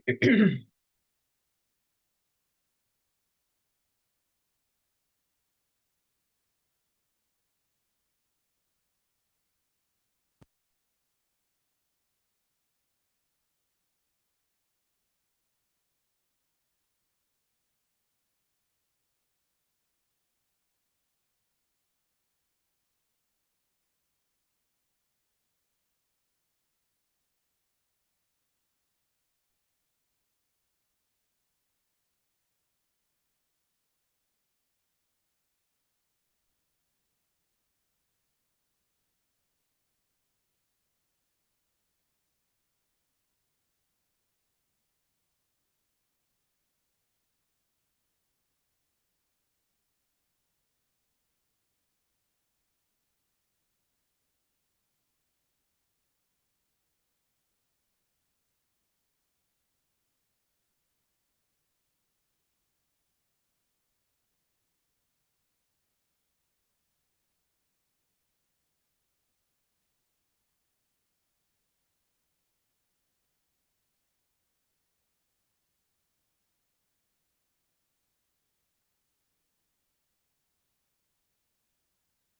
Good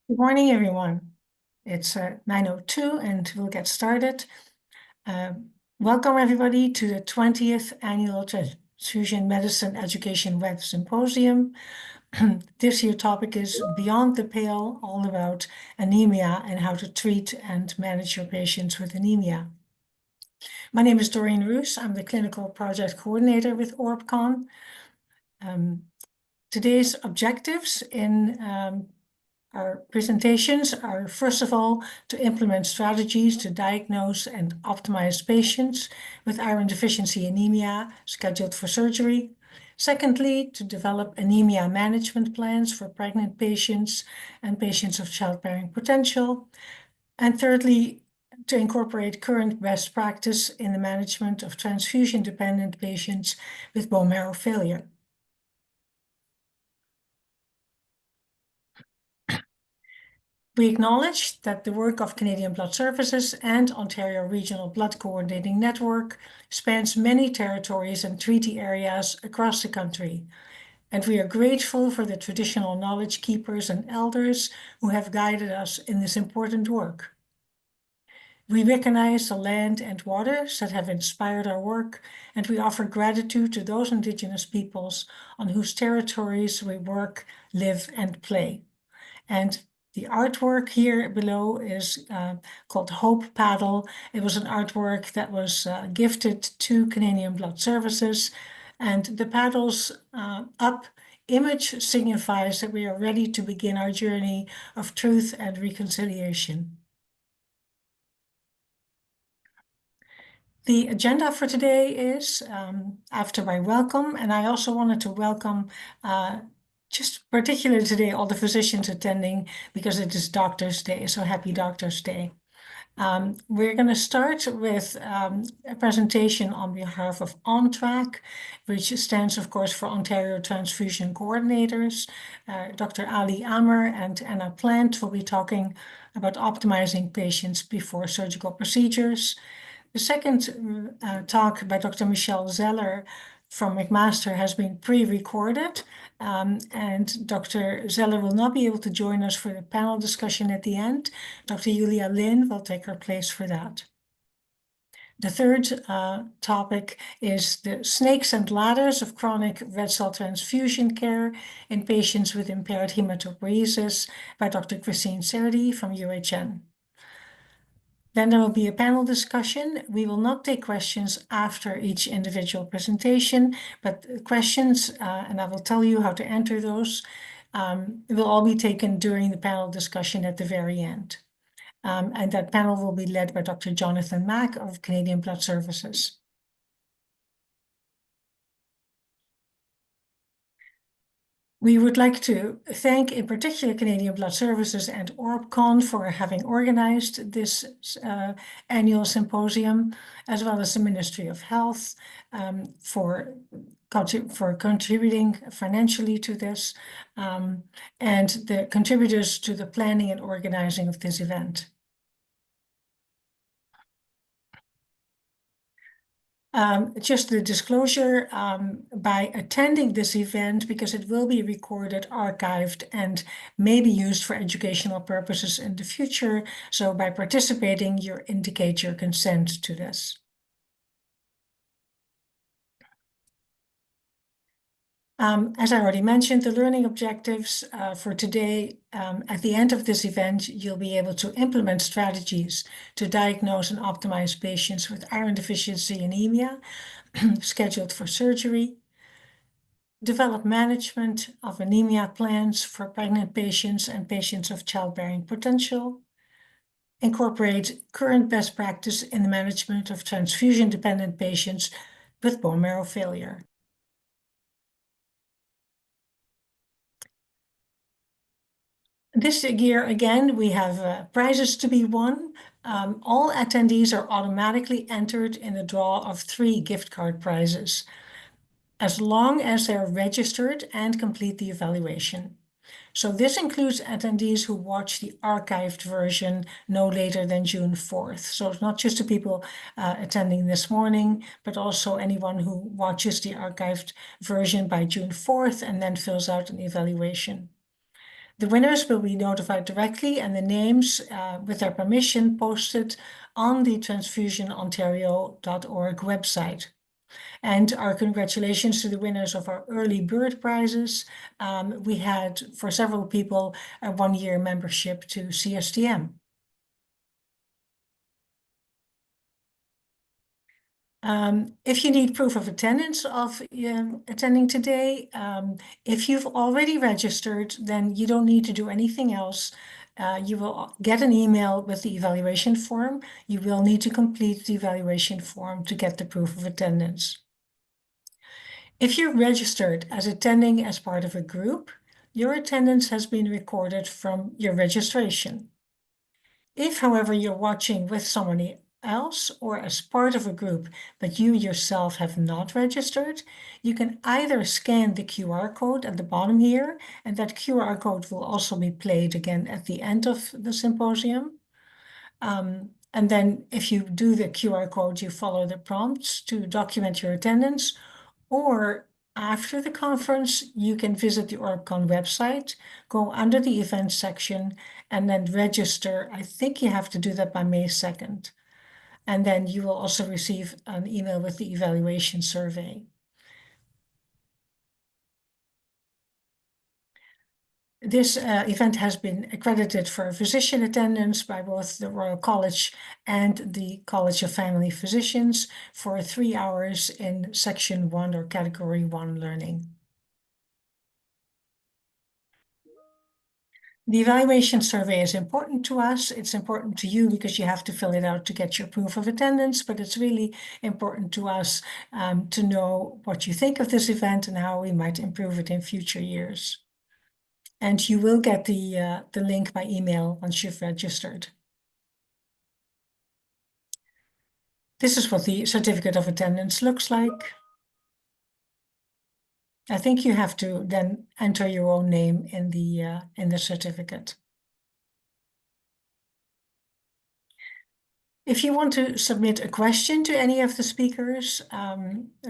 morning, everyone. It's 9:02 and we'll get started. Welcome, everybody, to the 20th Annual Transfusion Medicine Education Web Symposium. This year's topic is Beyond the Pale, all about anemia and how to treat and manage your patients with anemia. My name is Doreen Roos. I'm the Clinical Project Coordinator with ORBCon. Today's objectives in our presentations are, first of all, to implement strategies to diagnose and optimize patients with iron deficiency anemia scheduled for surgery. Secondly, to develop anemia management plans for pregnant patients and patients of childbearing potential. And thirdly, to incorporate current best practice in the management of transfusion-dependent patients with bone marrow failure. We acknowledge that the work of Canadian Blood Services and Ontario Regional Blood Coordinating Network spans many territories and treaty areas across the country, and we are grateful for the traditional knowledge keepers and elders who have guided us in this important work. We recognize the land and waters that have inspired our work, and we offer gratitude to those Indigenous peoples on whose territories we work, live, and play. And the artwork here below is called Hope Paddle. It was an artwork that was gifted to Canadian Blood Services, and the paddle's up image signifies that we are ready to begin our journey of truth and reconciliation. The agenda for today is, after my welcome, and I also wanted to welcome just particularly today, all the physicians attending because it is Doctors' Day, so happy Doctors' Day. We're going to start with a presentation on behalf of OnTrack, which stands, of course, for Ontario Transfusion Coordinators. Dr. Ali Amer and Anna Plant will be talking about optimizing patients before surgical procedures. The second talk by Dr. Michelle Zeller from McMaster has been pre-recorded, and Dr. Zeller will not be able to join us for the panel discussion at the end. Dr. Julia Lin will take her place for that. The third topic is the snakes and ladders of chronic red cell transfusion care in patients with impaired hematopoiesis by Dr. Christine Serdi from UHN. Then there will be a panel discussion. We will not take questions after each individual presentation, but questions, and I will tell you how to enter those, will all be taken during the panel discussion at the very end. And that panel will be led by Dr. Jonathan Mack of Canadian Blood Services. We would like to thank in particular Canadian Blood Services and ORBCon for having organized this annual symposium, as well as the Ministry of Health for contributing financially to this, and the contributors to the planning and organizing of this event. Just the disclosure, by attending this event, because it will be recorded, archived, and may be used for educational purposes in the future. So by participating, you indicate your consent to this. As I already mentioned, the learning objectives for today, at the end of this event, you'll be able to implement strategies to diagnose and optimize patients with iron deficiency anemia scheduled for surgery, develop management of anemia plans for pregnant patients and patients of childbearing potential, incorporate current best practice in the management of transfusion-dependent patients with bone marrow failure. This year, again, we have prizes to be won. All attendees are automatically entered in a draw of 3 gift card prizes, as long as they're registered and complete the evaluation. So this includes attendees who watch the archived version no later than June 4th. So it's not just the people attending this morning, but also anyone who watches the archived version by June 4th and then fills out an evaluation. The winners will be notified directly and the names, with their permission, posted on the transfusionontario.org website. And our congratulations to the winners of our early bird prizes. We had, for several people, a 1-year membership to CSTM. If you need proof of attendance of attending today, if you've already registered, then you don't need to do anything else. You will get an email with the evaluation form. You will need to complete the evaluation form to get the proof of attendance. If you're registered as attending as part of a group, your attendance has been recorded from your registration. If, however, you're watching with somebody else or as part of a group, but you yourself have not registered, you can either scan the QR code at the bottom here, and that QR code will also be played again at the end of the symposium. And then if you do the QR code, you follow the prompts to document your attendance, or after the conference, you can visit the OrbCon website, go under the events section, and then register. I think you have to do that by May 2nd. And then you will also receive an email with the evaluation survey. This event has been accredited for physician attendance by both the Royal College and the College of Family Physicians for 3 hours in Section 1 or Category 1 learning. The evaluation survey is important to us. It's important to you because you have to fill it out to get your proof of attendance, but it's really important to us to know what you think of this event and how we might improve it in future years. And you will get the link by email once you've registered. This is what the certificate of attendance looks like. I think you have to then enter your own name in the certificate. If you want to submit a question to any of the speakers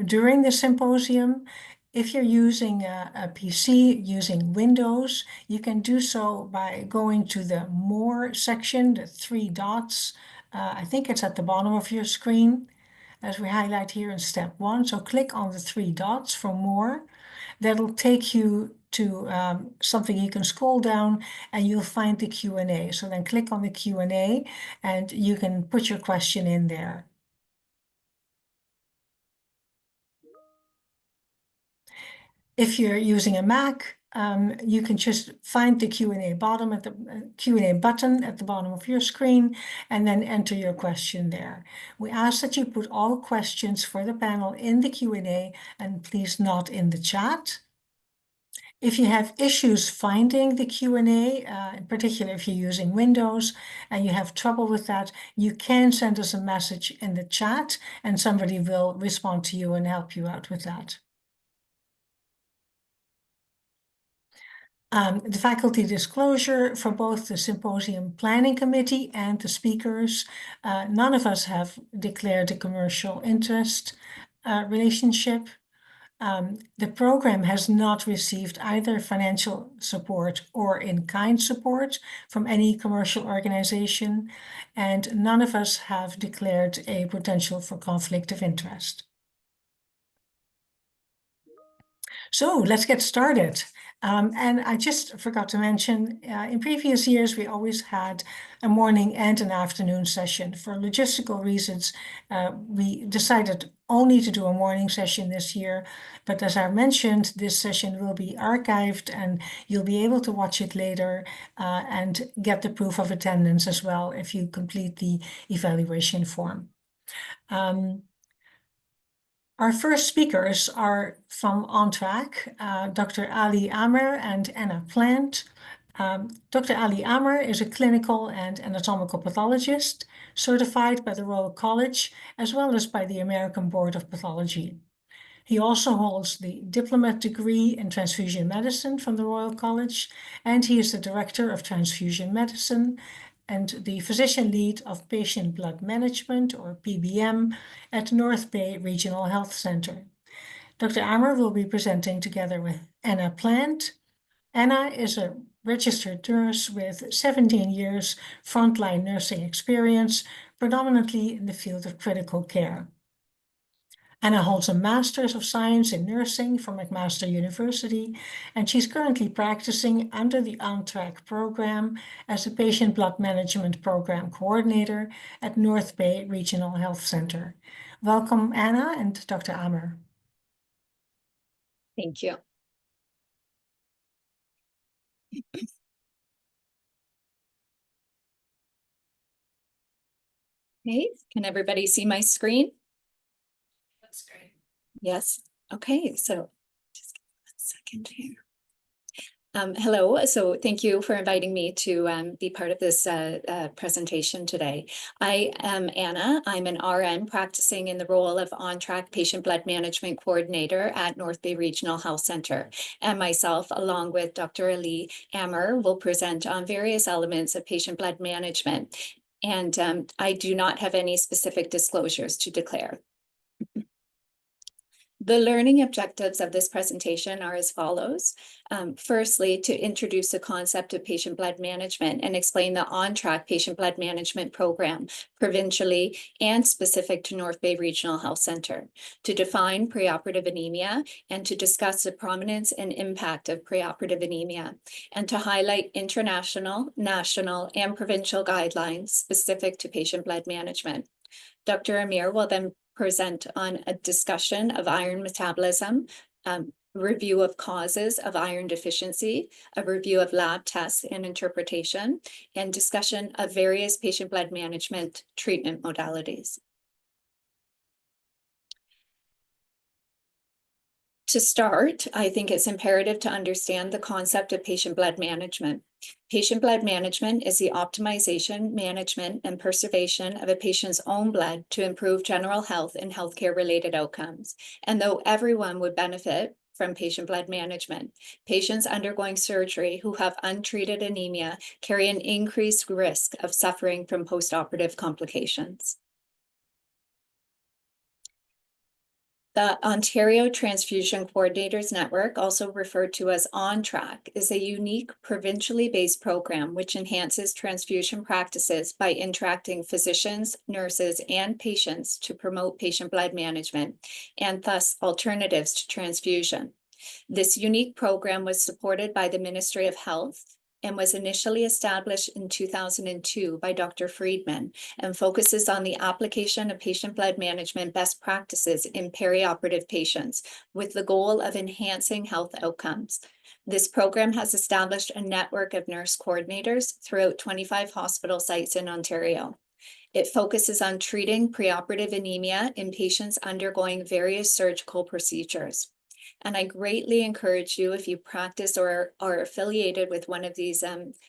during the symposium, if you're using a PC using Windows, you can do so by going to the More section, the 3 dots. I think it's at the bottom of your screen, as we highlight here in step 1. So click on the 3 dots for More. That'll take you to something you can scroll down and you'll find the Q&A. So then click on the Q&A and you can put your question in there. If you're using a Mac, you can just find the Q&A bottom at the Q&A button at the bottom of your screen and then enter your question there. We ask that you put all questions for the panel in the Q&A and please not in the chat. If you have issues finding the Q&A, in particular if you're using Windows and you have trouble with that, you can send us a message in the chat and somebody will respond to you and help you out with that. The faculty disclosure for both the Symposium Planning Committee and the speakers, none of us have declared a commercial interest relationship. The program has not received either financial support or in-kind support from any commercial organization, and none of us have declared a potential for conflict of interest. So let's get started. And I just forgot to mention, in previous years, we always had a morning and an afternoon session. For logistical reasons, we decided only to do a morning session this year. But as I mentioned, this session will be archived and you'll be able to watch it later and get the proof of attendance as well if you complete the evaluation form. Our first speakers are from OnTrack, Dr. Ali Amer and Anna Plant. Dr. Ali Amer is a clinical and anatomical pathologist certified by the Royal College as well as by the American Board of Pathology. He also holds the diplomate degree in transfusion medicine from the Royal College, and he is the director of transfusion medicine and the physician lead of patient blood management, or PBM, at North Bay Regional Health Center. Dr. Amer will be presenting together with Anna Plant. Anna is a registered nurse with 17 years frontline nursing experience, predominantly in the field of critical care. Anna holds a Master's of Science in Nursing from McMaster University, and she's currently practicing under the OnTrack program as a Patient Blood Management Program Coordinator at North Bay Regional Health Center. Welcome, Anna and Dr. Amer. Thank you. Okay, can everybody see my screen? That's great. Yes. Okay, so just give me 1 second here. Hello, so thank you for inviting me to be part of this presentation today. I am Anna. I'm an RN practicing in the role of OnTrack Patient Blood Management Coordinator at North Bay Regional Health Center. And myself, along with Dr. Ali Amer, will present on various elements of patient blood management. And I do not have any specific disclosures to declare. The learning objectives of this presentation are as follows. Firstly, to introduce the concept of patient blood management and explain the OnTrack patient blood management program provincially and specific to North Bay Regional Health Center, to define preoperative anemia and to discuss the prominence and impact of preoperative anemia, and to highlight international, national, and provincial guidelines specific to patient blood management. Dr. Amer will then present on a discussion of iron metabolism, review of causes of iron deficiency, a review of lab tests and interpretation, and discussion of various patient blood management treatment modalities. To start, I think it's imperative to understand the concept of patient blood management. Patient blood management is the optimization, management, and preservation of a patient's own blood to improve general health and healthcare-related outcomes. And though everyone would benefit from patient blood management, patients undergoing surgery who have untreated anemia carry an increased risk of suffering from postoperative complications. The Ontario Transfusion Coordinators Network, also referred to as OnTrack, is a unique provincially based program which enhances transfusion practices by interacting physicians, nurses, and patients to promote patient blood management and thus alternatives to transfusion. This unique program was supported by the Ministry of Health and was initially established in 2002 by Dr. Friedman and focuses on the application of patient blood management best practices in perioperative patients with the goal of enhancing health outcomes. This program has established a network of nurse coordinators throughout 25 hospital sites in Ontario. It focuses on treating preoperative anemia in patients undergoing various surgical procedures. And I greatly encourage you, if you practice or are affiliated with one of these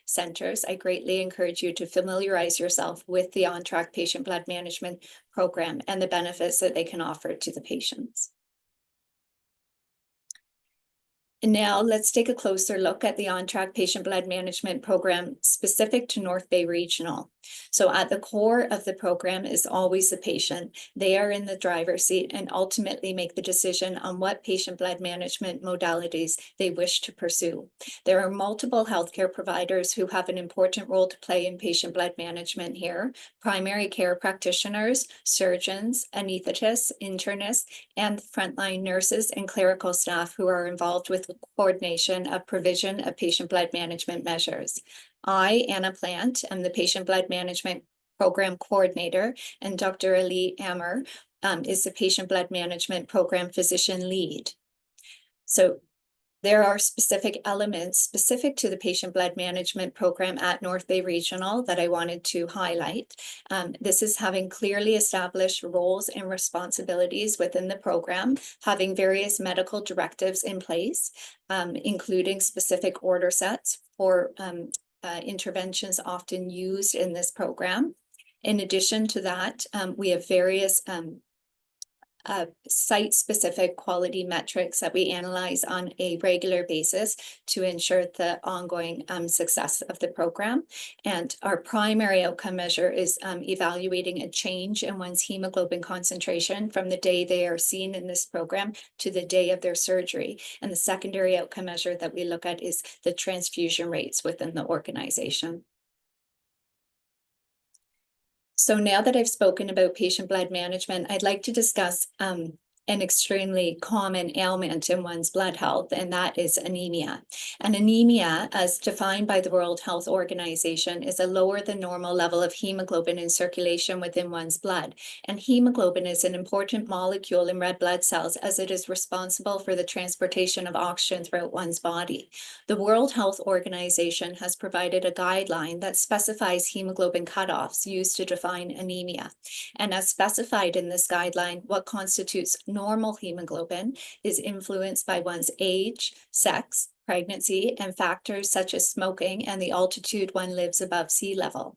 centers, I greatly encourage you to familiarize yourself with the OnTrack patient blood management program and the benefits that they can offer to the patients. And now let's take a closer look at the on-track patient blood management program specific to North Bay Regional. So at the core of the program is always the patient. They are in the driver's seat and ultimately make the decision on what patient blood management modalities they wish to pursue. There are multiple healthcare providers who have an important role to play in patient blood management here: primary care practitioners, surgeons, anesthetists, internists, and frontline nurses and clerical staff who are involved with the coordination of provision of patient blood management measures. I, Anna Plant, am the Patient Blood Management Program Coordinator, and Dr. Ali Ammer is the Patient Blood Management Program Physician Lead. So there are specific elements specific to the patient blood management program at North Bay Regional that I wanted to highlight. This is having clearly established roles and responsibilities within the program, having various medical directives in place, including specific order sets for interventions often used in this program. In addition to that, we have various site-specific quality metrics that we analyze on a regular basis to ensure the ongoing success of the program. And our primary outcome measure is evaluating a change in one's hemoglobin concentration from the day they are seen in this program to the day of their surgery. And the secondary outcome measure that we look at is the transfusion rates within the organization. So now that I've spoken about patient blood management, I'd like to discuss an extremely common ailment in one's blood health, and that is anemia. And anemia, as defined by the World Health Organization, is a lower than normal level of hemoglobin in circulation within one's blood. And hemoglobin is an important molecule in red blood cells as it is responsible for the transportation of oxygen throughout one's body. The World Health Organization has provided a guideline that specifies hemoglobin cutoffs used to define anemia. And as specified in this guideline, what constitutes normal hemoglobin is influenced by one's age, sex, pregnancy, and factors such as smoking and the altitude one lives above sea level.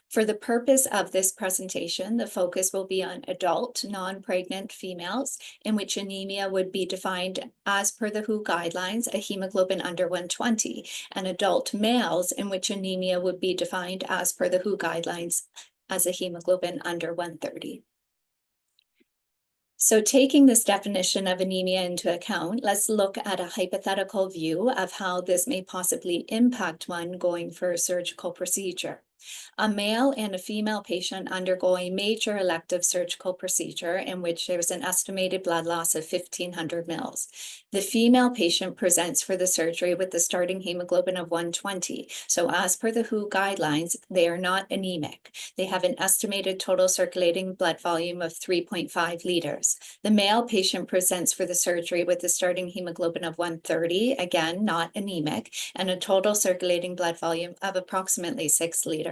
For the purpose of this presentation, the focus will be on adult, non-pregnant females, in which anemia would be defined as per the WHO guidelines, a hemoglobin under 120, and adult males, in which anemia would be defined as per the WHO guidelines as a hemoglobin under 130. So taking this definition of anemia into account, let's look at a hypothetical view of how this may possibly impact one going for a surgical procedure. A male and a female patient undergo a major elective surgical procedure in which there's an estimated blood loss of 1,500 mils. The female patient presents for the surgery with the starting hemoglobin of 120. So as per the WHO guidelines, they are not anemic. They have an estimated total circulating blood volume of 3.5 liters. The male patient presents for the surgery with the starting hemoglobin of 130, again, not anemic, and a total circulating blood volume of approximately 6 liters.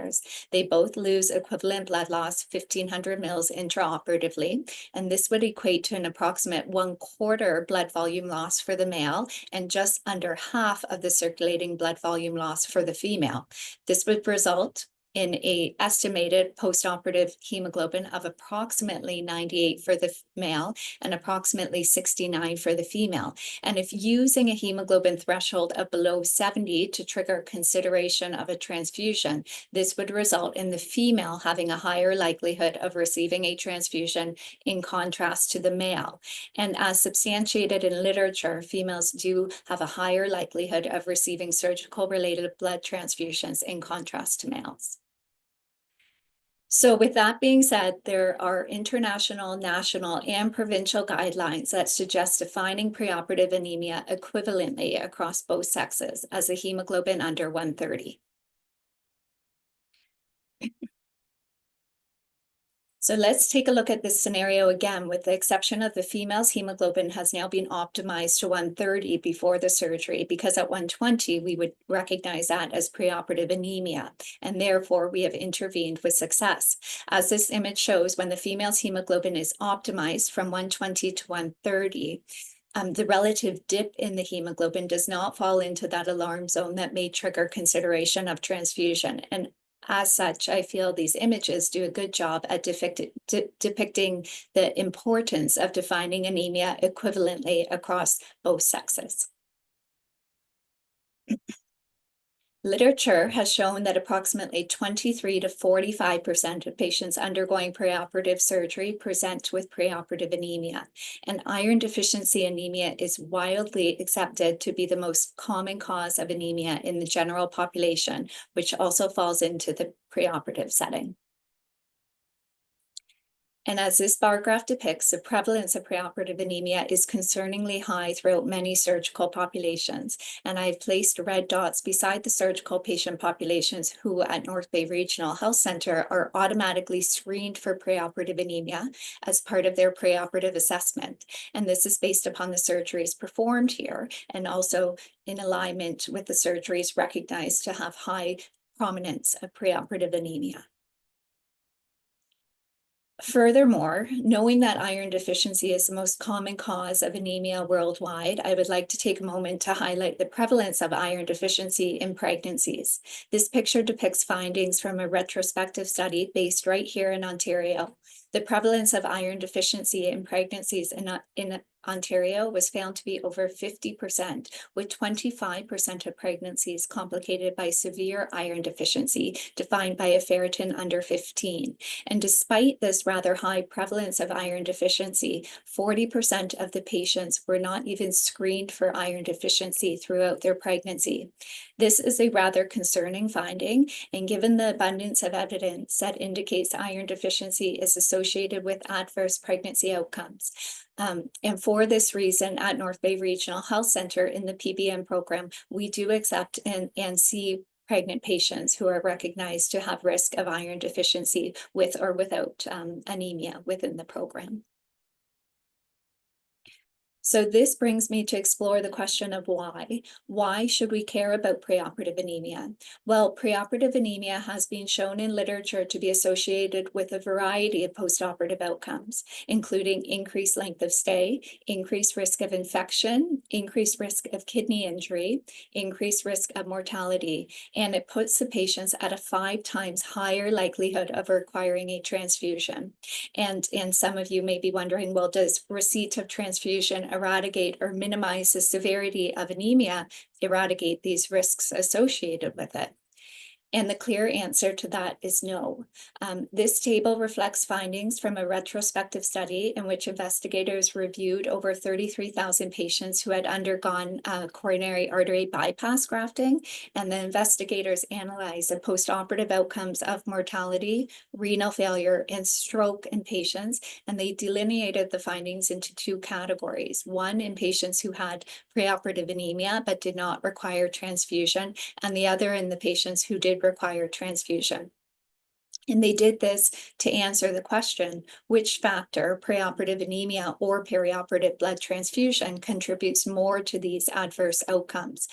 They both lose equivalent blood loss, 1,500 mils intraoperatively, and this would equate to an approximate 1/4 blood volume loss for the male and just under half of the circulating blood volume loss for the female. This would result in an estimated postoperative hemoglobin of approximately 98 for the male and approximately 69 for the female. And if using a hemoglobin threshold of below 70 to trigger consideration of a transfusion, this would result in the female having a higher likelihood of receiving a transfusion in contrast to the male. And as substantiated in literature, females do have a higher likelihood of receiving surgical-related blood transfusions in contrast to males. So with that being said, there are international, national, and provincial guidelines that suggest defining preoperative anemia equivalently across both sexes as a hemoglobin under 130. So let's take a look at this scenario again. With the exception of the female's hemoglobin has now been optimized to 130 before the surgery, because at 120, we would recognize that as preoperative anemia, and therefore we have intervened with success. As this image shows, when the female's hemoglobin is optimized from 120 to 130, the relative dip in the hemoglobin does not fall into that alarm zone that may trigger consideration of transfusion. And as such, I feel these images do a good job at depicting the importance of defining anemia equivalently across both sexes. Literature has shown that approximately 23 to 45% of patients undergoing preoperative surgery present with preoperative anemia, and iron deficiency anemia is widely accepted to be the most common cause of anemia in the general population, which also falls into the preoperative setting. And as this bar graph depicts, the prevalence of preoperative anemia is concerningly high throughout many surgical populations. And I've placed red dots beside the surgical patient populations who at North Bay Regional Health Centre are automatically screened for preoperative anemia as part of their preoperative assessment. And this is based upon the surgeries performed here and also in alignment with the surgeries recognized to have high prominence of preoperative anemia. Furthermore, knowing that iron deficiency is the most common cause of anemia worldwide, I would like to take a moment to highlight the prevalence of iron deficiency in pregnancies. This picture depicts findings from a retrospective study based right here in Ontario. The prevalence of iron deficiency in pregnancies in Ontario was found to be over 50%, with 25% of pregnancies complicated by severe iron deficiency, defined by a ferritin under 15. And despite this rather high prevalence of iron deficiency, 40% of the patients were not even screened for iron deficiency throughout their pregnancy. This is a rather concerning finding, and given the abundance of evidence that indicates iron deficiency is associated with adverse pregnancy outcomes. And for this reason, at North Bay Regional Health Centre in the PBM program, we do accept and see pregnant patients who are recognized to have risk of iron deficiency with or without anemia within the program. So this brings me to explore the question of why. Why should we care about preoperative anemia? Well, preoperative anemia has been shown in literature to be associated with a variety of postoperative outcomes, including increased length of stay, increased risk of infection, increased risk of kidney injury, increased risk of mortality, and it puts the patients at a 5 times higher likelihood of requiring a transfusion. And some of you may be wondering, well, does receipt of transfusion eradicate or minimize the severity of anemia, eradicate these risks associated with it? And the clear answer to that is no. This table reflects findings from a retrospective study in which investigators reviewed over 33,000 patients who had undergone coronary artery bypass grafting, and the investigators analyzed the postoperative outcomes of mortality, renal failure, and stroke in patients, and they delineated the findings into 2 categories. One in patients who had preoperative anemia but did not require transfusion, and the other in the patients who did require transfusion. And they did this to answer the question, which factor, preoperative anemia or perioperative blood transfusion, contributes more to these adverse outcomes?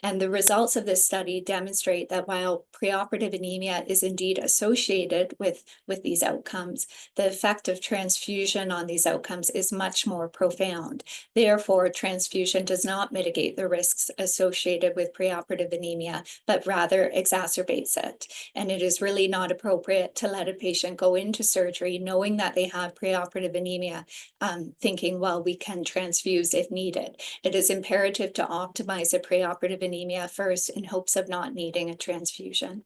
And the results of this study demonstrate that while preoperative anemia is indeed associated with these outcomes, the effect of transfusion on these outcomes is much more profound. Therefore, transfusion does not mitigate the risks associated with preoperative anemia, but rather exacerbates it. And it is really not appropriate to let a patient go into surgery knowing that they have preoperative anemia, thinking, well, we can transfuse if needed. It is imperative to optimize a preoperative anemia first in hopes of not needing a transfusion.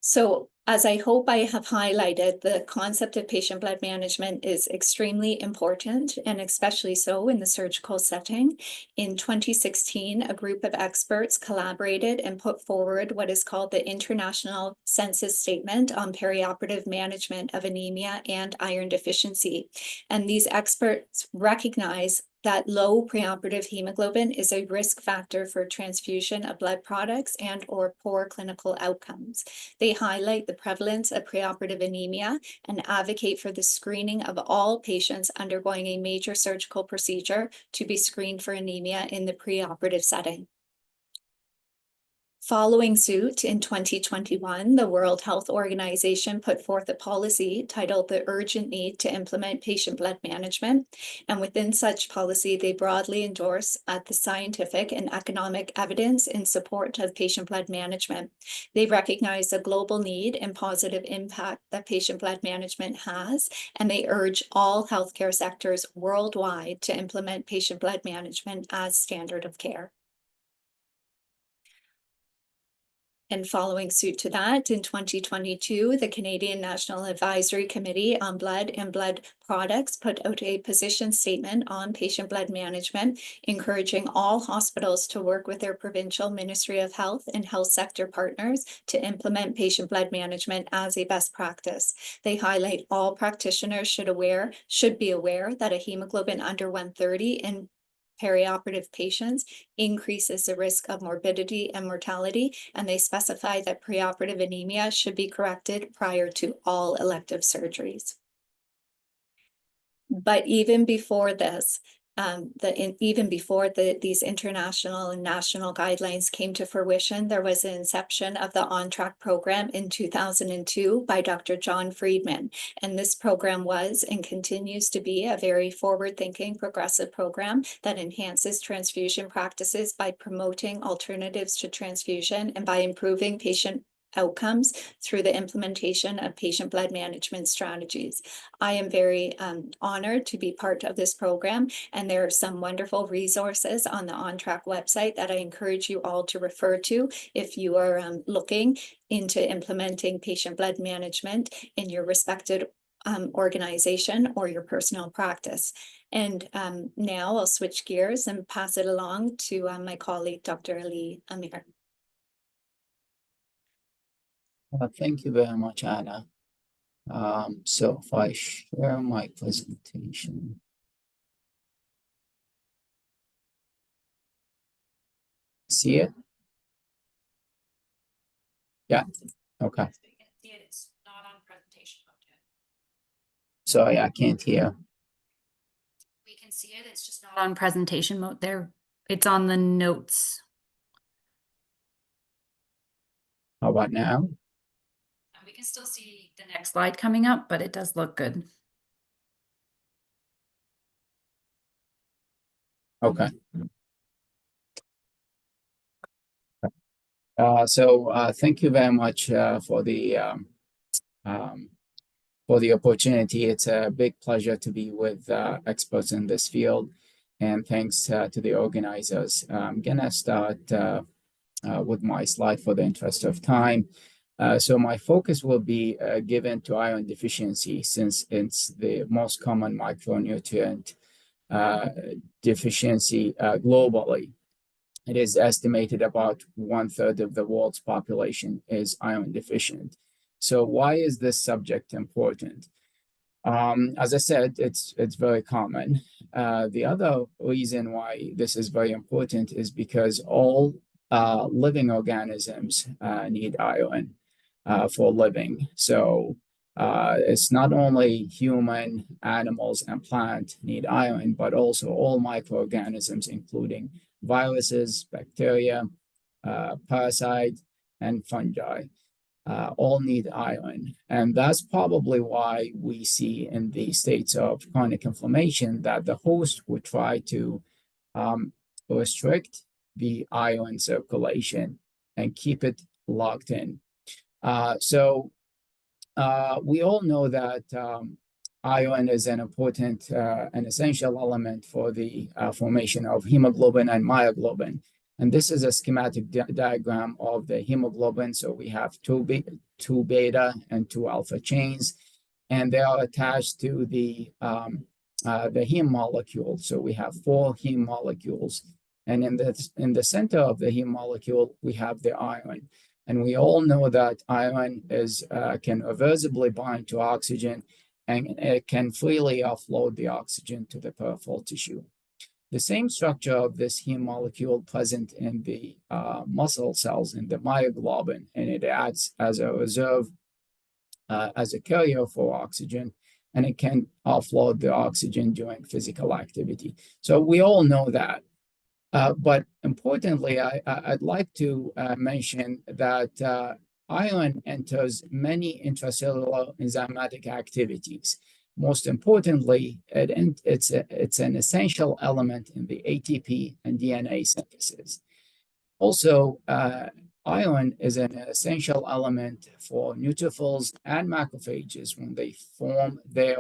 So, as I hope I have highlighted, the concept of patient blood management is extremely important, and especially so in the surgical setting. In 2016, a group of experts collaborated and put forward what is called the International Census Statement on Perioperative Management of Anemia and Iron Deficiency. And these experts recognize that low preoperative hemoglobin is a risk factor for transfusion of blood products and or poor clinical outcomes. They highlight the prevalence of preoperative anemia and advocate for the screening of all patients undergoing a major surgical procedure to be screened for anemia in the preoperative setting. Following suit in 2021, the World Health Organization put forth a policy titled The Urgent Need to Implement Patient Blood Management. And within such policy, they broadly endorse the scientific and economic evidence in support of patient blood management. They recognize the global need and positive impact that patient blood management has, and they urge all healthcare sectors worldwide to implement patient blood management as standard of care. And following suit to that, in 2022, the Canadian National Advisory Committee on Blood and Blood Products put out a position statement on patient blood management, encouraging all hospitals to work with their provincial Ministry of Health and health sector partners to implement patient blood management as a best practice. They highlight all practitioners should be aware that a hemoglobin under 130 in perioperative patients increases the risk of morbidity and mortality, and they specify that preoperative anemia should be corrected prior to all elective surgeries. But even before this, these international and national guidelines came to fruition, there was an inception of the On Track program in 2002 by Dr. John Friedman. And this program was and continues to be a very forward-thinking, progressive program that enhances transfusion practices by promoting alternatives to transfusion and by improving patient outcomes through the implementation of patient blood management strategies. I am very honored to be part of this program, and there are some wonderful resources on the On Track website that I encourage you all to refer to if you are looking into implementing patient blood management in your respected organization or your personal practice. And now I'll switch gears and pass it along to my colleague, Dr. Ali Amir. Thank you very much, Anna. So if I share my presentation. See it? Yeah, okay. It's not on presentation mode yet. Sorry, I can't hear. We can see it, it's just not on presentation mode there. It's on the notes. How about now? We can still see the next slide coming up, but it does look good. Okay. Thank you very much for the opportunity. It's a big pleasure to be with experts in this field, and thanks to the organizers. I'm gonna start with my slide for the interest of time. So my focus will be given to iron deficiency, since it's the most common micronutrient deficiency globally. It is estimated about 1/3 of the world's population is iron deficient. So why is this subject important? As I said, it's very common. The other reason why this is very important is because all living organisms need iron for living. So it's not only human, animals, and plants need iron, but also all microorganisms, including viruses, bacteria, parasites, and fungi. All need iron. And that's probably why we see in the states of chronic inflammation that the host would try to restrict the iron circulation and keep it locked in. We all know that iron is an important and essential element for the formation of hemoglobin and myoglobin. And this is a schematic diagram of the hemoglobin. So we have two beta and two alpha chains, and they are attached to the heme molecule. So we have 4 heme molecules. And in the center of the heme molecule, we have the iron. And we all know that iron can reversibly bind to oxygen, and it can freely offload the oxygen to the peripheral tissue. The same structure of this heme molecule present in the muscle cells in the myoglobin, and it acts as a reserve, as a carrier for oxygen, and it can offload the oxygen during physical activity. So we all know that. But importantly, I'd like to mention that iron enters many intracellular enzymatic activities. Most importantly, it's an essential element in the ATP and DNA synthesis. Also, iron is an essential element for neutrophils and macrophages when they form their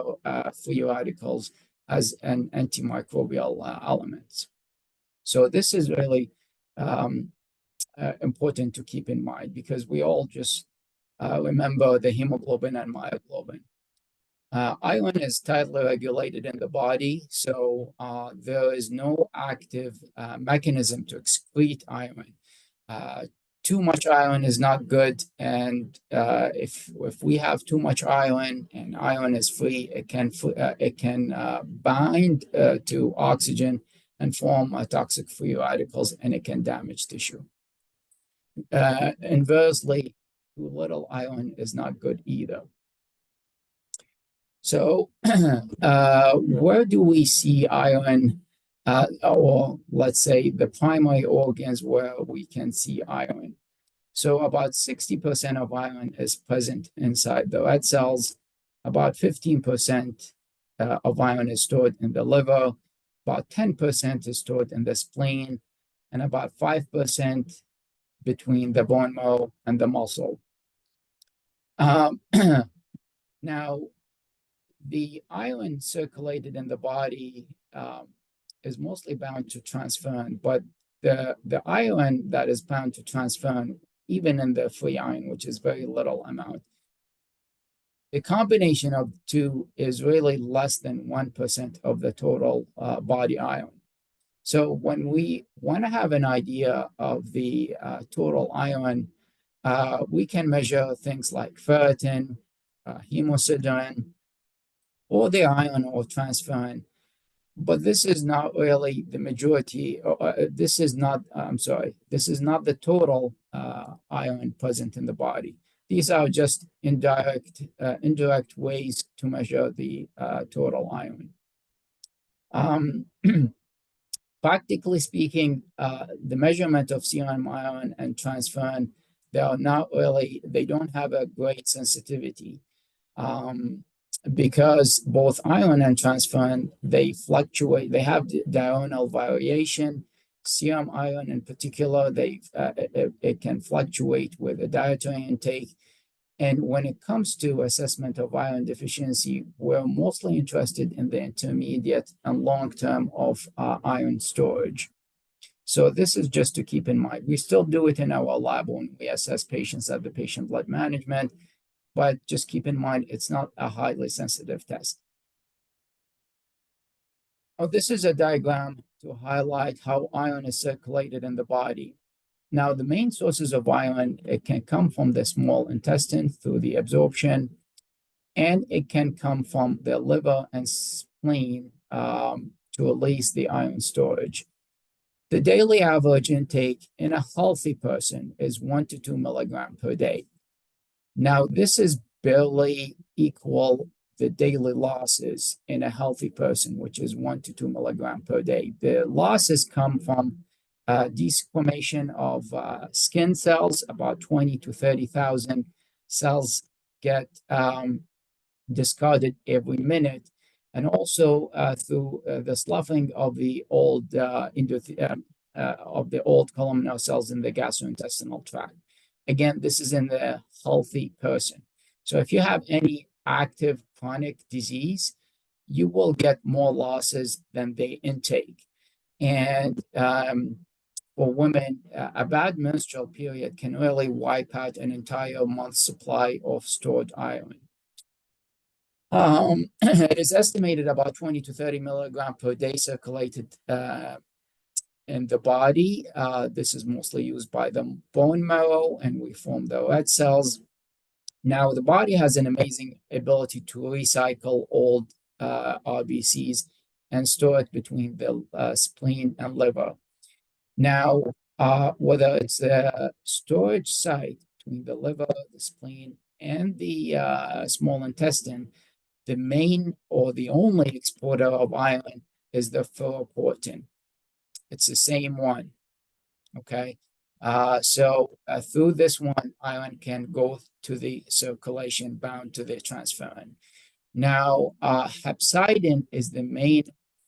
free radicals as an antimicrobial element. So this is really important to keep in mind, because we all just remember the hemoglobin and myoglobin. Iron is tightly regulated in the body, so there is no active mechanism to excrete iron. Too much iron is not good, and if we have too much iron and iron is free, it can bind to oxygen and form toxic free radicals, and it can damage tissue. Inversely, too little iron is not good either. So, where do we see iron, or let's say the primary organs where we can see iron? So about 60% of iron is present inside the red cells. About 15% of iron is stored in the liver. About 10% is stored in the spleen, and about 5% between the bone marrow and the muscle. Now, the iron circulated in the body is mostly bound to transferrin, but the iron that is bound to transferrin, even in the free iron, which is very little amount, the combination of two is really less than 1% of the total body iron. So when we want to have an idea of the total iron, we can measure things like ferritin, hemosiderin, or the iron or transferrin, but this is not really the majority. This is not the total iron present in the body. These are just indirect ways to measure the total iron. Practically speaking, the measurement of serum iron and transferrin, they don't have a great sensitivity. Because both iron and transferrin, they fluctuate, they have diurnal variation. Serum iron in particular, it can fluctuate with the dietary intake. And when it comes to assessment of iron deficiency, we're mostly interested in the intermediate and long term of iron storage. So this is just to keep in mind. We still do it in our lab when we assess patients at the patient blood management, but just keep in mind, it's not a highly sensitive test. Oh, this is a diagram to highlight how iron is circulated in the body. Now, the main sources of iron, it can come from the small intestine through the absorption, and it can come from the liver and spleen to release the iron storage. The daily average intake in a healthy person is 1 to 2 milligrams per day. Now, this is barely equal the daily losses in a healthy person, which is 1 to 2 milligrams per day. The losses come from desquamation of skin cells. About 20 to 30,000 cells get discarded every minute, and also through the sloughing of the old columnar cells in the gastrointestinal tract. Again, this is in the healthy person. So if you have any active chronic disease, you will get more losses than the intake. And for women, a bad menstrual period can really wipe out an entire month's supply of stored iron. It is estimated about 20 to 30 milligrams per day circulated in the body. This is mostly used by the bone marrow, and we form the red cells. Now, the body has an amazing ability to recycle old RBCs and store it between the spleen and liver. Now, whether it's a storage site between the liver, the spleen, and the small intestine, the main or the only exporter of iron is the ferroportin. It's the same one, okay? So through this one, iron can go to the circulation bound to the transferrin. Now, hepcidin is the main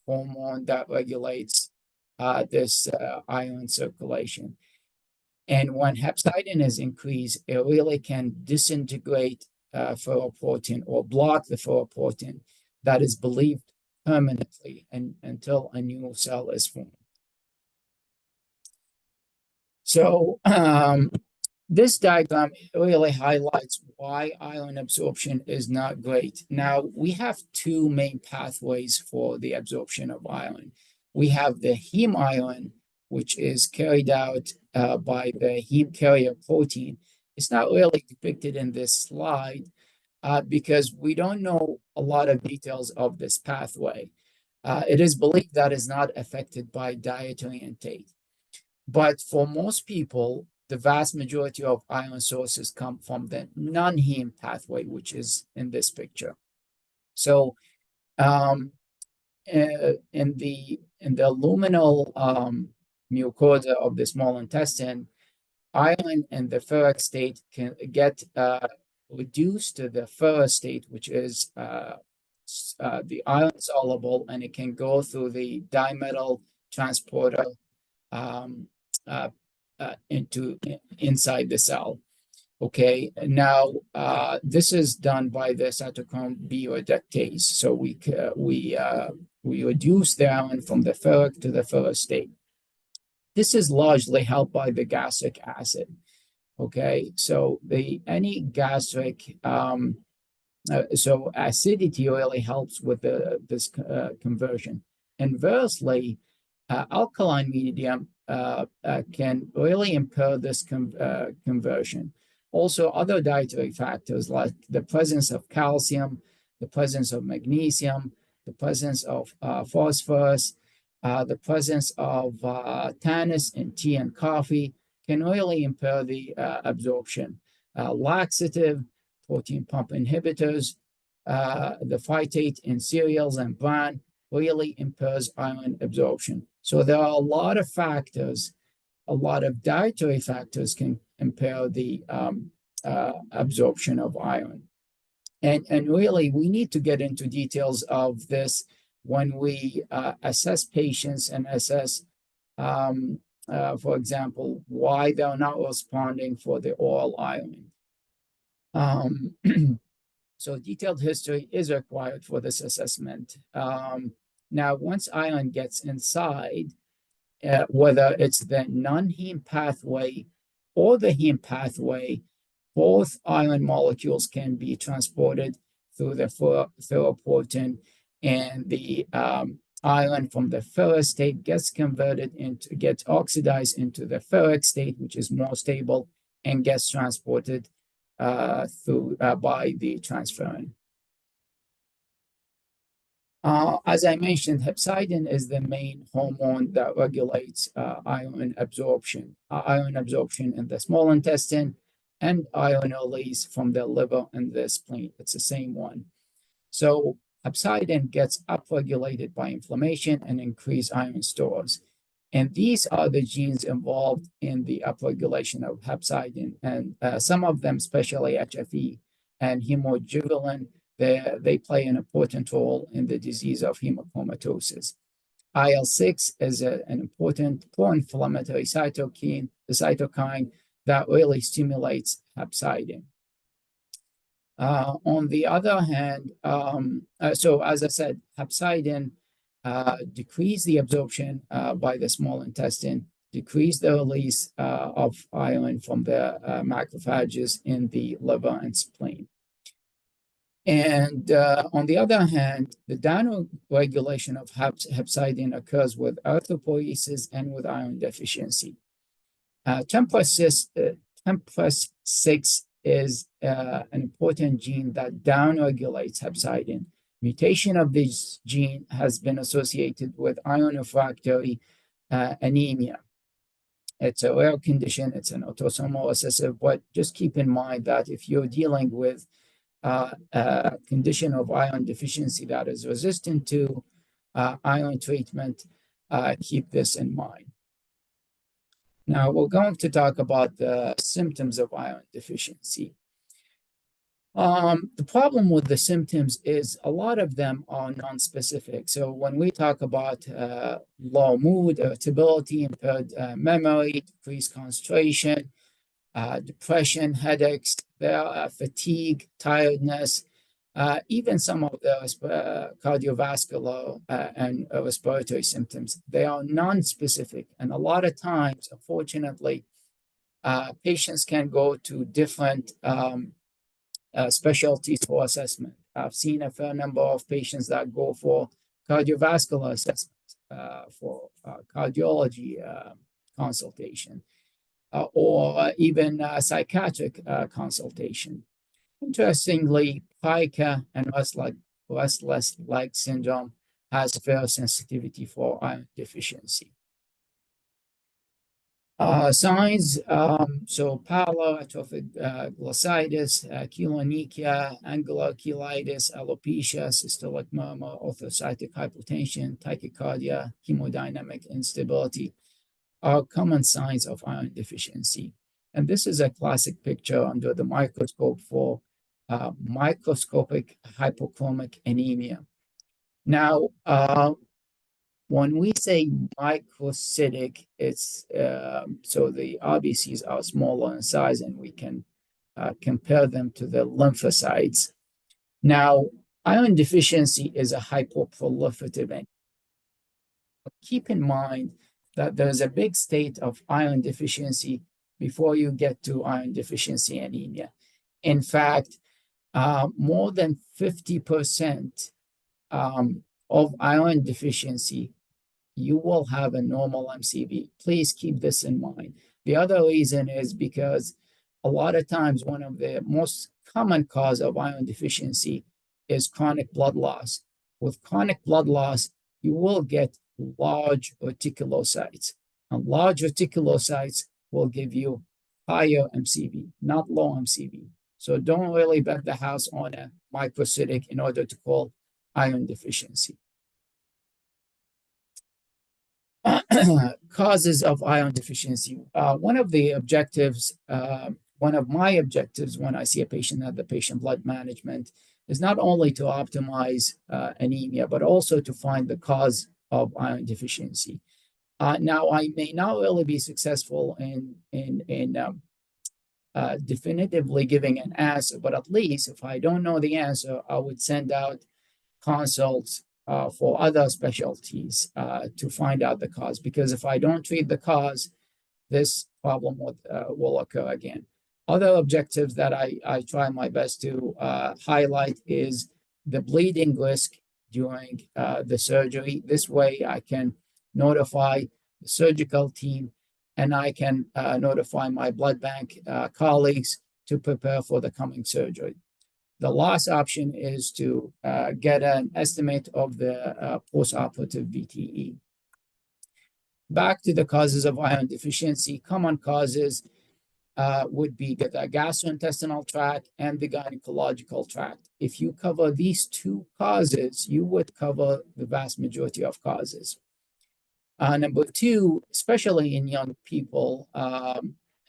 hormone that regulates this iron circulation. And when hepcidin is increased, it really can disintegrate ferroportin or block the ferroportin that is believed permanently until a new cell is formed. So this diagram really highlights why iron absorption is not great. Now, we have two main pathways for the absorption of iron. We have the heme iron, which is carried out by the heme carrier protein. It's not really depicted in this slide because we don't know a lot of details of this pathway. It is believed that is not affected by dietary intake. But for most people, the vast majority of iron sources come from the non-heme pathway, which is in this picture. So in the luminal mucosa of the small intestine, iron in the ferric state can get reduced to the ferrous state, which is the iron soluble, and it can go through the dimetal transporter inside the cell. Okay, now this is done by the cytochrome B reductase. So we reduce the iron from the ferric to the ferrous state. This is largely helped by the gastric acid. Okay, so any gastric so acidity really helps with this conversion. Inversely, alkaline medium can really impair this conversion. Also, other dietary factors like the presence of calcium, the presence of magnesium, the presence of phosphorus, the presence of tannins in tea and coffee can really impair the absorption. Laxative, protein pump inhibitors, the phytate in cereals and bran really impairs iron absorption. So there are a lot of factors, a lot of dietary factors can impair the absorption of iron. And really, we need to get into details of this when we assess patients and assess, for example, why they're not responding for the oral iron. So detailed history is required for this assessment. Now, once iron gets inside, whether it's the non-heme pathway or the heme pathway, both iron molecules can be transported through the ferroportin, and the iron from the ferrous state gets oxidized into the ferric state, which is more stable, and gets transported by the transferrin. As I mentioned, hepcidin is the main hormone that regulates iron absorption in the small intestine, and iron release from the liver and the spleen. It's the same one. So hepcidin gets upregulated by inflammation and increased iron stores. And these are the genes involved in the upregulation of hepcidin. And some of them, especially HFE and hemojuvelin, they play an important role in the disease of hemochromatosis. IL-6 is an important pro-inflammatory cytokine, the cytokine that really stimulates hepcidin. On the other hand, so as I said, hepcidin decrease the absorption by the small intestine, decrease the release of iron from the macrophages in the liver and spleen. And on the other hand, the downregulation of hepcidin occurs with erythropoiesis and with iron deficiency. TMPRSS6 is an important gene that downregulates hepcidin. Mutation of this gene has been associated with iron refractory anemia. It's a rare condition, it's an autosomal recessive, but just keep in mind that if you're dealing with a condition of iron deficiency that is resistant to iron treatment, keep this in mind. Now, we're going to talk about the symptoms of iron deficiency. The problem with the symptoms is a lot of them are non-specific. So when we talk about low mood, irritability, impaired memory, decreased concentration, depression, headaches, fatigue, tiredness, even some of the cardiovascular and respiratory symptoms, they are non-specific. And a lot of times, unfortunately, patients can go to different specialties for assessment. I've seen a fair number of patients that go for cardiovascular assessment, for cardiology consultation, or even psychiatric consultation. Interestingly, pica and restless leg syndrome has fair sensitivity for iron deficiency. Signs, so pallor, atrophic glossitis, cheloonychia, angular cheilitis, alopecia, systolic murmur, orthostatic hypotension, tachycardia, hemodynamic instability are common signs of iron deficiency. And this is a classic picture under the microscope for microscopic hypochromic anemia. Now, when we say microcytic, it's so the RBCs are smaller in size, and we can compare them to the lymphocytes. Now, iron deficiency is a hypoproliferative anemia. Keep in mind that there's a big state of iron deficiency before you get to iron deficiency anemia. In fact, more than 50% of iron deficiency, you will have a normal MCV. Please keep this in mind. The other reason is because a lot of times one of the most common cause of iron deficiency is chronic blood loss. With chronic blood loss, you will get large reticulocytes. And large reticulocytes will give you higher MCV, not low MCV. So don't really bet the house on a microcytic in order to call iron deficiency. Causes of iron deficiency. One of my objectives when I see a patient at the patient blood management is not only to optimize anemia, but also to find the cause of iron deficiency. Now, I may not really be successful in definitively giving an answer, but at least if I don't know the answer, I would send out consults for other specialties to find out the cause. Because if I don't treat the cause, this problem will occur again. Other objectives that I try my best to highlight is the bleeding risk during the surgery. This way I can notify the surgical team, and I can notify my blood bank colleagues to prepare for the coming surgery. The last option is to get an estimate of the postoperative VTE. Back to the causes of iron deficiency, common causes would be the gastrointestinal tract and the gynecological tract. If you cover these two causes, you would cover the vast majority of causes. Number two, especially in young people,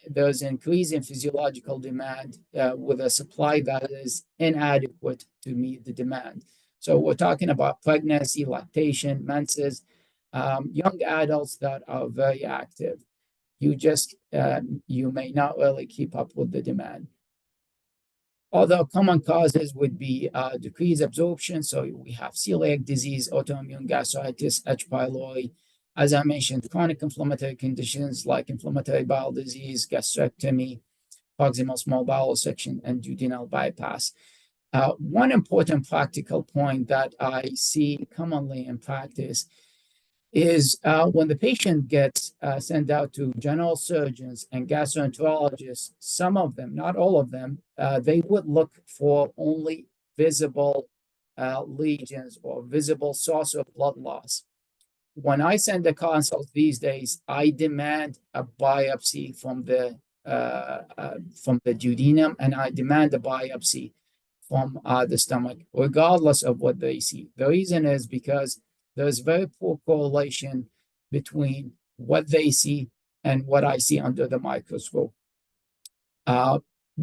there's an increase in physiological demand with a supply that is inadequate to meet the demand. So we're talking about pregnancy, lactation, menses, young adults that are very active. You may not really keep up with the demand. Other common causes would be decreased absorption. So we have celiac disease, autoimmune gastritis, H. pylori. As I mentioned, chronic inflammatory conditions like inflammatory bowel disease, gastrectomy, proximal small bowel resection, and duodenal bypass. One important practical point that I see commonly in practice is when the patient gets sent out to general surgeons and gastroenterologists, some of them, not all of them, they would look for only visible lesions or visible source of blood loss. When I send the consult these days, I demand a biopsy from the duodenum, and I demand a biopsy from the stomach, regardless of what they see. The reason is because there's very poor correlation between what they see and what I see under the microscope.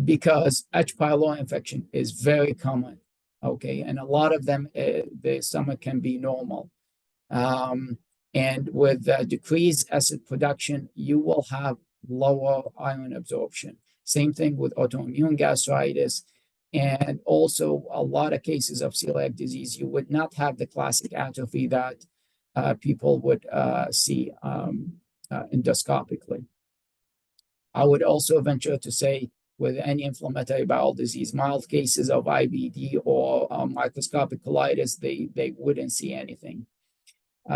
Because H. pylori infection is very common, okay? And a lot of them, the stomach can be normal. And with decreased acid production, you will have lower iron absorption. Same thing with autoimmune gastritis. And also a lot of cases of celiac disease, you would not have the classic atrophy that people would see endoscopically. I would also venture to say with any inflammatory bowel disease, mild cases of IBD or microscopic colitis, they wouldn't see anything.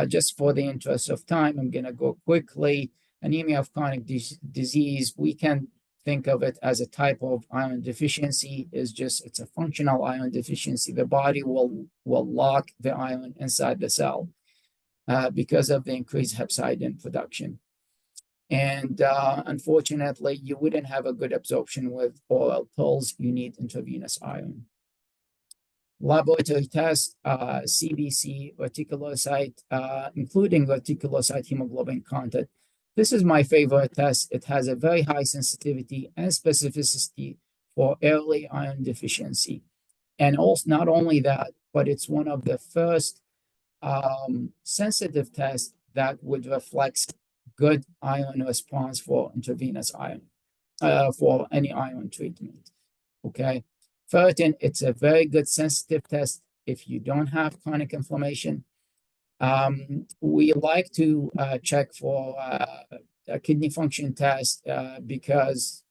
Just for the interest of time, I'm going to go quickly. Anemia of chronic disease, we can think of it as a type of iron deficiency. It's a functional iron deficiency. The body will lock the iron inside the cell because of the increased hepcidin production. And unfortunately, you wouldn't have a good absorption with oral pills. You need intravenous iron. Laboratory test, CBC, reticulocyte, including reticulocyte hemoglobin content. This is my favorite test. It has a very high sensitivity and specificity for early iron deficiency. And also, not only that, but it's one of the first sensitive tests that would reflect good iron response for intravenous iron, for any iron treatment. Okay. Ferritin, it's a very good sensitive test if you don't have chronic inflammation. We like to check for a kidney function test because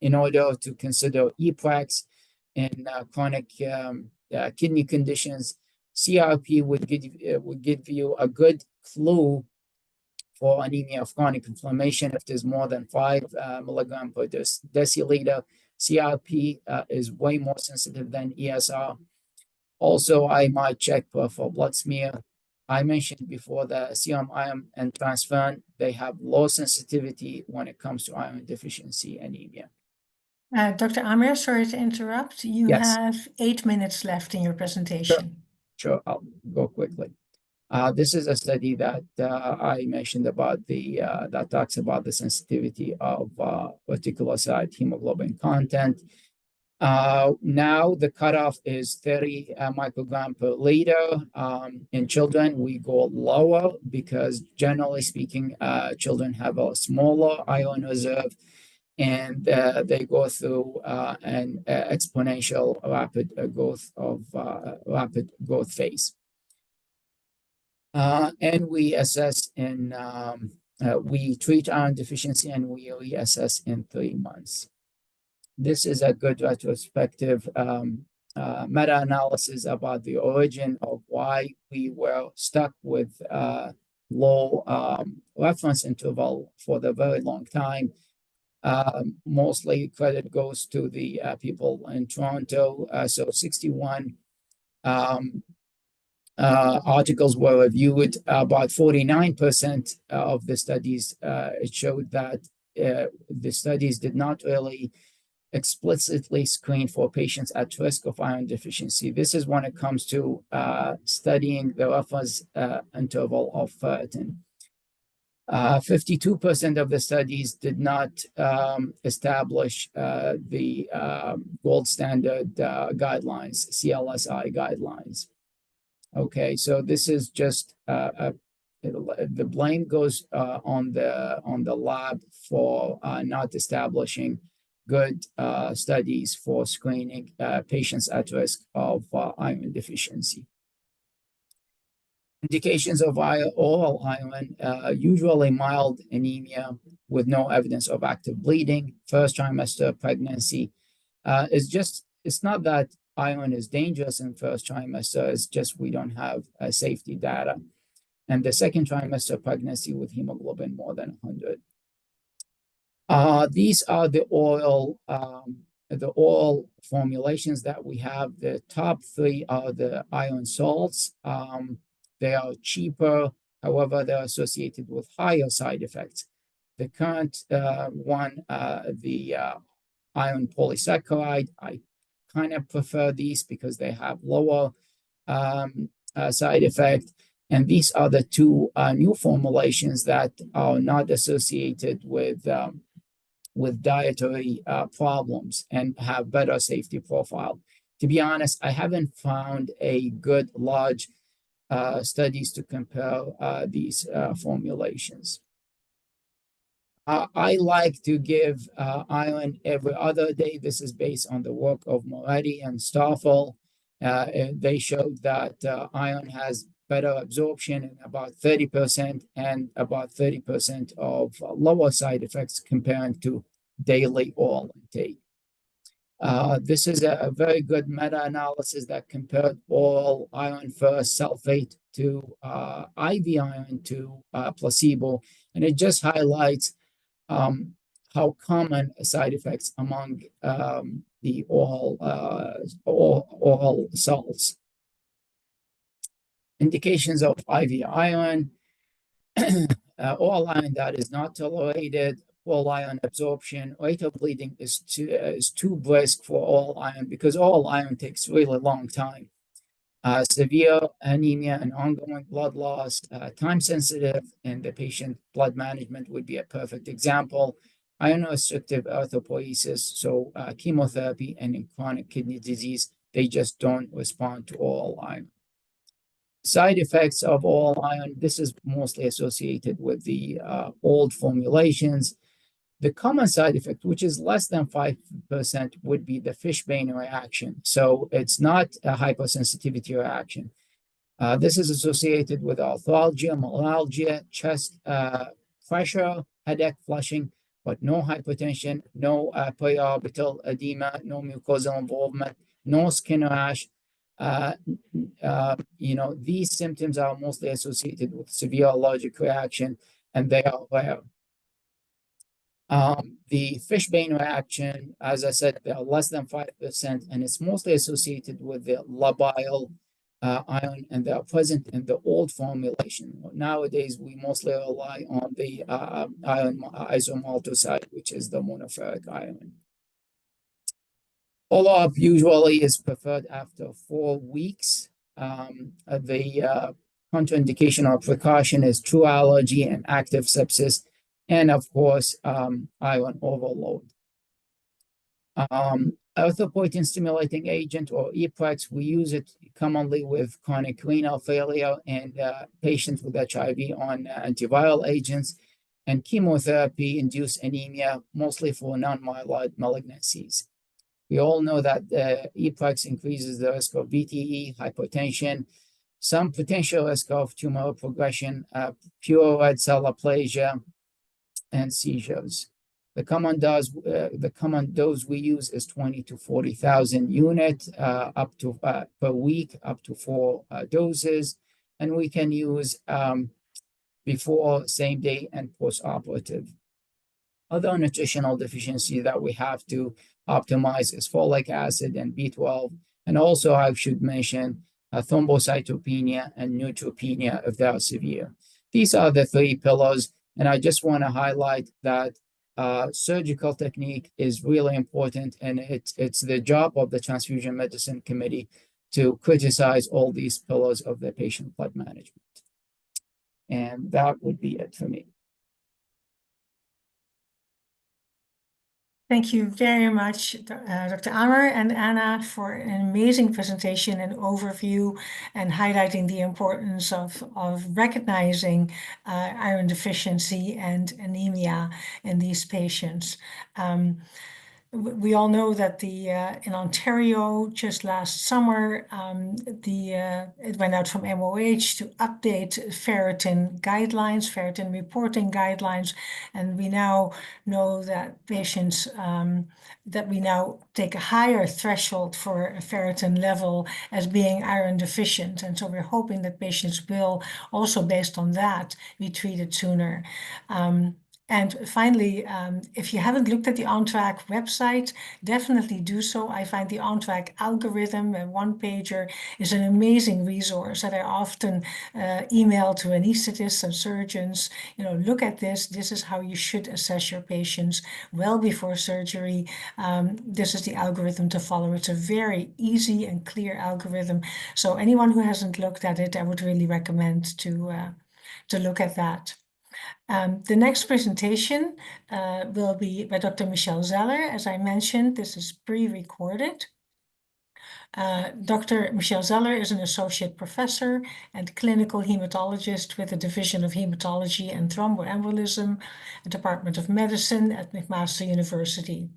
in order to consider EPRAX in chronic kidney conditions, CRP would give you a good clue for anemia of chronic inflammation if there's more than 5 milligram per deciliter. CRP is way more sensitive than ESR. Also, I might check for blood smear. I mentioned before the serum iron and transferrin, they have low sensitivity when it comes to iron deficiency anemia. Dr. Amir, sorry to interrupt. You Yes. have 8 minutes left in your presentation. Sure, I'll go quickly. This is a study that I mentioned about that talks about the sensitivity of reticulocyte hemoglobin content. Now the cutoff is 30 microgram per liter. In children, we go lower because generally speaking, children have a smaller iron reserve and they go through an exponential rapid growth phase. And we assess we treat iron deficiency and we reassess in 3 months. This is a good retrospective meta-analysis about the origin of why we were stuck with low reference interval for the very long time. Mostly credit goes to the people in Toronto. So 61 articles were reviewed. About 49% of the studies, it showed that the studies did not really explicitly screen for patients at risk of iron deficiency. This is when it comes to studying the reference interval of ferritin. 52% of the studies did not establish the gold standard guidelines, CLSI guidelines. Okay, so this is just the blame goes on the lab for not establishing good studies for screening patients at risk of iron deficiency. Indications of oral iron, usually mild anemia with no evidence of active bleeding. First trimester pregnancy it's not that iron is dangerous in first trimester, it's just we don't have safety data. And the second trimester pregnancy with hemoglobin more than 100. These are the oral formulations that we have. The top 3 are the iron salts. They are cheaper, however, they're associated with higher side effects. The current one, the iron polysaccharide, I kind of prefer these because they have lower side effect. And these are the 2 new formulations that are not associated with dietary problems and have better safety profile. To be honest, I haven't found a good large studies to compare these formulations. I like to give iron every other day. This is based on the work of Moretti and Stoffel. They showed that iron has better absorption and about 30% and about 30% of lower side effects comparing to daily oral intake. This is a very good meta-analysis that compared oral iron ferrous sulfate to IV iron to placebo, and it just highlights how common side effects among the oral salts. Indications of IV iron, oral iron that is not tolerated, oral iron absorption, rate of bleeding is too brisk for oral iron because oral iron takes really long time. Severe anemia and ongoing blood loss, time sensitive, and the patient blood management would be a perfect example. Iron restrictive erythropoiesis, so chemotherapy, and in chronic kidney disease, they just don't respond to oral iron. Side effects of oral iron, this is mostly associated with the old formulations. The common side effect, which is less than 5%, would be the Fishbane reaction. So it's not a hypersensitivity reaction. This is associated with arthralgia, myalgia, chest pressure, headache, flushing, but no hypertension, no periorbital edema, no mucosal involvement, no skin rash. These symptoms are mostly associated with severe allergic reaction, and they are rare. The Fishbane reaction, as I said, they are less than 5%, and it's mostly associated with the labile iron, and they are present in the old formulation. Nowadays, we mostly rely on the iron isomaltoside, which is the monoferric iron. Follow-up usually is preferred after 4 weeks. The contraindication or precaution is true allergy and active sepsis, and of course, iron overload. Erythropoietin stimulating agent or EPREX, we use it commonly with chronic renal failure and patients with HIV on antiviral agents, and chemotherapy-induced anemia, mostly for non-myeloid malignancies. We all know that EPREX increases the risk of VTE, hypertension, some potential risk of tumor progression, pure red cell aplasia, and seizures. The common dose we use is 20 to 40,000 units up to per week, up to 4 doses, and we can use before, same day, and post-operative. Other nutritional deficiency that we have to optimize is folic acid and B12, and also I should mention thrombocytopenia and neutropenia if they are severe. These are the 3 pillars, and I just want to highlight that surgical technique is really important, and it's the job of the Transfusion Medicine Committee to criticize all these pillars of the patient blood management. And that would be it for me. Thank you very much, Dr. Amer and Anna, for an amazing presentation and overview and highlighting the importance of recognizing iron deficiency and anemia in these patients. We all know that in Ontario just last summer, it went out from MOH to update ferritin guidelines, ferritin reporting guidelines, and we now know that patients that we now take a higher threshold for a ferritin level as being iron deficient, and so we're hoping that patients will also, based on that, be treated sooner. And finally, if you haven't looked at the OnTrack website, definitely do so. I find the OnTrack algorithm, a one-pager, is an amazing resource that I often email to anesthetists and surgeons. Look at this. This is how you should assess your patients well before surgery. This is the algorithm to follow. It's a very easy and clear algorithm. So anyone who hasn't looked at it, I would really recommend to look at that. The next presentation will be by Dr. Michelle Zeller. As I mentioned, this is pre-recorded. Dr. Michelle Zeller is an associate professor and clinical hematologist with the Division of Hematology and Thromboembolism, the Department of Medicine at McMaster University.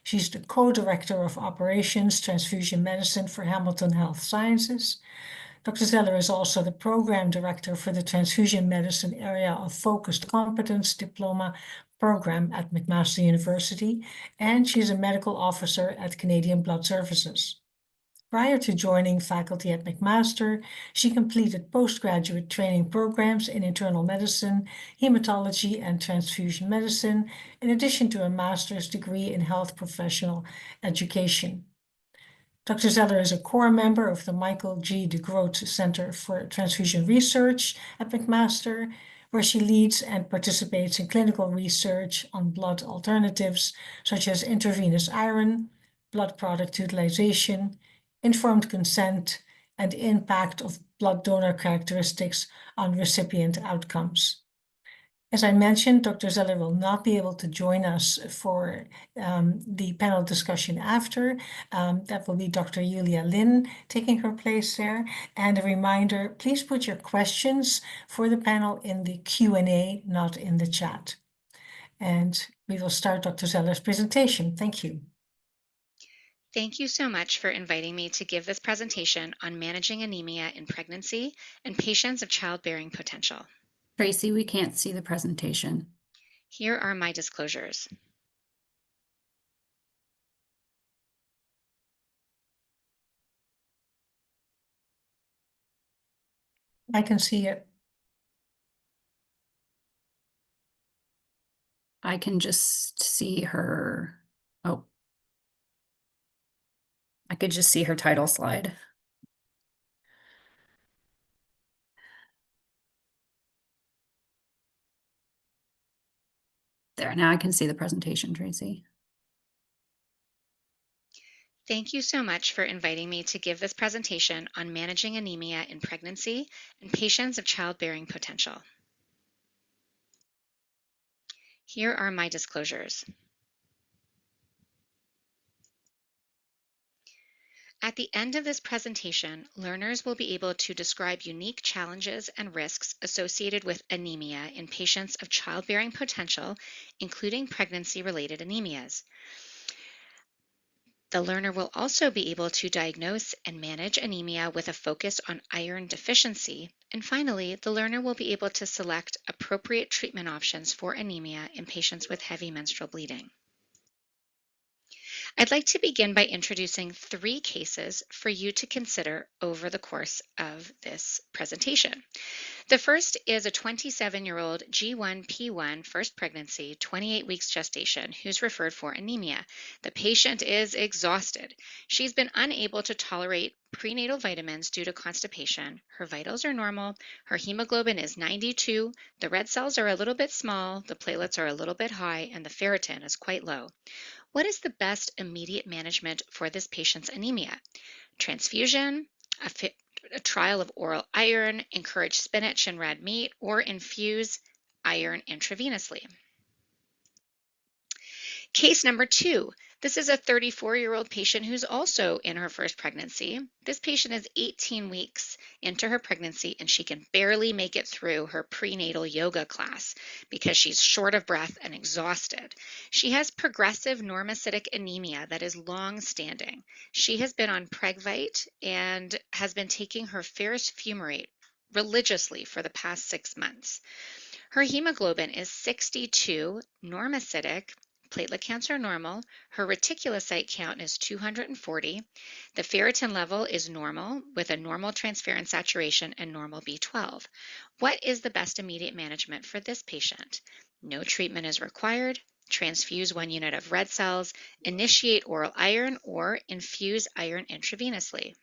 She's the co-director of operations, transfusion medicine for Hamilton Health Sciences. Dr. Zeller is also the program director for the Transfusion Medicine Area of Focused Competence Diploma program at McMaster University, and she's a medical officer at Canadian Blood Services. Prior to joining faculty at McMaster, she completed postgraduate training programs in internal medicine, hematology, and transfusion medicine, in addition to a master's degree in health professional education. Dr. Zeller is a core member of the Michael G. de Groot Center for Transfusion Research at McMaster, where she leads and participates in clinical research on blood alternatives such as intravenous iron, blood product utilization, informed consent, and impact of blood donor characteristics on recipient outcomes. As I mentioned, Dr. Zeller will not be able to join us for the panel discussion after. That will be Dr. Yulia Lin taking her place there. And a reminder, please put your questions for the panel in the Q&A, not in the chat. And we will start Dr. Zeller's presentation. Thank you. Thank you so much for inviting me to give this presentation on managing anemia in pregnancy and patients of childbearing potential. Tracy, we can't see the presentation. Here are my disclosures. I can see it. I can just see her. Oh, I could just see her title slide. There, now I can see the presentation, Tracy. Thank you so much for inviting me to give this presentation on managing anemia in pregnancy and patients of childbearing potential. Here are my disclosures. At the end of this presentation, learners will be able to describe unique challenges and risks associated with anemia in patients of childbearing potential, including pregnancy-related anemias. The learner will also be able to diagnose and manage anemia with a focus on iron deficiency. And finally, the learner will be able to select appropriate treatment options for anemia in patients with heavy menstrual bleeding. I'd like to begin by introducing 3 cases for you to consider over the course of this presentation. The first is a 27-year-old G1P1 first pregnancy, 28 weeks gestation, who's referred for anemia. The patient is exhausted. She's been unable to tolerate prenatal vitamins due to constipation. Her vitals are normal. Her hemoglobin is 92. The red cells are a little bit small. The platelets are a little bit high, and the ferritin is quite low. What is the best immediate management for this patient's anemia? Transfusion, a trial of oral iron, encourage spinach and red meat, or infuse iron intravenously. Case number 2. This is a 34-year-old patient who's also in her first pregnancy. This patient is 18 weeks into her pregnancy and she can barely make it through her prenatal yoga class because she's short of breath and exhausted. She has progressive normocytic anemia that is long-standing. She has been on Pregvite and has been taking her ferrous fumarate religiously for the past 6 months. Her hemoglobin is 62, normocytic. Platelet counts are normal. Her reticulocyte count is 240. The ferritin level is normal with a normal transferrin saturation and normal B12. What is the best immediate management for this patient? No treatment is required. Transfuse 1 unit of red cells, initiate oral iron, or infuse iron intravenously.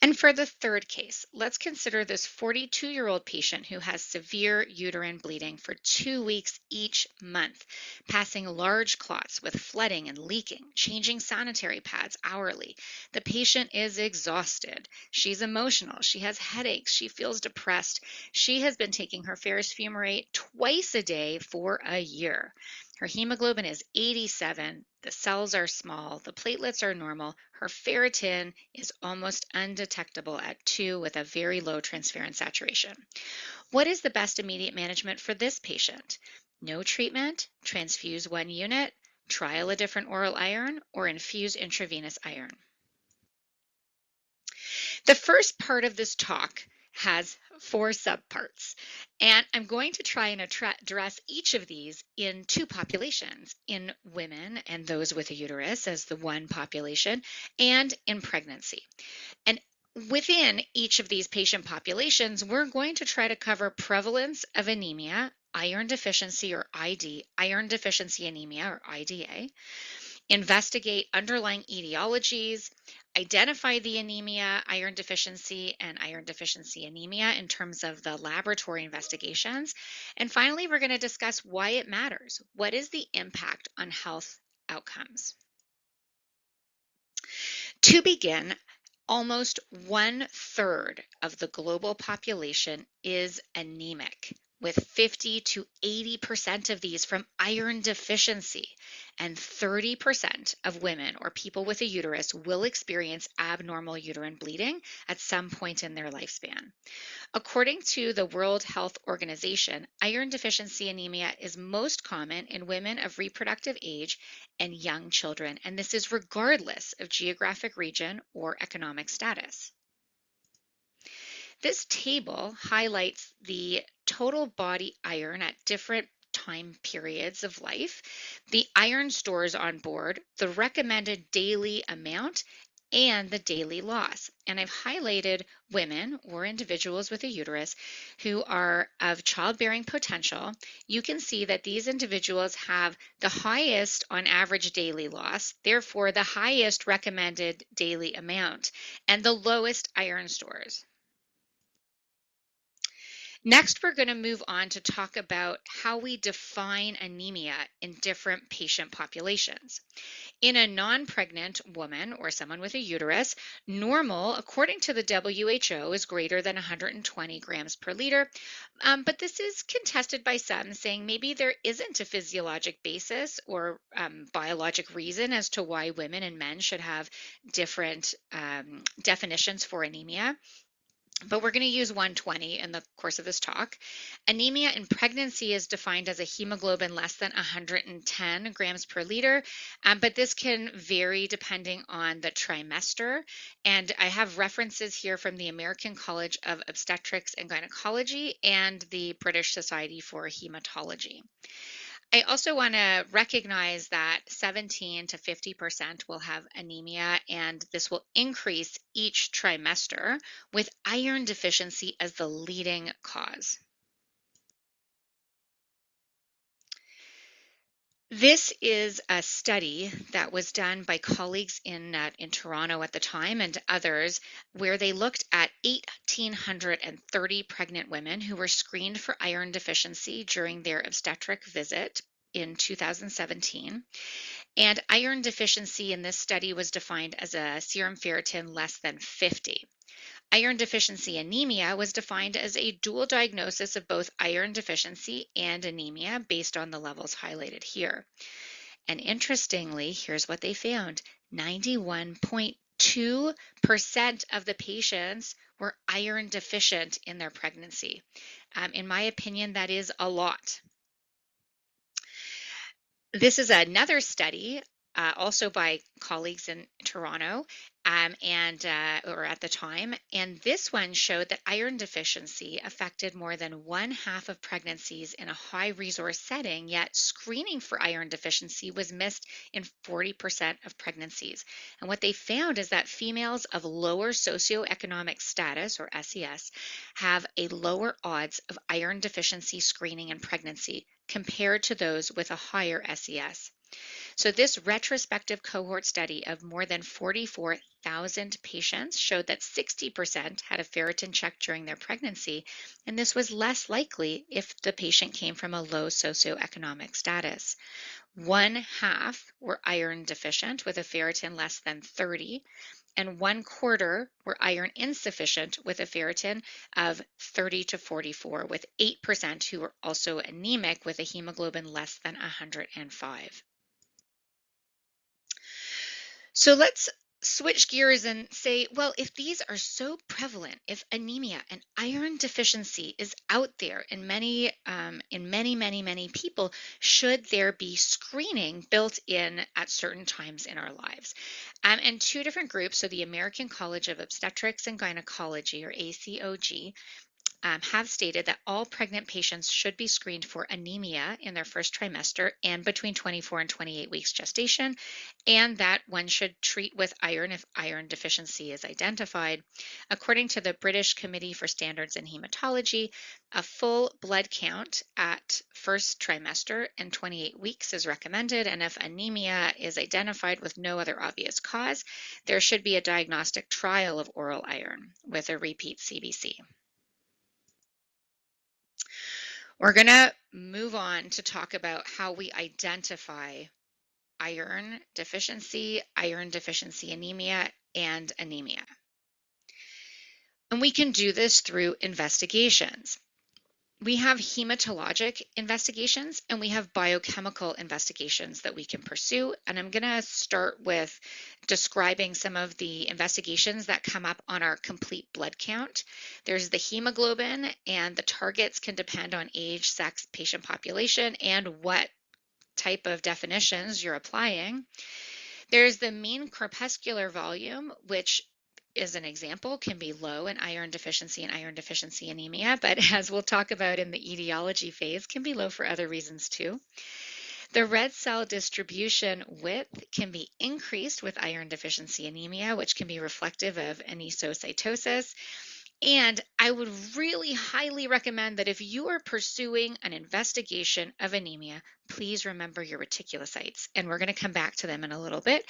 And for the third case, let's consider this 42-year-old patient who has severe uterine bleeding for 2 weeks each month, passing large clots with flooding and leaking, changing sanitary pads hourly. The patient is exhausted. She's emotional. She has headaches. She feels depressed. She has been taking her ferrous fumarate twice a day for a year. Her hemoglobin is 87. The cells are small. The platelets are normal. Her ferritin is almost undetectable at 2 with a very low transferrin saturation. What is the best immediate management for this patient? No treatment, transfuse 1 unit, trial a different oral iron, or infuse intravenous iron. The first part of this talk has 4 subparts, and I'm going to try and address each of these in 2 populations, in women and those with a uterus as the one population, and in pregnancy. And within each of these patient populations, we're going to try to cover prevalence of anemia, iron deficiency or ID, iron deficiency anemia or IDA, investigate underlying etiologies, identify the anemia, iron deficiency, and iron deficiency anemia in terms of the laboratory investigations. And finally, we're going to discuss why it matters. What is the impact on health outcomes? To begin, almost 1/3 of the global population is anemic, with 50 to 80% of these from iron deficiency, and 30% of women or people with a uterus will experience abnormal uterine bleeding at some point in their lifespan. According to the World Health Organization, iron deficiency anemia is most common in women of reproductive age and young children, and this is regardless of geographic region or economic status. This table highlights the total body iron at different time periods of life, the iron stores on board, the recommended daily amount, and the daily loss. And I've highlighted women or individuals with a uterus who are of childbearing potential. You can see that these individuals have the highest on average daily loss, therefore the highest recommended daily amount, and the lowest iron stores. Next, we're going to move on to talk about how we define anemia in different patient populations. In a non-pregnant woman or someone with a uterus, normal, according to the WHO, is greater than 120 grams per liter. But this is contested by some, saying maybe there isn't a physiologic basis or biologic reason as to why women and men should have different definitions for anemia. But we're going to use 120 in the course of this talk. Anemia in pregnancy is defined as a hemoglobin less than 110 grams per liter, but this can vary depending on the trimester. And I have references here from the American College of Obstetrics and Gynecology and the British Society for Hematology. I also want to recognize that 17 to 50% will have anemia, and this will increase each trimester, with iron deficiency as the leading cause. This is a study that was done by colleagues in Toronto at the time and others, where they looked at 1,830 pregnant women who were screened for iron deficiency during their obstetric visit in 2017. And iron deficiency in this study was defined as a serum ferritin less than 50. Iron deficiency anemia was defined as a dual diagnosis of both iron deficiency and anemia based on the levels highlighted here. And interestingly, here's what they found. 91.2% of the patients were iron deficient in their pregnancy. In my opinion, that is a lot. This is another study, also by colleagues in Toronto, or at the time, and this one showed that iron deficiency affected more than 1/2 of pregnancies in a high-resource setting, yet screening for iron deficiency was missed in 40% of pregnancies. And what they found is that females of lower socioeconomic status, or SES, have a lower odds of iron deficiency screening in pregnancy compared to those with a higher SES. So this retrospective cohort study of more than 44,000 patients showed that 60% had a ferritin check during their pregnancy, and this was less likely if the patient came from a low socioeconomic status. 1/2 were iron deficient with a ferritin less than 30, and 1/4 were iron insufficient with a ferritin of 30 to 44, with 8% who were also anemic with a hemoglobin less than 105. So let's switch gears and say, well, if these are so prevalent, if anemia and iron deficiency is out there in many people, should there be screening built in at certain times in our lives? And two different groups, so the American College of Obstetrics and Gynecology, or ACOG, have stated that all pregnant patients should be screened for anemia in their first trimester and between 24 and 28 weeks gestation, and that one should treat with iron if iron deficiency is identified. According to the British Committee for Standards in Hematology, a full blood count at first trimester and 28 weeks is recommended, and if anemia is identified with no other obvious cause, there should be a diagnostic trial of oral iron with a repeat CBC. We're going to move on to talk about how we identify iron deficiency anemia, and anemia. And we can do this through investigations. We have hematologic investigations and we have biochemical investigations that we can pursue. And I'm going to start with describing some of the investigations that come up on our complete blood count. There's the hemoglobin, and the targets can depend on age, sex, patient population, and what type of definitions you're applying. There's the mean corpuscular volume, which is an example, can be low in iron deficiency and iron deficiency anemia, but as we'll talk about in the etiology phase, can be low for other reasons too. The red cell distribution width can be increased with iron deficiency anemia, which can be reflective of anisocytosis. And I would really highly recommend that if you are pursuing an investigation of anemia, please remember your reticulocytes. And we're going to come back to them in a little bit.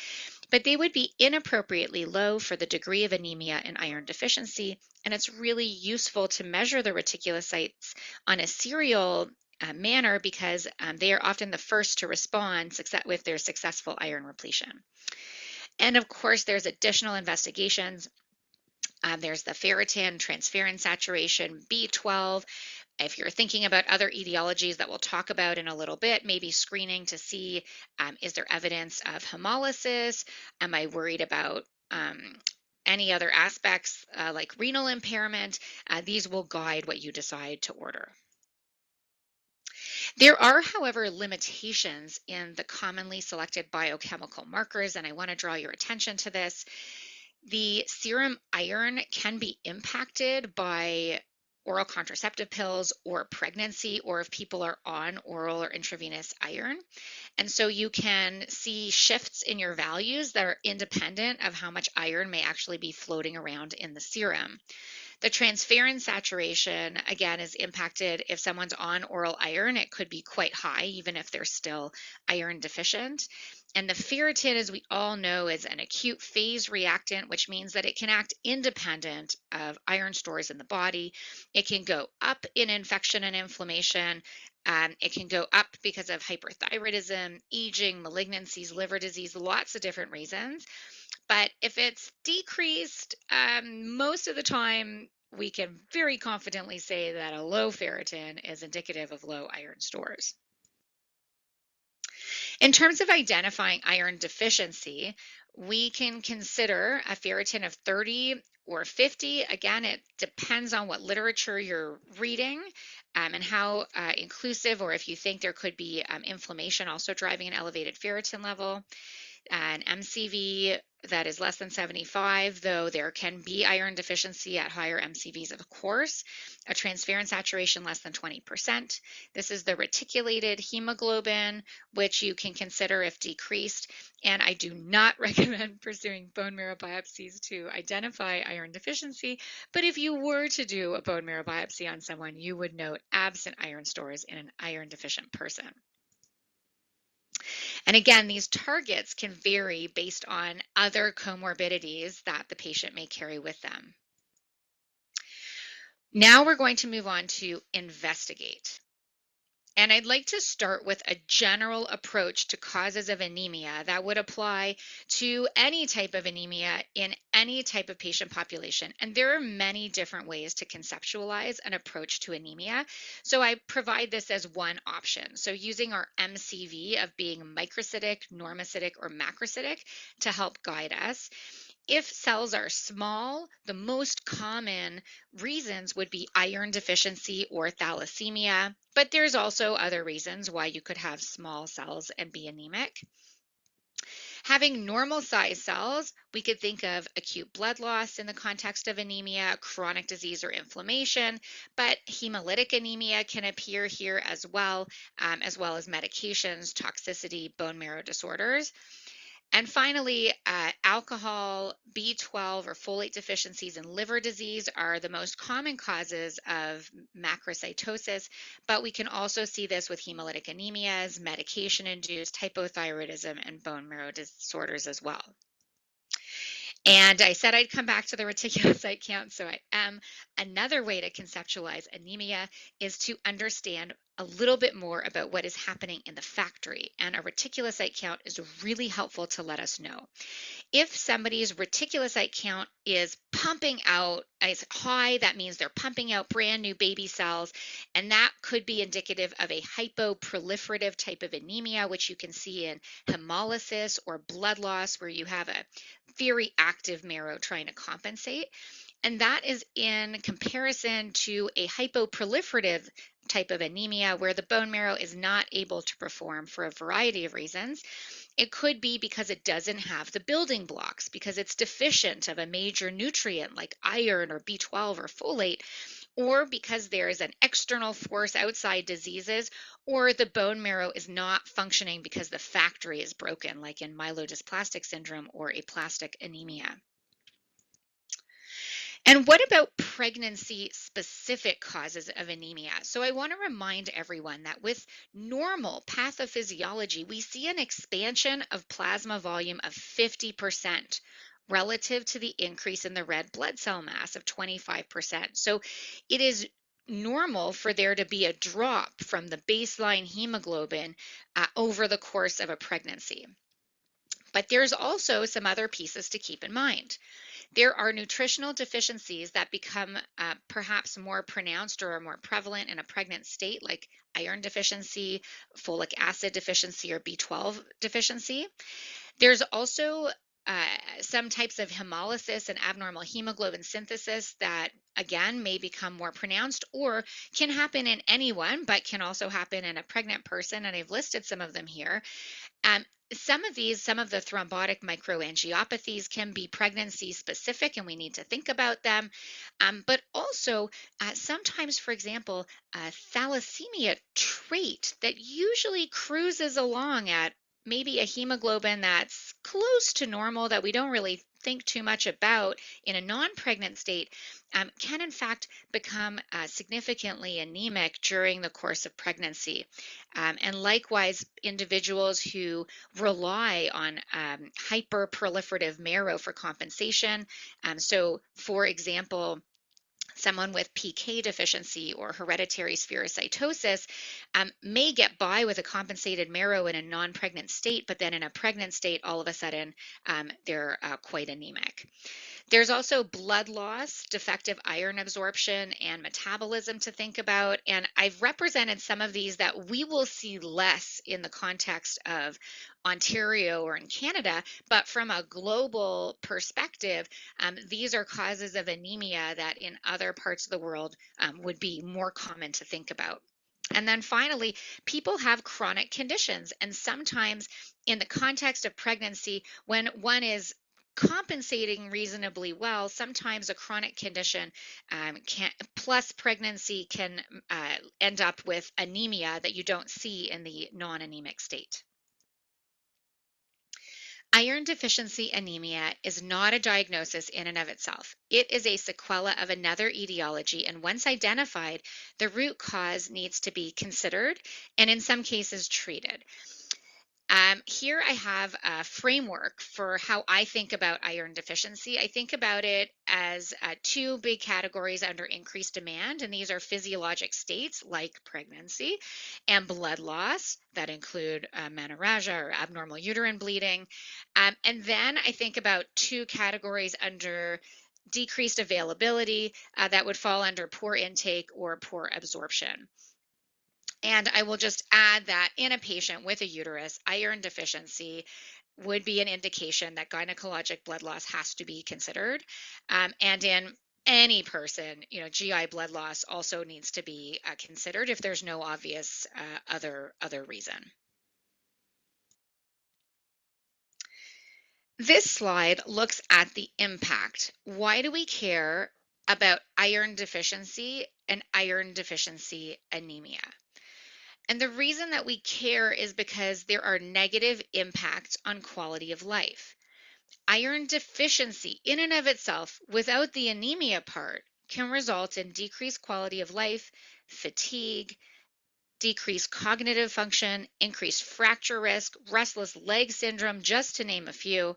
But they would be inappropriately low for the degree of anemia and iron deficiency. And it's really useful to measure the reticulocytes on a serial manner because they are often the first to respond with their successful iron repletion. And of course, there's additional investigations. There's the ferritin, transferrin saturation, B12. If you're thinking about other etiologies that we'll talk about in a little bit, maybe screening to see, is there evidence of hemolysis? Am I worried about any other aspects like renal impairment? These will guide what you decide to order. There are, however, limitations in the commonly selected biochemical markers, and I want to draw your attention to this. The serum iron can be impacted by oral contraceptive pills or pregnancy, or if people are on oral or intravenous iron. And so you can see shifts in your values that are independent of how much iron may actually be floating around in the serum. The transferrin saturation, again, is impacted if someone's on oral iron. It could be quite high, even if they're still iron deficient. And the ferritin, as we all know, is an acute phase reactant, which means that it can act independent of iron stores in the body. It can go up in infection and inflammation. It can go up because of hyperthyroidism, aging, malignancies, liver disease, lots of different reasons. But if it's decreased, most of the time, we can very confidently say that a low ferritin is indicative of low iron stores. In terms of identifying iron deficiency, we can consider a ferritin of 30 or 50. Again, it depends on what literature you're reading and how inclusive, or if you think there could be inflammation also driving an elevated ferritin level. An MCV that is less than 75, though there can be iron deficiency at higher MCVs, of course. A transferrin saturation less than 20%. This is the reticulated hemoglobin, which you can consider if decreased. And I do not recommend pursuing bone marrow biopsies to identify iron deficiency. But if you were to do a bone marrow biopsy on someone, you would note absent iron stores in an iron deficient person. And again, these targets can vary based on other comorbidities that the patient may carry with them. Now we're going to move on to investigate. And I'd like to start with a general approach to causes of anemia that would apply to any type of anemia in any type of patient population. And there are many different ways to conceptualize an approach to anemia. So I provide this as one option. So using our MCV of being microcytic, normocytic, or macrocytic to help guide us. If cells are small, the most common reasons would be iron deficiency or thalassemia, but there's also other reasons why you could have small cells and be anemic. Having normal size cells, we could think of acute blood loss in the context of anemia, chronic disease or inflammation, but hemolytic anemia can appear here as well as medications, toxicity, bone marrow disorders. And finally, alcohol, B12, or folate deficiencies and liver disease are the most common causes of macrocytosis, but we can also see this with hemolytic anemias, medication-induced hypothyroidism, and bone marrow disorders as well. And I said I'd come back to the reticulocyte count, so I am. Another way to conceptualize anemia is to understand a little bit more about what is happening in the factory, and a reticulocyte count is really helpful to let us know. If somebody's reticulocyte count is pumping out as high, that means they're pumping out brand new baby cells, and that could be indicative of a hypoproliferative type of anemia, which you can see in hemolysis or blood loss, where you have a very active marrow trying to compensate. And that is in comparison to a hypoproliferative type of anemia where the bone marrow is not able to perform for a variety of reasons. It could be because it doesn't have the building blocks, because it's deficient of a major nutrient like iron or B12 or folate, or because there is an external force outside diseases, or the bone marrow is not functioning because the factory is broken, like in myelodysplastic syndrome or aplastic anemia. And what about pregnancy-specific causes of anemia? So I want to remind everyone that with normal pathophysiology, we see an expansion of plasma volume of 50% relative to the increase in the red blood cell mass of 25%. So it is normal for there to be a drop from the baseline hemoglobin over the course of a pregnancy. But there's also some other pieces to keep in mind. There are nutritional deficiencies that become perhaps more pronounced or are more prevalent in a pregnant state, like iron deficiency, folic acid deficiency, or B12 deficiency. There's also some types of hemolysis and abnormal hemoglobin synthesis that, again, may become more pronounced or can happen in anyone, but can also happen in a pregnant person, and I've listed some of them here. Some of the thrombotic microangiopathies can be pregnancy specific, and we need to think about them. But also, sometimes, for example, a thalassemia trait that usually cruises along at maybe a hemoglobin that's close to normal that we don't really think too much about in a non-pregnant state can in fact become significantly anemic during the course of pregnancy. And likewise, individuals who rely on hyperproliferative marrow for compensation. So for example, someone with PK deficiency or hereditary spherocytosis may get by with a compensated marrow in a non-pregnant state, but then in a pregnant state, all of a sudden, they're quite anemic. There's also blood loss, defective iron absorption, and metabolism to think about. And I've represented some of these that we will see less in the context of Ontario or in Canada, but from a global perspective, these are causes of anemia that in other parts of the world would be more common to think about. And then finally, people have chronic conditions. And sometimes in the context of pregnancy, when one is compensating reasonably well, sometimes a chronic condition plus pregnancy can end up with anemia that you don't see in the non-anemic state. Iron deficiency anemia is not a diagnosis in and of itself. It is a sequela of another etiology, and once identified, the root cause needs to be considered and in some cases treated. Here I have a framework for how I think about iron deficiency. I think about it as two big categories under increased demand, and these are physiologic states like pregnancy and blood loss that include menorrhagia or abnormal uterine bleeding. And then I think about two categories under decreased availability that would fall under poor intake or poor absorption. And I will just add that in a patient with a uterus, iron deficiency would be an indication that gynecologic blood loss has to be considered. And in any person, GI blood loss also needs to be considered if there's no obvious other reason. This slide looks at the impact. Why do we care about iron deficiency and iron deficiency anemia? And the reason that we care is because there are negative impacts on quality of life. Iron deficiency, in and of itself, without the anemia part, can result in decreased quality of life, fatigue, decreased cognitive function, increased fracture risk, restless leg syndrome, just to name a few.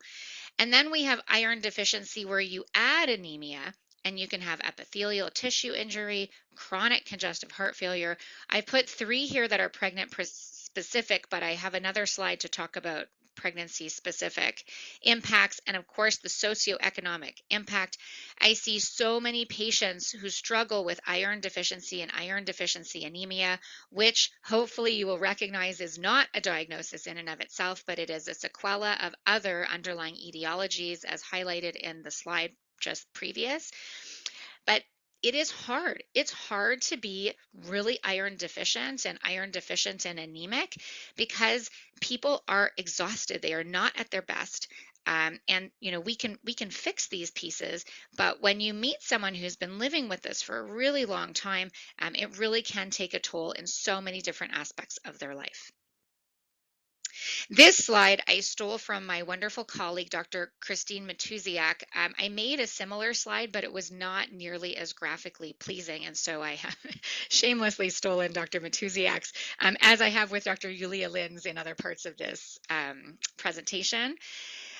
And then we have iron deficiency where you add anemia and you can have epithelial tissue injury, chronic congestive heart failure. I put 3 here that are pregnant specific, but I have another slide to talk about pregnancy specific impacts, and of course the socioeconomic impact. I see so many patients who struggle with iron deficiency and iron deficiency anemia, which hopefully you will recognize is not a diagnosis in and of itself, but it is a sequela of other underlying etiologies as highlighted in the slide just previous. But it is hard. It's hard to be really iron deficient and anemic because people are exhausted. They are not at their best. And we can fix these pieces, but when you meet someone who's been living with this for a really long time, it really can take a toll in so many different aspects of their life. This slide I stole from my wonderful colleague, Dr. Christine Matuziak. I made a similar slide, but it was not nearly as graphically pleasing. And so I have shamelessly stolen Dr. Matuziak's, as I have with Dr. Yulia Lin's in other parts of this presentation.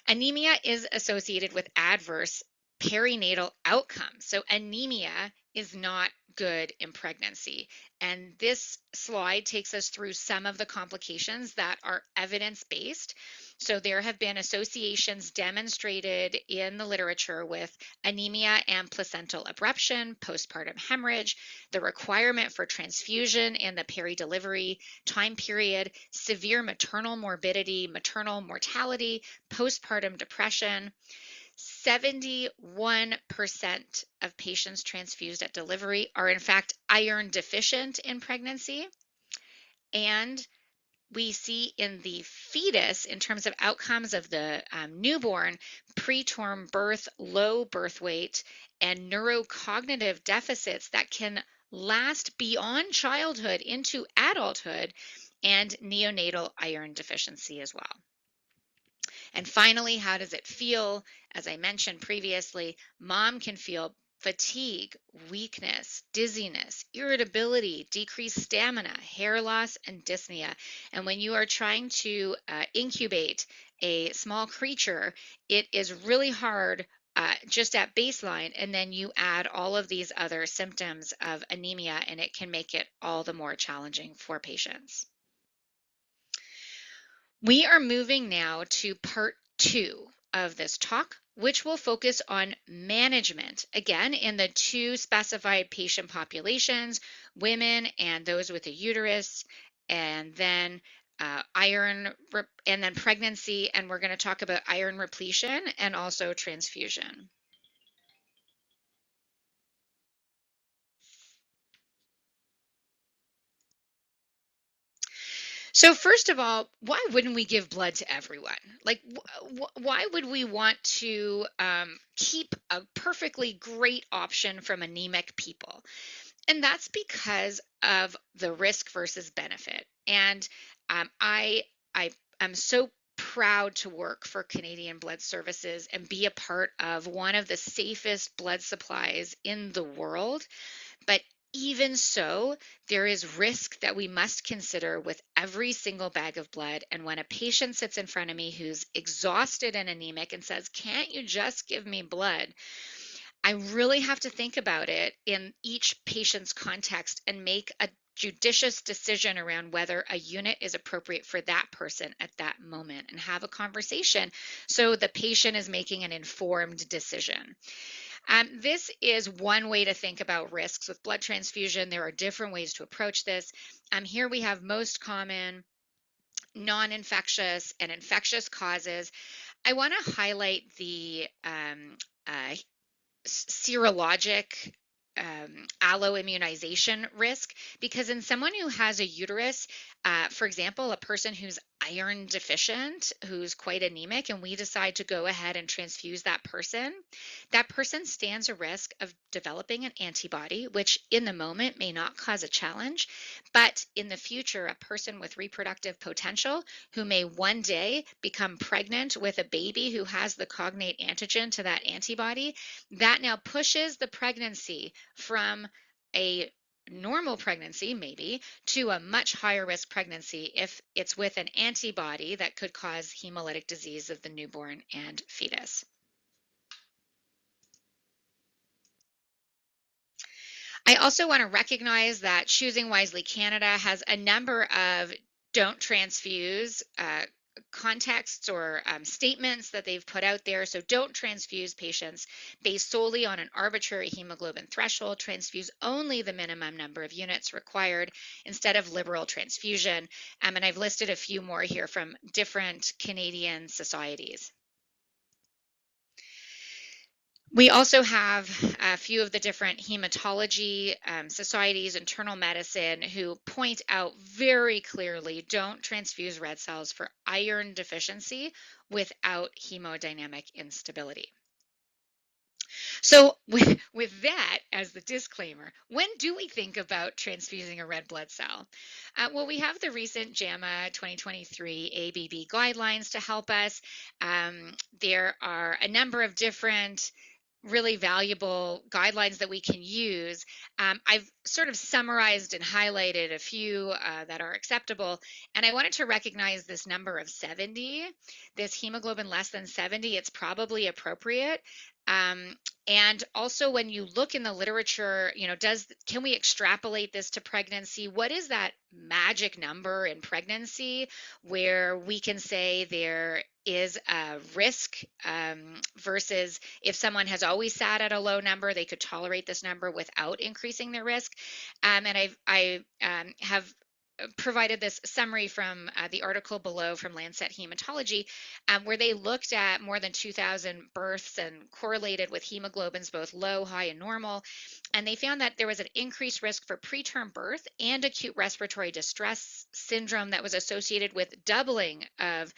Anemia is associated with adverse perinatal outcomes. So anemia is not good in pregnancy. And this slide takes us through some of the complications that are evidence-based. So there have been associations demonstrated in the literature with anemia and placental abruption, postpartum hemorrhage, the requirement for transfusion in the peri-delivery time period, severe maternal morbidity, maternal mortality, postpartum depression. 71% of patients transfused at delivery are in fact iron deficient in pregnancy. And we see in the fetus, in terms of outcomes of the newborn, preterm birth, low birth weight, and neurocognitive deficits that can last beyond childhood into adulthood, and neonatal iron deficiency as well. And finally, how does it feel? As I mentioned previously, mom can feel fatigue, weakness, dizziness, irritability, decreased stamina, hair loss, and dyspnea. And when you are trying to incubate a small creature, it is really hard just at baseline, and then you add all of these other symptoms of anemia, and it can make it all the more challenging for patients. We are moving now to part 2 of this talk, which will focus on management, again, in the 2 specified patient populations, women and those with a uterus, and then and then pregnancy, and we're going to talk about iron repletion and also transfusion. So first of all, why wouldn't we give blood to everyone? Like, why would we want to keep a perfectly great option from anemic people? And that's because of the risk versus benefit. And I am so proud to work for Canadian Blood Services and be a part of one of the safest blood supplies in the world. But Even so, there is risk that we must consider with every single bag of blood. And when a patient sits in front of me who's exhausted and anemic and says, "Can't you just give me blood?" I really have to think about it in each patient's context and make a judicious decision around whether a unit is appropriate for that person at that moment, and have a conversation so the patient is making an informed decision. This is one way to think about risks with blood transfusion. There are different ways to approach this. Here we have most common non-infectious and infectious causes. I want to highlight the uh, serologic alloimmunization risk, because in someone who has a uterus, for example, a person who's iron deficient, who's quite anemic, and we decide to go ahead and transfuse that person stands a risk of developing an antibody, which in the moment may not cause a challenge, but in the future, a person with reproductive potential who may one day become pregnant with a baby who has the cognate antigen to that antibody, that now pushes the pregnancy from a normal pregnancy, maybe, to a much higher risk pregnancy if it's with an antibody that could cause hemolytic disease of the newborn and fetus. I also want to recognize that Choosing Wisely Canada has a number of don't transfuse contexts or statements that they've put out there. So don't transfuse patients based solely on an arbitrary hemoglobin threshold. Transfuse only the minimum number of units required instead of liberal transfusion. And I've listed a few more here from different Canadian societies. We also have a few of the different hematology societies, internal medicine, who point out very clearly, don't transfuse red cells for iron deficiency without hemodynamic instability. So with that as the disclaimer, when do we think about transfusing a red blood cell? Well, we have the recent JAMA 2023 ABB guidelines to help us. There are a number of different really valuable guidelines that we can use. I've sort of summarized and highlighted a few that are acceptable, and I wanted to recognize this number of 70, this hemoglobin less than 70, it's probably appropriate. And also when you look in the literature, can we extrapolate this to pregnancy? What is that magic number in pregnancy where we can say there is a risk versus if someone has always sat at a low number, they could tolerate this number without increasing their risk. And I have provided this summary from the article below from Lancet Hematology, where they looked at more than 2,000 births and correlated with hemoglobins, both low, high, and normal. And they found that there was an increased risk for preterm birth and acute respiratory distress syndrome that was associated with doubling of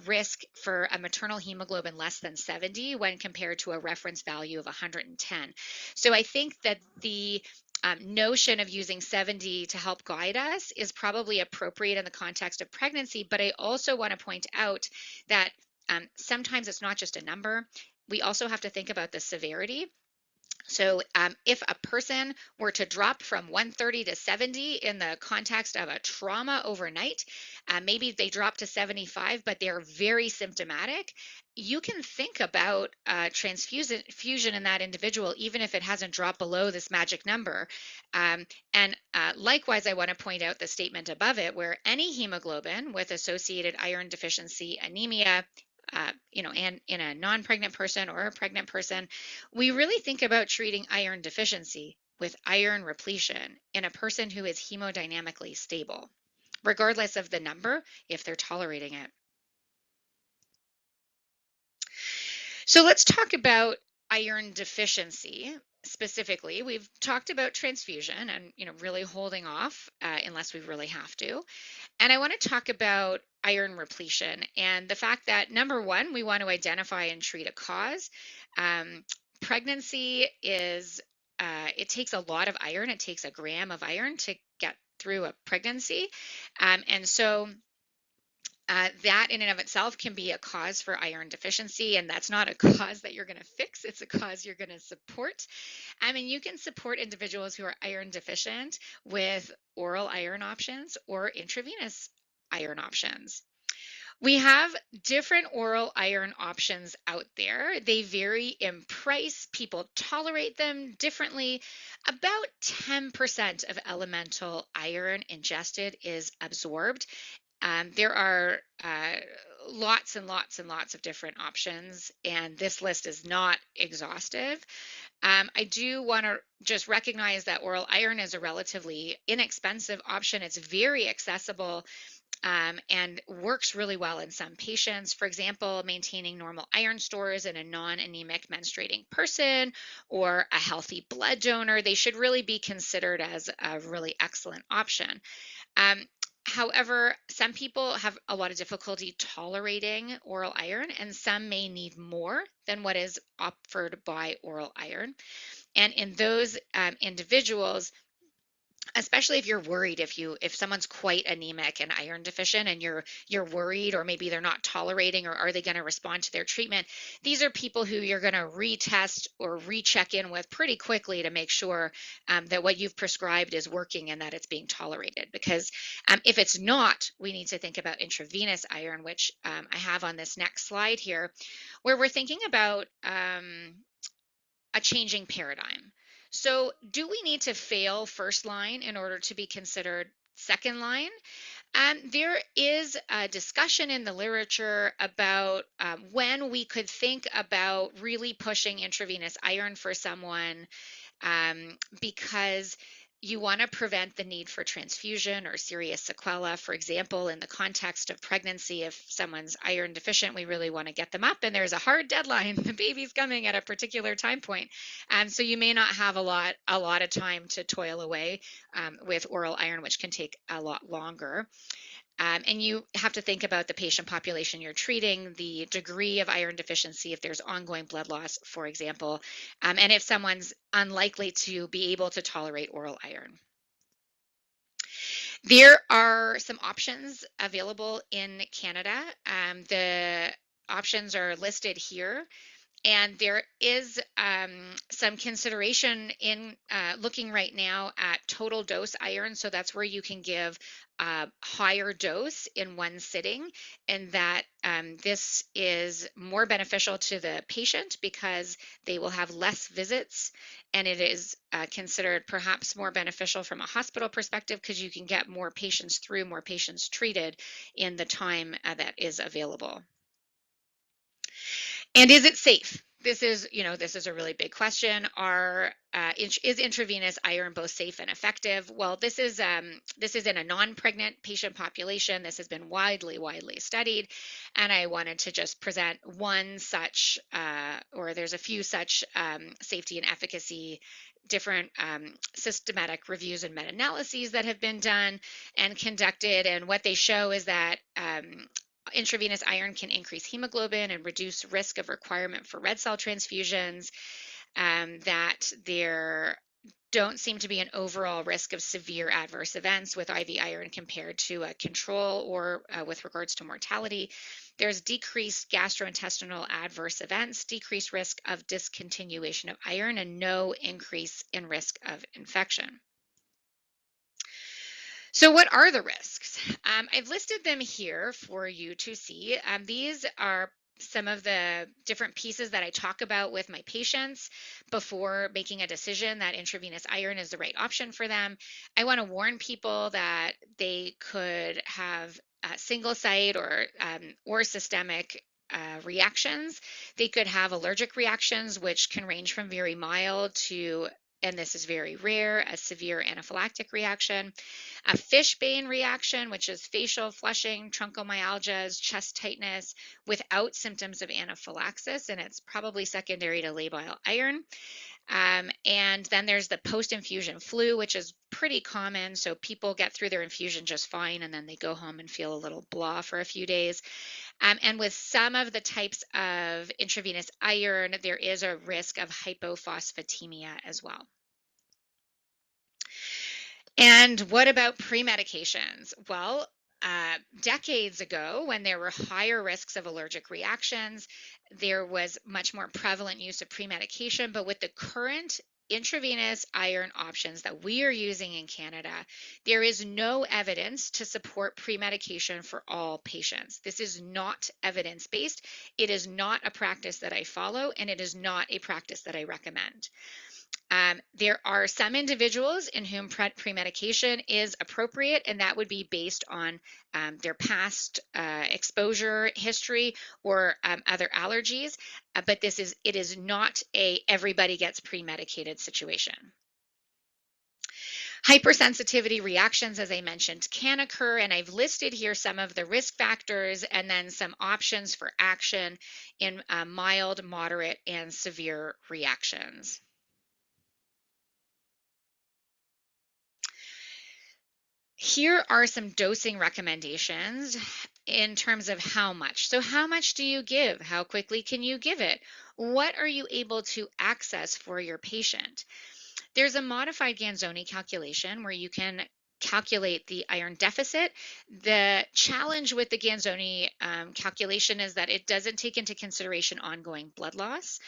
risk for a maternal hemoglobin less than 70 when compared to a reference value of 110. So I think that the notion of using 70 to help guide us is probably appropriate in the context of pregnancy, but I also want to point out that sometimes it's not just a number. We also have to think about the severity. So if a person were to drop from 130 to 70 in the context of a trauma overnight, maybe they drop to 75, but they're very symptomatic, you can think about transfusion in that individual, even if it hasn't dropped below this magic number. And likewise, I want to point out the statement above it, where any hemoglobin with associated iron deficiency anemia, and in a non-pregnant person or a pregnant person, we really think about treating iron deficiency with iron repletion in a person who is hemodynamically stable, regardless of the number, if they're tolerating it. So let's talk about iron deficiency specifically. We've talked about transfusion and really holding off unless we really have to. And I want to talk about iron repletion and the fact that, number one, we want to identify and treat a cause. Pregnancy is, it takes a lot of iron. It takes a gram of iron to get through a pregnancy. And so That in and of itself can be a cause for iron deficiency, and that's not a cause that you're going to fix. It's a cause you're going to support. I mean, you can support individuals who are iron deficient with oral iron options or intravenous iron options. We have different oral iron options out there. They vary in price. People tolerate them differently. About 10% of elemental iron ingested is absorbed. There are lots and lots and lots of different options, and this list is not exhaustive. I do want to just recognize that oral iron is a relatively inexpensive option. It's very accessible and works really well in some patients. For example, maintaining normal iron stores in a non-anemic menstruating person or a healthy blood donor, they should really be considered as a really excellent option. However, some people have a lot of difficulty tolerating oral iron, and some may need more than what is offered by oral iron. And in those individuals, especially if you're worried, if someone's quite anemic and iron deficient and you're worried, or maybe they're not tolerating, or are they going to respond to their treatment, these are people who you're going to retest or recheck in with pretty quickly to make sure that what you've prescribed is working and that it's being tolerated. Because if it's not, we need to think about intravenous iron, which I have on this next slide here, where we're thinking about a changing paradigm. So, do we need to fail first line in order to be considered second line? There is a discussion in the literature about when we could think about really pushing intravenous iron for someone, because you want to prevent the need for transfusion or serious sequela. For example, in the context of pregnancy, if someone's iron deficient, we really want to get them up, and there's a hard deadline. The baby's coming at a particular time point, so you may not have a lot of time to toil away with oral iron, which can take a lot longer. And you have to think about the patient population you're treating, the degree of iron deficiency, if there's ongoing blood loss, for example, and if someone's unlikely to be able to tolerate oral iron. There are some options available in Canada. The options are listed here. And there is some consideration in looking right now at total dose iron. So that's where you can give a higher dose in one sitting, and that this is more beneficial to the patient because they will have less visits, and it is considered perhaps more beneficial from a hospital perspective because you can get more patients through, more patients treated in the time that is available. And is it safe? This is a really big question. Is intravenous iron both safe and effective? Well, this is in a non-pregnant patient population. This has been widely studied, and I wanted to just present one such, or there's a few such safety and efficacy different systematic reviews and meta-analyses that have been done and conducted, and what they show is that intravenous iron can increase hemoglobin and reduce risk of requirement for red cell transfusions, that there don't seem to be an overall risk of severe adverse events with IV iron compared to a control, or with regards to mortality. There's decreased gastrointestinal adverse events, decreased risk of discontinuation of iron, and no increase in risk of infection. So what are the risks? I've listed them here for you to see. These are some of the different pieces that I talk about with my patients before making a decision that intravenous iron is the right option for them. I want to warn people that they could have single site or systemic reactions. They could have allergic reactions, which can range from very mild to, and this is very rare, a severe anaphylactic reaction. A fishbane reaction, which is facial flushing, truncomyalgias, chest tightness without symptoms of anaphylaxis, and it's probably secondary to labile iron. And then there's the post-infusion flu, which is pretty common. So people get through their infusion just fine, and then they go home and feel a little blah for a few days. And with some of the types of intravenous iron, there is a risk of hypophosphatemia as well. And what about pre-medications? Well, decades ago, when there were higher risks of allergic reactions, there was much more prevalent use of pre-medication. But with the current intravenous iron options that we are using in Canada, there is no evidence to support pre-medication for all patients. This is not evidence-based. It is not a practice that I follow, and it is not a practice that I recommend. There are some individuals in whom pre-medication is appropriate, and that would be based on their past exposure history or other allergies. But it is not a everybody gets pre-medicated situation. Hypersensitivity reactions, as I mentioned, can occur, and I've listed here some of the risk factors and then some options for action in mild, moderate, and severe reactions. Here are some dosing recommendations in terms of how much. So how much do you give? How quickly can you give it? What are you able to access for your patient? There's a modified Ganzoni calculation where you can calculate the iron deficit. The challenge with the Ganzoni calculation is that it doesn't take into consideration ongoing blood loss.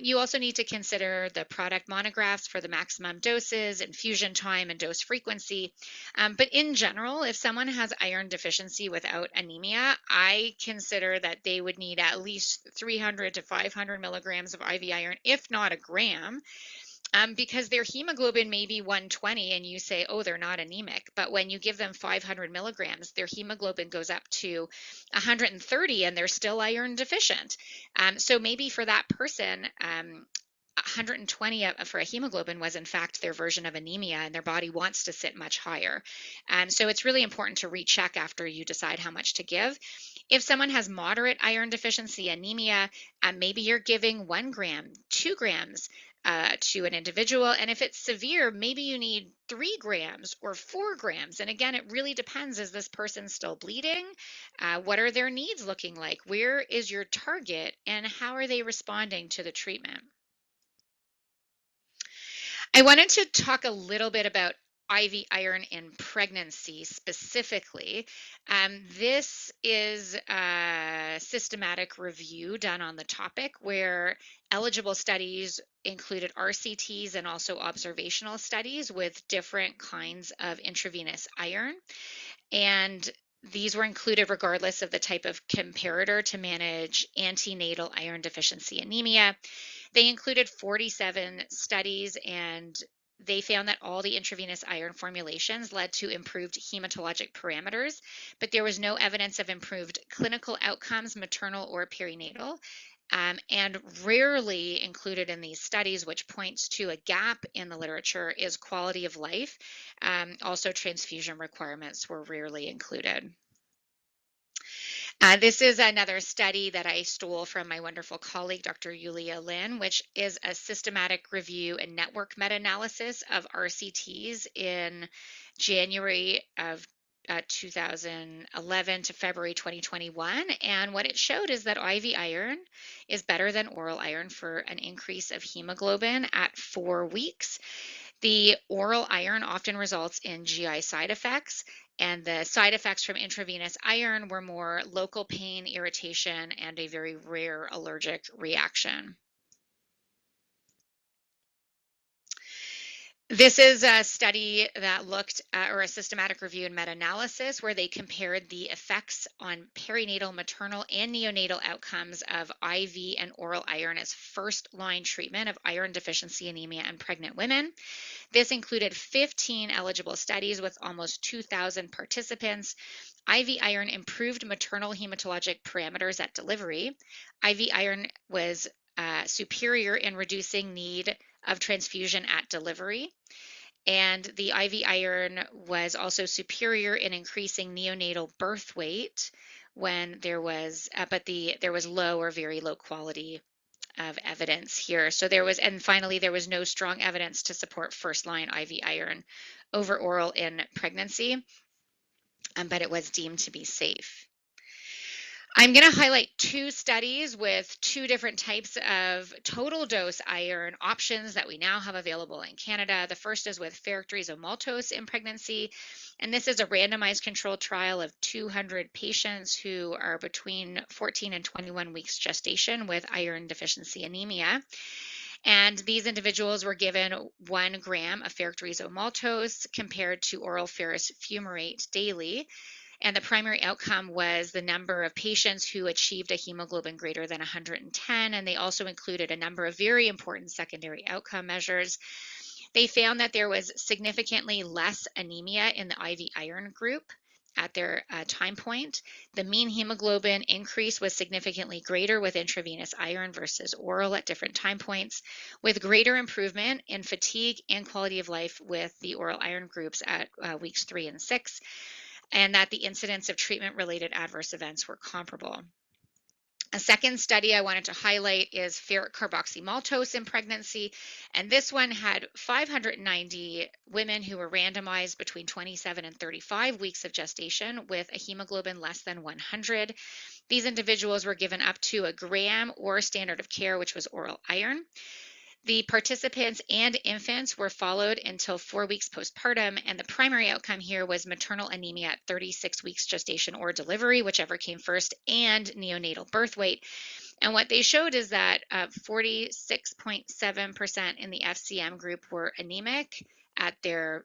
You also need to consider the product monographs for the maximum doses, infusion time, and dose frequency. But in general, if someone has iron deficiency without anemia, I consider that they would need at least 300 to 500 milligrams of IV iron, if not a gram. Because their hemoglobin may be 120 and you say, oh, they're not anemic. But when you give them 500 milligrams, their hemoglobin goes up to 130 and they're still iron deficient. So maybe for that person, 120 for a hemoglobin was in fact their version of anemia, and their body wants to sit much higher. So it's really important to recheck after you decide how much to give. If someone has moderate iron deficiency anemia, maybe you're giving 1 gram, 2 grams to an individual. And if it's severe, maybe you need 3 grams or 4 grams. And again, it really depends. Is this person still bleeding? What are their needs looking like? Where is your target? And how are they responding to the treatment? I wanted to talk a little bit about IV iron in pregnancy specifically. This is a systematic review done on the topic where eligible studies included RCTs and also observational studies with different kinds of intravenous iron. And these were included regardless of the type of comparator to manage antenatal iron deficiency anemia. They included 47 studies, and they found that all the intravenous iron formulations led to improved hematologic parameters, but there was no evidence of improved clinical outcomes, maternal or perinatal. And rarely included in these studies, which points to a gap in the literature, is quality of life. Also, transfusion requirements were rarely included. This is another study that I stole from my wonderful colleague, Dr. Yulia Lin, which is a systematic review and network meta-analysis of RCTs in January of 2011 to February 2021. And what it showed is that IV iron is better than oral iron for an increase of hemoglobin at 4 weeks. The oral iron often results in GI side effects, and the side effects from intravenous iron were more local pain, irritation, and a very rare allergic reaction. This is a study that looked at, or a systematic review and meta-analysis, where they compared the effects on perinatal, maternal, and neonatal outcomes of IV and oral iron as first-line treatment of iron deficiency anemia in pregnant women. This included 15 eligible studies with almost 2,000 participants. IV iron improved maternal hematologic parameters at delivery. IV iron was superior in reducing need of transfusion at delivery. And the IV iron was also superior in increasing neonatal birth weight when there was, there was low or very low quality of evidence here. So there was, and finally, there was no strong evidence to support first-line IV iron over oral in pregnancy, but it was deemed to be safe. I'm going to highlight two studies with two different types of total dose iron options that we now have available in Canada. The first is with ferric maltose in pregnancy, and this is a randomized controlled trial of 200 patients who are between 14 and 21 weeks gestation with iron deficiency anemia. And these individuals were given 1 gram of ferric maltose compared to oral ferrous fumarate daily. And the primary outcome was the number of patients who achieved a hemoglobin greater than 110. And they also included a number of very important secondary outcome measures. They found that there was significantly less anemia in the IV iron group at their time point. The mean hemoglobin increase was significantly greater with intravenous iron versus oral at different time points, with greater improvement in fatigue and quality of life with the oral iron groups at weeks 3 and 6, and that the incidence of treatment-related adverse events were comparable. A second study I wanted to highlight is ferric carboxymaltose in pregnancy, and this one had 590 women who were randomized between 27 and 35 weeks of gestation with a hemoglobin less than 100. These individuals were given up to 1 gram or standard of care, which was oral iron. The participants and infants were followed until 4 weeks postpartum, and the primary outcome here was maternal anemia at 36 weeks gestation or delivery, whichever came first, and neonatal birth weight. And what they showed is that 46.7% in the FCM group were anemic at their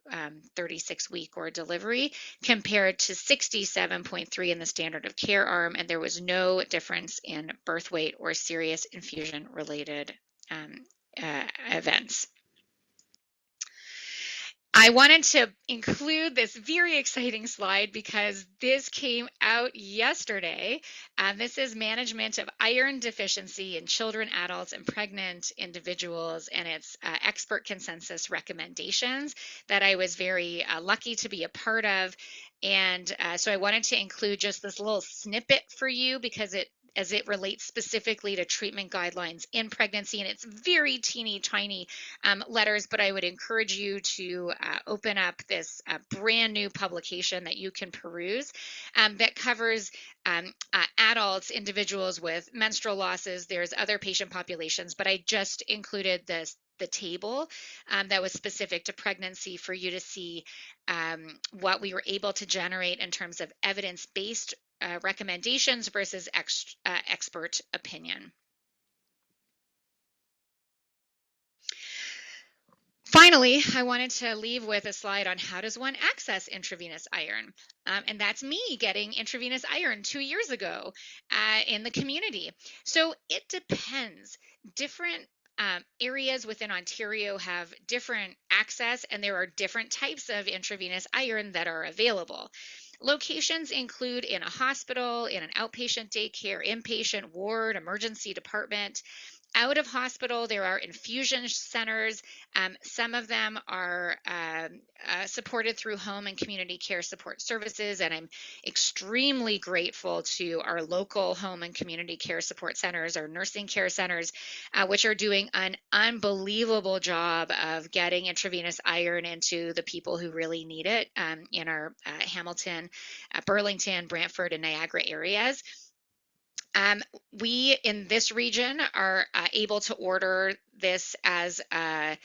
36-week or delivery, compared to 67.3% in the standard of care arm, and there was no difference in birth weight or serious infusion-related events. I wanted to include this very exciting slide because this came out yesterday. This is management of iron deficiency in children, adults, and pregnant individuals, and it's expert consensus recommendations that I was very lucky to be a part of. And so I wanted to include just this little snippet for you because as it relates specifically to treatment guidelines in pregnancy, and it's very teeny tiny letters, but I would encourage you to open up this brand new publication that you can peruse that covers adults, individuals with menstrual losses. There's other patient populations, but I just included the table that was specific to pregnancy for you to see what we were able to generate in terms of evidence-based recommendations versus expert opinion. Finally, I wanted to leave with a slide on how does one access intravenous iron? And that's me getting intravenous iron 2 years ago in the community. So it depends. Different areas within Ontario have different access, and there are different types of intravenous iron that are available. Locations include in a hospital, in an outpatient daycare, inpatient ward, emergency department. Out of hospital, there are infusion centers. Some of them are supported through home and community care support services, and I'm extremely grateful to our local home and community care support centers, our nursing care centers, which are doing an unbelievable job of getting intravenous iron into the people who really need it in our Hamilton, Burlington, Brantford, and Niagara areas. We in this region are able to order this as a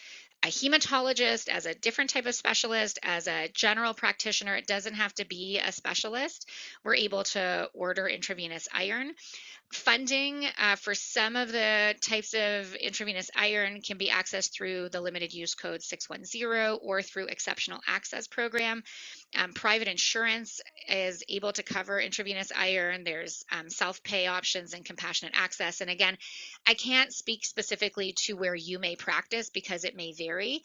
hematologist, as a different type of specialist, as a general practitioner. It doesn't have to be a specialist. We're able to order intravenous iron. Funding for some of the types of intravenous iron can be accessed through the limited use code 610 or through exceptional access program. Private insurance is able to cover intravenous iron. There's self-pay options and compassionate access. And again, I can't speak specifically to where you may practice because it may vary,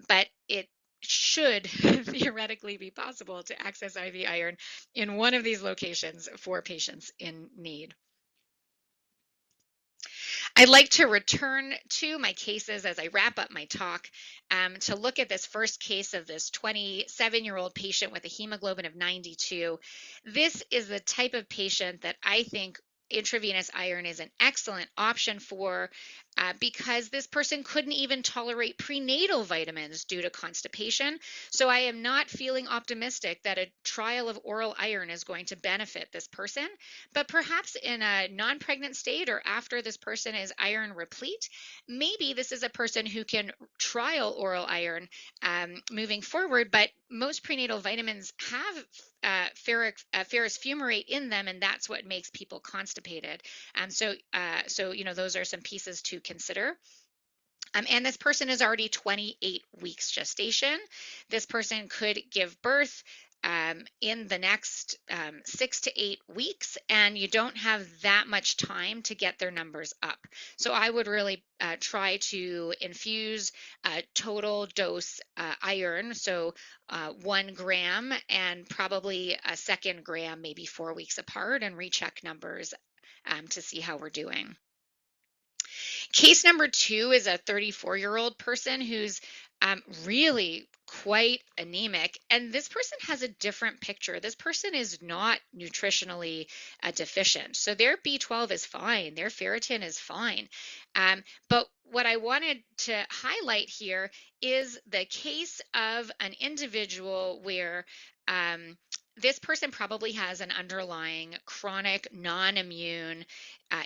but it should theoretically be possible to access IV iron in one of these locations for patients in need. I'd like to return to my cases as I wrap up my talk to look at this first case of this 27-year-old patient with a hemoglobin of 92. This is the type of patient that I think intravenous iron is an excellent option for. because this person couldn't even tolerate prenatal vitamins due to constipation. So I am not feeling optimistic that a trial of oral iron is going to benefit this person. But perhaps in a non-pregnant state or after this person is iron replete, maybe this is a person who can trial oral iron moving forward. But most prenatal vitamins have ferrous fumarate in them, and that's what makes people constipated. So those are some pieces to consider. And this person is already 28 weeks gestation. This person could give birth in the next 6 to 8 weeks, and you don't have that much time to get their numbers up. So I would really try to infuse total dose iron, so 1 gram and probably a second gram, maybe 4 weeks apart, and recheck numbers to see how we're doing. Case number 2 is a 34-year-old person who's really quite anemic. And this person has a different picture. This person is not nutritionally deficient. So their B12 is fine, their ferritin is fine. But what I wanted to highlight here is the case of an individual where this person probably has an underlying chronic non-immune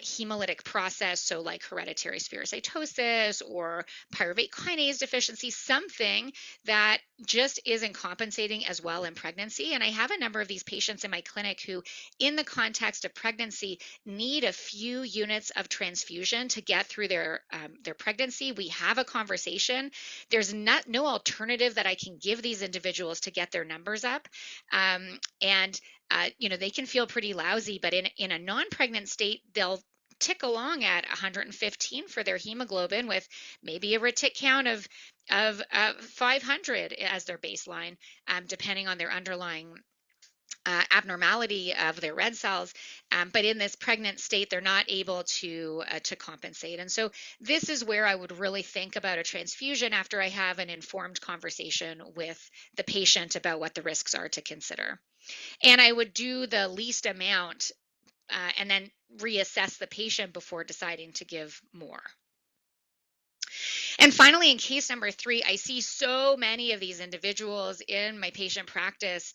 hemolytic process, so like hereditary spherocytosis or pyruvate kinase deficiency, something that just isn't compensating as well in pregnancy. And I have a number of these patients in my clinic who, in the context of pregnancy, need a few units of transfusion to get through their pregnancy. We have a conversation. There's no alternative that I can give these individuals to get their numbers up. They can feel pretty lousy, but in a non-pregnant state, they'll tick along at 115 for their hemoglobin with maybe a retic count of 500 as their baseline, depending on their underlying abnormality of their red cells. But in this pregnant state, they're not able to compensate. And so this is where I would really think about a transfusion after I have an informed conversation with the patient about what the risks are to consider. And I would do the least amount and then reassess the patient before deciding to give more. And finally, in case number 3, I see so many of these individuals in my patient practice.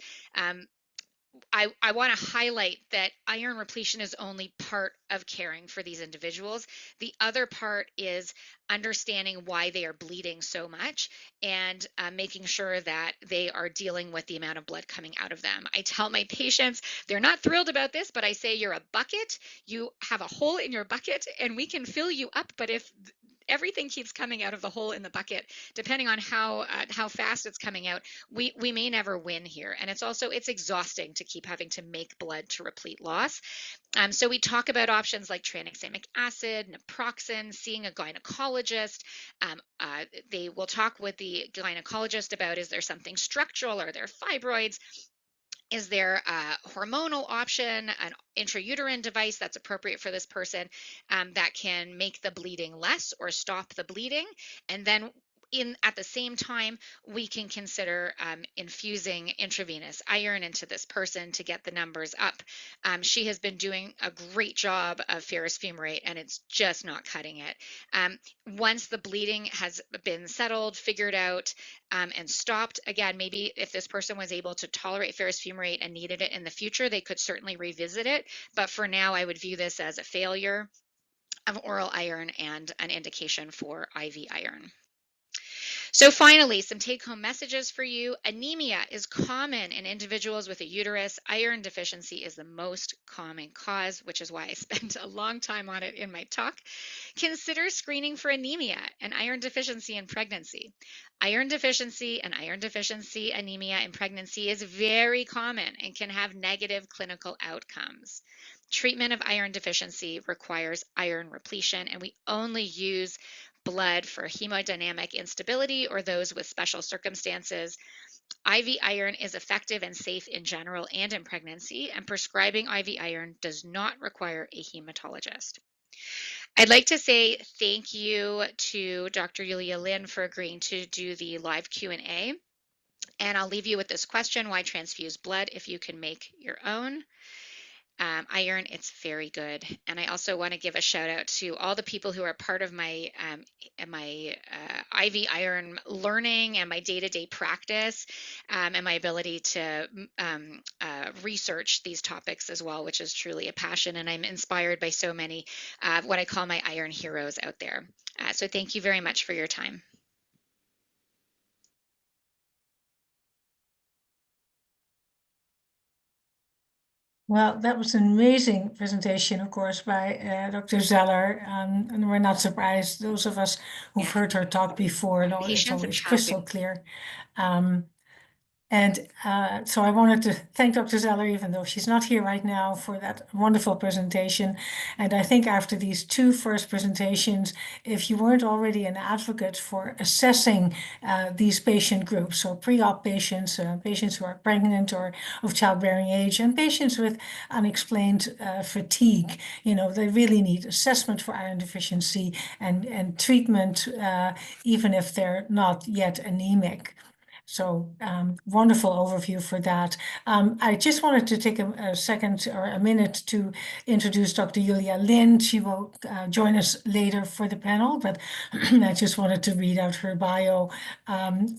I want to highlight that iron repletion is only part of caring for these individuals. The other part is understanding why they are bleeding so much and making sure that they are dealing with the amount of blood coming out of them. I tell my patients, they're not thrilled about this, but I say, you're a bucket, you have a hole in your bucket, and we can fill you up. But if everything keeps coming out of the hole in the bucket, depending on how fast it's coming out, we may never win here. And it's exhausting to keep having to make blood to replete loss. So we talk about options like tranexamic acid, naproxen, seeing a gynecologist. They will talk with the gynecologist about, is there something structural? Are there fibroids? Is there a hormonal option, an intrauterine device that's appropriate for this person that can make the bleeding less or stop the bleeding? And then at the same time, we can consider infusing intravenous iron into this person to get the numbers up. She has been doing a great job of ferrous fumarate, and it's just not cutting it. Once the bleeding has been settled, figured out, and stopped, again, maybe if this person was able to tolerate ferrous fumarate and needed it in the future, they could certainly revisit it. But for now, I would view this as a failure of oral iron and an indication for IV iron. So finally, some take-home messages for you. Anemia is common in individuals with a uterus. Iron deficiency is the most common cause, which is why I spent a long time on it in my talk. Consider screening for anemia and iron deficiency in pregnancy. Iron deficiency and iron deficiency anemia in pregnancy is very common and can have negative clinical outcomes. Treatment of iron deficiency requires iron repletion, and we only use blood for hemodynamic instability or those with special circumstances. IV iron is effective and safe in general and in pregnancy, and prescribing IV iron does not require a hematologist. I'd like to say thank you to Dr. Yulia Lin for agreeing to do the live Q&A. And I'll leave you with this question: why transfuse blood if you can make your own? iron, it's very good. And I also want to give a shout out to all the people who are part of my IV iron learning and my day-to-day practice, and my ability to research these topics as well, which is truly a passion. And I'm inspired by so many what I call my iron heroes out there. So thank you very much for your time. Well, that was an amazing presentation, of course, by Dr. Zeller. And we're not surprised, those of us who've Yeah. heard her talk before know it's Patients and always childcare. crystal clear. So I wanted to thank Dr. Zeller, even though she's not here right now, for that wonderful presentation. And I think after these two first presentations, if you weren't already an advocate for assessing these patient groups, so pre-op patients, patients who are pregnant or of childbearing age, and patients with unexplained fatigue, they really need assessment for iron deficiency and treatment, even if they're not yet anemic. So wonderful overview for that. I just wanted to take a second or a minute to introduce Dr. Julia Lin. She will join us later for the panel, but I just wanted to read out her bio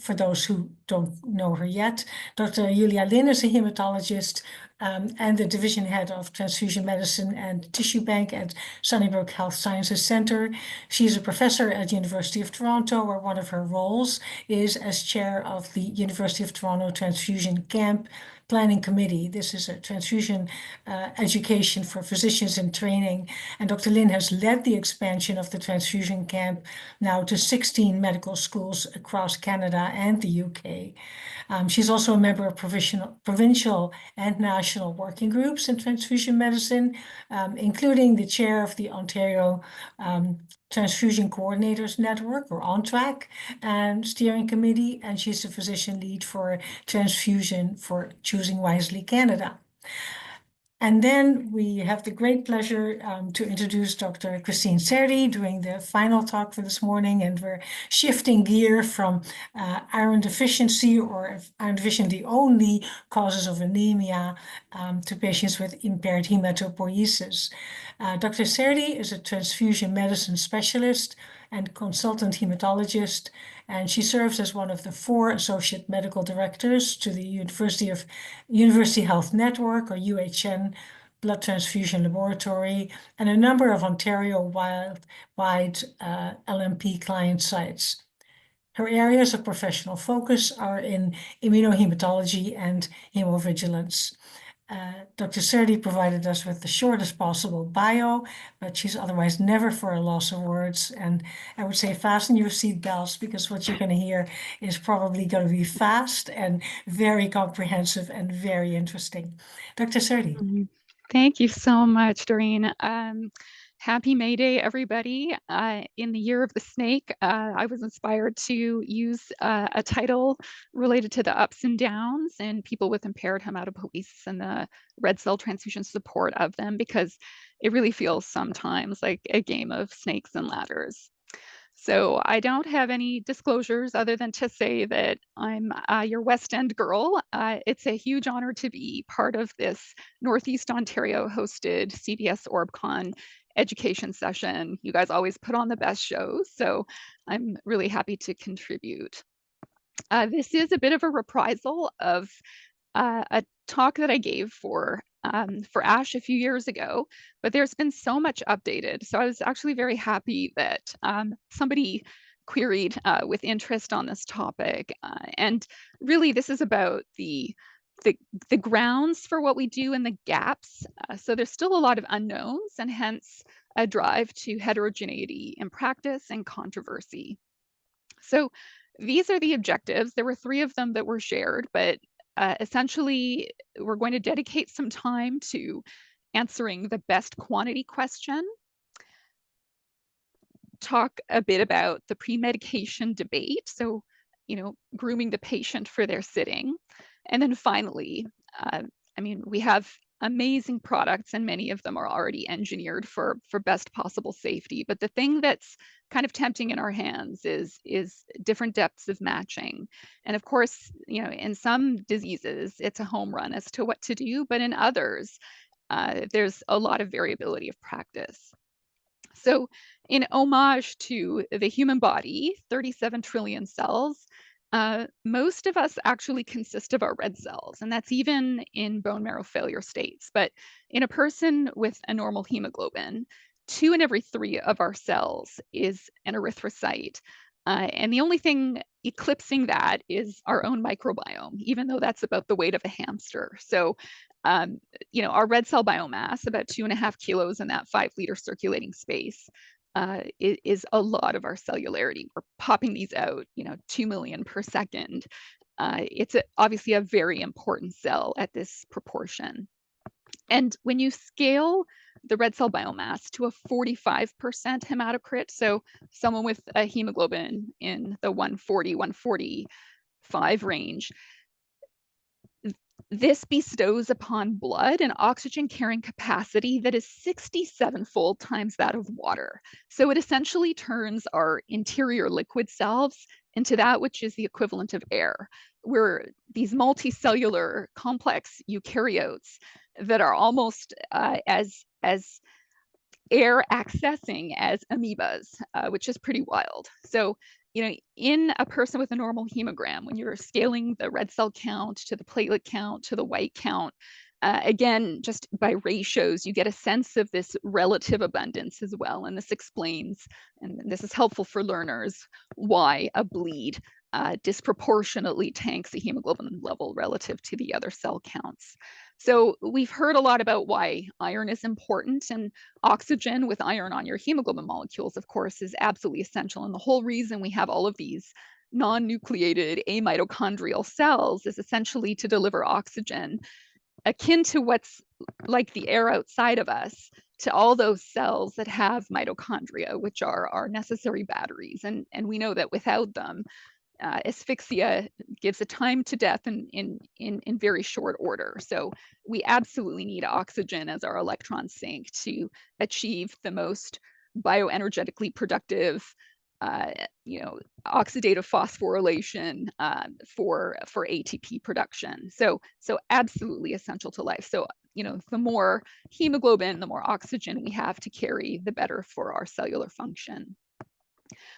for those who don't know her yet. Dr. Julia Lin is a hematologist and the division head of transfusion medicine and tissue bank at Sunnybrook Health Sciences Center. She's a professor at University of Toronto, where one of her roles is as chair of the University of Toronto Transfusion Camp Planning Committee. This is a transfusion education for physicians in training. And Dr. Lin has led the expansion of the transfusion camp now to 16 medical schools across Canada and the UK. She's also a member of provincial and national working groups in transfusion medicine, including the chair of the Ontario Transfusion Coordinators Network, or ONTRAC, and steering committee, and she's the physician lead for transfusion for Choosing Wisely Canada. And then we have the great pleasure to introduce Dr. Christine Serdi doing the final talk for this morning. And we're shifting gear from iron deficiency or iron deficiency only causes of anemia to patients with impaired hematopoiesis. Dr. Serdi is a transfusion medicine specialist and consultant hematologist, and she serves as one of the 4 associate medical directors to the University Health Network, or UHN, blood transfusion laboratory, and a number of Ontario-wide LMP client sites. Her areas of professional focus are in immunohematology and hemovigilance. Dr. Serdi provided us with the shortest possible bio, but she's otherwise never for a loss of words. And I would say fasten your seatbelts, because what you're going to hear is probably going to be fast and very comprehensive and very interesting. Dr. Serdi. Thank you so much, Doreen. Happy May Day, everybody. In the year of the snake, I was inspired to use a title related to the ups and downs and people with impaired hematopoiesis and the red cell transfusion support of them, because it really feels sometimes like a game of snakes and ladders. So I don't have any disclosures other than to say that I'm your West End girl. It's a huge honor to be part of this Northeast Ontario hosted CBS OrbCon education session. You guys always put on the best shows, so I'm really happy to contribute. This is a bit of a reprisal of a talk that I gave for ASH a few years ago, but there's been so much updated. So I was actually very happy that somebody queried with interest on this topic. And really, this is about the grounds for what we do and the gaps. So there's still a lot of unknowns, and hence a drive to heterogeneity in practice and controversy. So these are the objectives. There were 3 of them that were shared, but essentially, we're going to dedicate some time to answering the best quantity question, talk a bit about the pre-medication debate, so, grooming the patient for their sitting. And then finally, we have amazing products, and many of them are already engineered for best possible safety. But the thing that's kind of tempting in our hands is different depths of matching. And of course, in some diseases, it's a home run as to what to do, but in others, there's a lot of variability of practice. So in homage to the human body, 37 trillion cells, most of us actually consist of our red cells, and that's even in bone marrow failure states. But in a person with a normal hemoglobin, 2 in every 3 of our cells is an erythrocyte. And the only thing eclipsing that is our own microbiome, even though that's about the weight of a hamster. So, our red cell biomass, about 2.5 kilos in that 5-liter circulating space, is a lot of our cellularity. We're popping these out, 2 million per second. It's obviously a very important cell at this proportion. And when you scale the red cell biomass to a 45% hematocrit, so someone with a hemoglobin in the 140, 145 range, this bestows upon blood an oxygen carrying capacity that is 67-fold times that of water. So it essentially turns our interior liquid selves into that which is the equivalent of air. We're these multicellular complex eukaryotes that are almost as air accessing as amoebas, which is pretty wild. So, in a person with a normal hemogram, when you're scaling the red cell count to the platelet count to the white count, again, just by ratios, you get a sense of this relative abundance as well. And this explains, and this is helpful for learners, why a bleed disproportionately tanks the hemoglobin level relative to the other cell counts. So we've heard a lot about why iron is important, and oxygen with iron on your hemoglobin molecules, of course, is absolutely essential. And the whole reason we have all of these non-nucleated amitochondrial cells is essentially to deliver oxygen akin to what's like the air outside of us to all those cells that have mitochondria, which are our necessary batteries. And we know that without them, asphyxia gives a time to death in very short order. So we absolutely need oxygen as our electron sink to achieve the most bioenergetically productive, oxidative phosphorylation for ATP production. So absolutely essential to life. So the more hemoglobin, the more oxygen we have to carry, the better for our cellular function.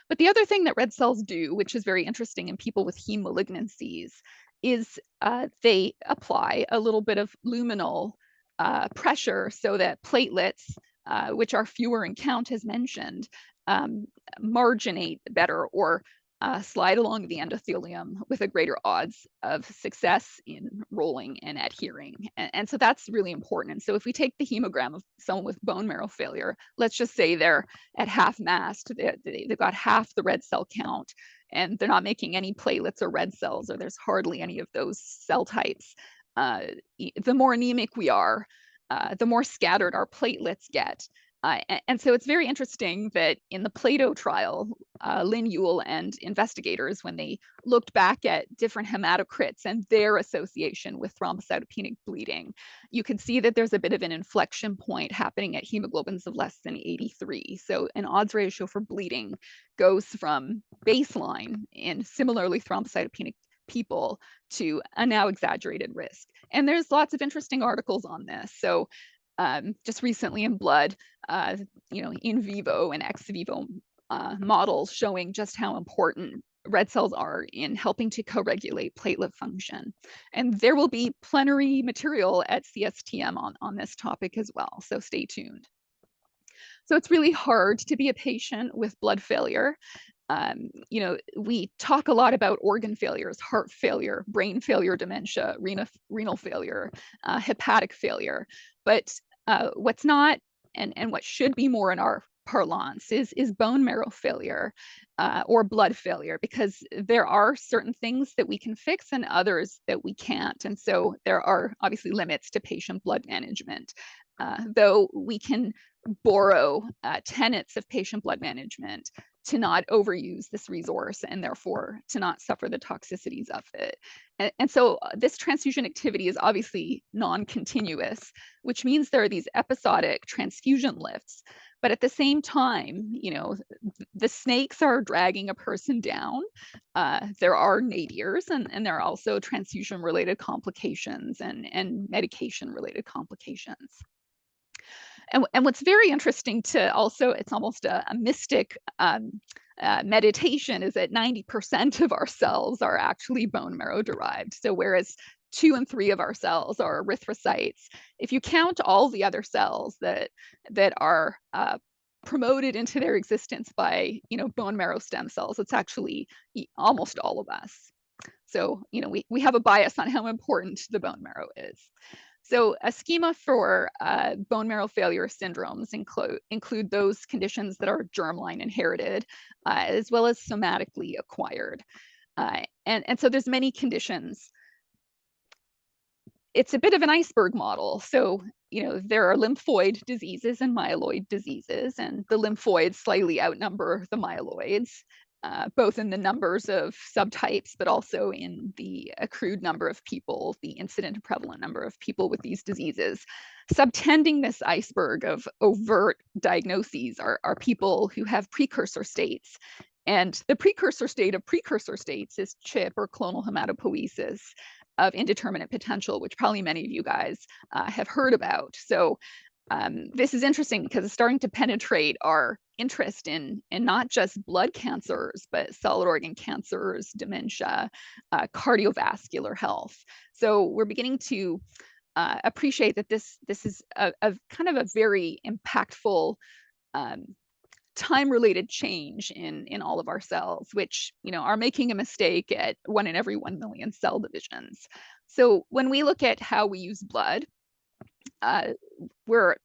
But the other thing that red cells do, which is very interesting in people with heme malignancies, is they apply a little bit of luminal pressure so that platelets, which are fewer in count as mentioned, marginate better or slide along the endothelium with a greater odds of success in rolling and adhering. And so that's really important. And so if we take the hemogram of someone with bone marrow failure, let's just say they're at half mast, they've got half the red cell count, and they're not making any platelets or red cells, or there's hardly any of those cell types. The more anemic we are, the more scattered our platelets get. And so it's very interesting that in the Plato trial, Lynn Ewell and investigators, when they looked back at different hematocrits and their association with thrombocytopenic bleeding, you could see that there's a bit of an inflection point happening at hemoglobins of less than 83. So an odds ratio for bleeding goes from baseline in similarly thrombocytopenic people to a now exaggerated risk. And there's lots of interesting articles on this. So just recently in Blood, in vivo and ex vivo models showing just how important red cells are in helping to co-regulate platelet function. And there will be plenary material at CSTM on this topic as well, so stay tuned. So it's really hard to be a patient with blood failure. We talk a lot about organ failures, heart failure, brain failure, dementia, renal failure, hepatic failure. But what's not, and what should be more in our parlance is bone marrow failure or blood failure, because there are certain things that we can fix and others that we can't. And so there are obviously limits to patient blood management, though we can borrow tenets of patient blood management to not overuse this resource and therefore to not suffer the toxicities of it. And so this transfusion activity is obviously non-continuous, which means there are these episodic transfusion lifts. But at the same time, the snakes are dragging a person down. There are nadirs, and there are also transfusion-related complications and medication-related complications. And what's very interesting to also, it's almost a mystic meditation, is that 90% of our cells are actually bone marrow derived. So whereas 2 and 3 of our cells are erythrocytes, if you count all the other cells that are promoted into their existence by, bone marrow stem cells, it's actually almost all of us. So, we have a bias on how important the bone marrow is. So a schema for bone marrow failure syndromes include those conditions that are germline inherited, as well as somatically acquired. And so there's many conditions. It's a bit of an iceberg model. So, there are lymphoid diseases and myeloid diseases, and the lymphoids slightly outnumber the myeloids, both in the numbers of subtypes, but also in the accrued number of people, the incident and prevalent number of people with these diseases. Subtending this iceberg of overt diagnoses are people who have precursor states. And the precursor state of precursor states is CHIP, or clonal hematopoiesis of indeterminate potential, which probably many of you guys have heard about. So this is interesting because it's starting to penetrate our interest in not just blood cancers, but solid organ cancers, dementia, cardiovascular health. So we're beginning to appreciate that this is a kind of a very impactful time-related change in all of our cells, which are making a mistake at 1 in every 1 million cell divisions. So when we look at how we use blood, we're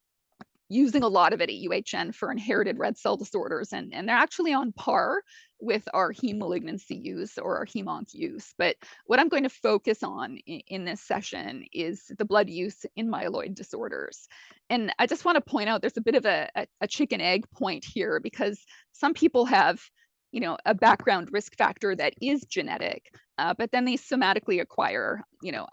using a lot of it at UHN for inherited red cell disorders, and they're actually on par with our heme malignancy use or our hem-onc use. But what I'm going to focus on in this session is the blood use in myeloid disorders. And I just want to point out there's a bit of a chicken egg point here, because some people have a background risk factor that is genetic, but then they somatically acquire,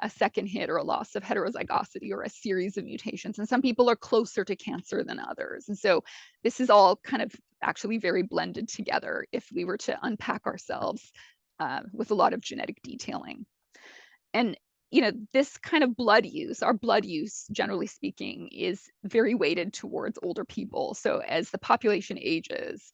a second hit or a loss of heterozygosity or a series of mutations. And some people are closer to cancer than others. And so this is all kind of actually very blended together if we were to unpack ourselves with a lot of genetic detailing. And this kind of blood use, our blood use, generally speaking, is very weighted towards older people. So as the population ages,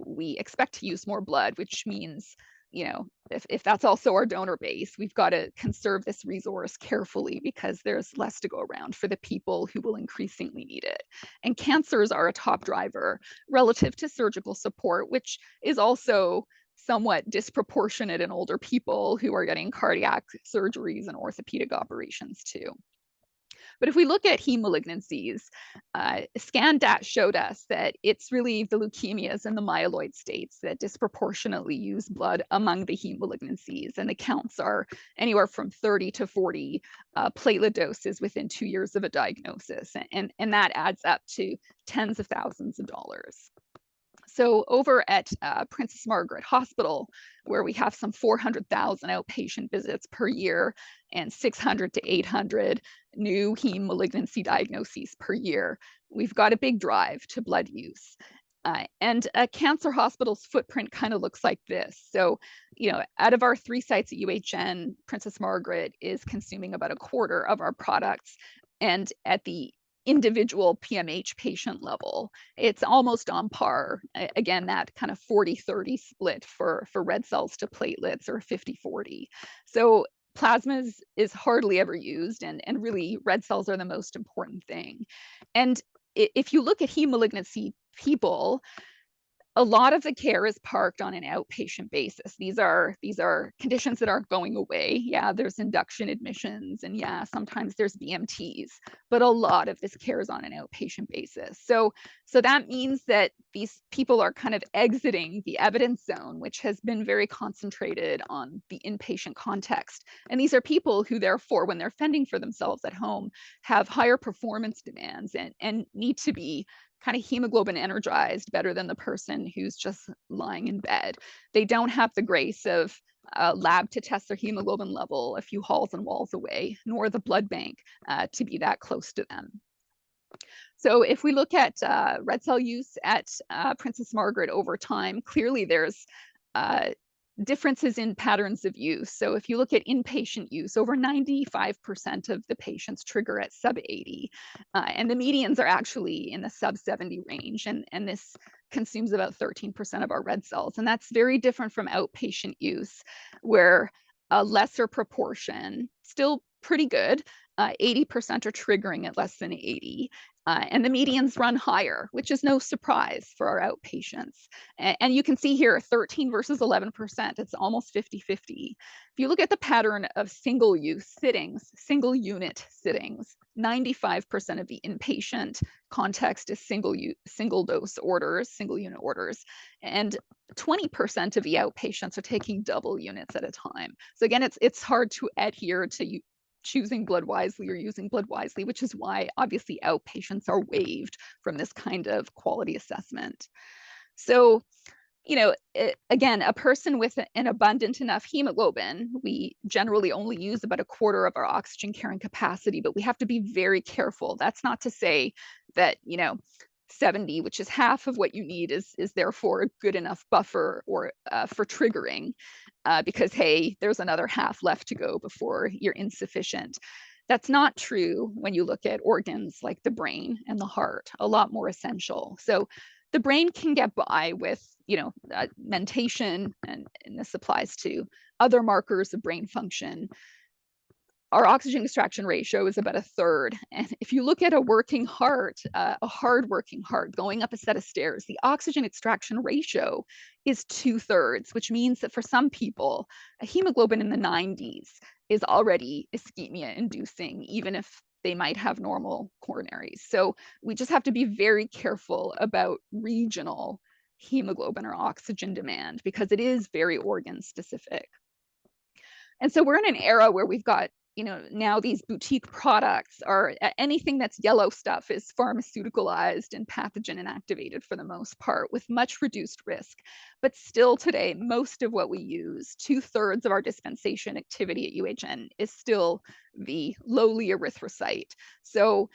we expect to use more blood, which means, if that's also our donor base, we've got to conserve this resource carefully because there's less to go around for the people who will increasingly need it. And cancers are a top driver relative to surgical support, which is also somewhat disproportionate in older people who are getting cardiac surgeries and orthopedic operations too. But if we look at heme malignancies, ScanDat showed us that it's really the leukemias and the myeloid states that disproportionately use blood among the heme malignancies, and the counts are anywhere from 30 to 40 platelet doses within 2 years of a diagnosis, and that adds up to tens of thousands of dollars. So over at Princess Margaret Hospital, where we have some 400,000 outpatient visits per year and 600 to 800 new heme malignancy diagnoses per year, we've got a big drive to blood use. And a cancer hospital's footprint kind of looks like this. So, out of our 3 sites at UHN, Princess Margaret is consuming about 1/4 of our products. And at the individual PMH patient level, it's almost on par. Again, that kind of 40-30 split for red cells to platelets, or 50-40. So plasma is hardly ever used, and really red cells are the most important thing. And if you look at heme malignancy people, a lot of the care is parked on an outpatient basis. These are conditions that aren't going away. Yeah, there's induction admissions, and yeah, sometimes there's BMTs, but a lot of this care is on an outpatient basis. So that means that these people are kind of exiting the evidence zone, which has been very concentrated on the inpatient context. And these are people who, therefore, when they're fending for themselves at home, have higher performance demands and need to be kind of hemoglobin energized better than the person who's just lying in bed. They don't have the grace of a lab to test their hemoglobin level a few halls and walls away, nor the blood bank to be that close to them. So if we look at red cell use at Princess Margaret over time, clearly there's differences in patterns of use. So if you look at inpatient use, over 95% of the patients trigger at sub 80, and the medians are actually in the sub 70 range. And this consumes about 13% of our red cells. And that's very different from outpatient use, where a lesser proportion, still pretty good, 80% are triggering at less than 80. And the medians run higher, which is no surprise for our outpatients. And you can see here 13 versus 11%, it's almost 50-50. If you look at the pattern of single use sittings, single unit sittings, 95% of the inpatient context is single dose orders, single unit orders, and 20% of the outpatients are taking double units at a time. So again, it's hard to adhere to choosing blood wisely or using blood wisely, which is why obviously outpatients are waived from this kind of quality assessment. So, you know, again, a person with an abundant enough hemoglobin, we generally only use about 1/4 of our oxygen carrying capacity, but we have to be very careful. That's not to say that, you know, 70, which is half of what you need, is therefore a good enough buffer or for triggering, because hey, there's another half left to go before you're insufficient. That's not true when you look at organs like the brain and the heart, a lot more essential. So the brain can get by with, you know, mentation, and this applies to other markers of brain function. Our oxygen extraction ratio is about 1/3. And if you look at a working heart, a hard working heart going up a set of stairs, the oxygen extraction ratio is 2/3, which means that for some people, a hemoglobin in the 90s is already ischemia inducing, even if they might have normal coronaries. So we just have to be very careful about regional hemoglobin or oxygen demand, because it is very organ specific. And so we're in an era where we've got, you know, now these boutique products are, anything that's yellow stuff is pharmaceuticalized and pathogen inactivated for the most part, with much reduced risk. But still today, most of what we use, 2/3 of our dispensation activity at UHN, is still the lowly erythrocyte. So,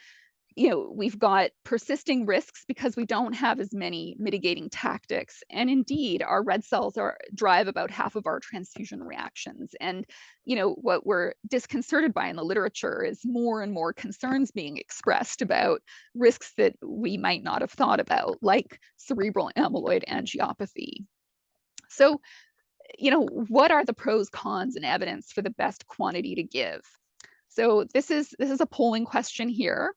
you know, we've got persisting risks because we don't have as many mitigating tactics. And indeed, our red cells drive about half of our transfusion reactions. And, you know, what we're disconcerted by in the literature is more and more concerns being expressed about risks that we might not have thought about, like cerebral amyloid angiopathy. So, you know, what are the pros, cons, and evidence for the best quantity to give? So this is a polling question here.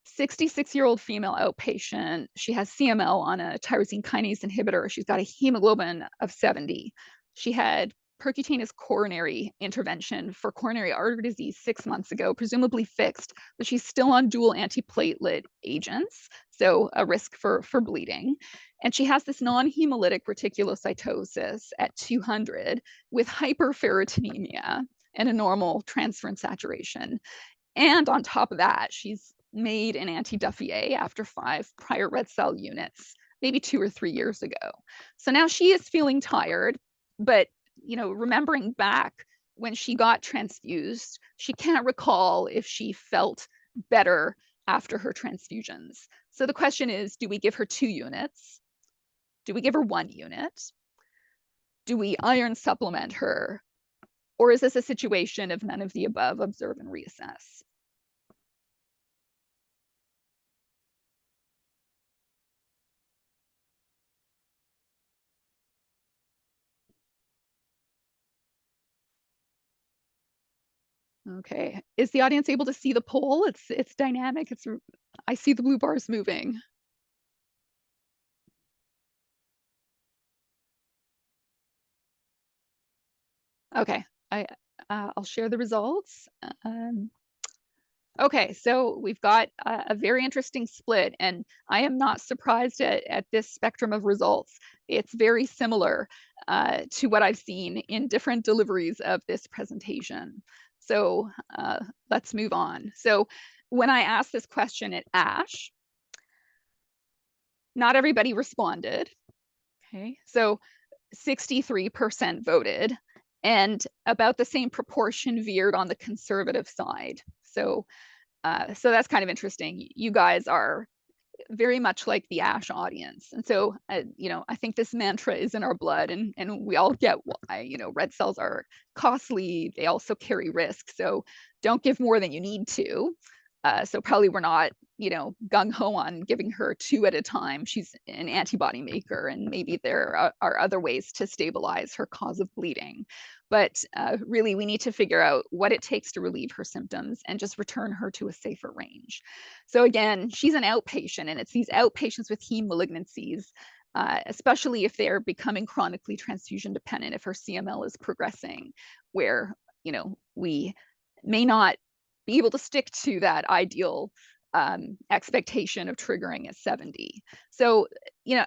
66-year-old female outpatient. She has CML on a tyrosine kinase inhibitor. She's got a hemoglobin of 70. She had percutaneous coronary intervention for coronary artery disease 6 months ago, presumably fixed, but she's still on dual antiplatelet agents, so a risk for bleeding. And she has this non-hemolytic reticulocytosis at 200 with hyperferritinemia and a normal transferrin saturation. And on top of that, she's made an anti-Duffier after 5 prior red cell units, maybe 2 or 3 years ago. So now she is feeling tired, but, you know, remembering back when she got transfused, she can't recall if she felt better after her transfusions. So the question is, do we give her 2 units? Do we give her 1 unit? Do we iron supplement her? Or is this a situation of none of the above, observe and reassess? Okay, is the audience able to see the poll? It's dynamic. I see the blue bars moving. Okay, I'll share the results. Okay, so we've got a very interesting split, and I am not surprised at this spectrum of results. It's very similar to what I've seen in different deliveries of this presentation. So let's move on. So when I asked this question at ASH, not everybody responded. Okay, so 63% voted, and about the same proportion veered on the conservative side. So that's kind of interesting. You guys are very much like the ASH audience. And so, I think this mantra is in our blood, and we all get why. Red cells are costly. They also carry risk. So don't give more than you need to. So probably we're not, gung-ho on giving her 2 at a time. She's an antibody maker, and maybe there are other ways to stabilize her cause of bleeding. But really, we need to figure out what it takes to relieve her symptoms and just return her to a safer range. So again, she's an outpatient, and it's these outpatients with heme malignancies, especially if they're becoming chronically transfusion dependent, if her CML is progressing, where, we may not be able to stick to that ideal expectation of triggering at 70. So,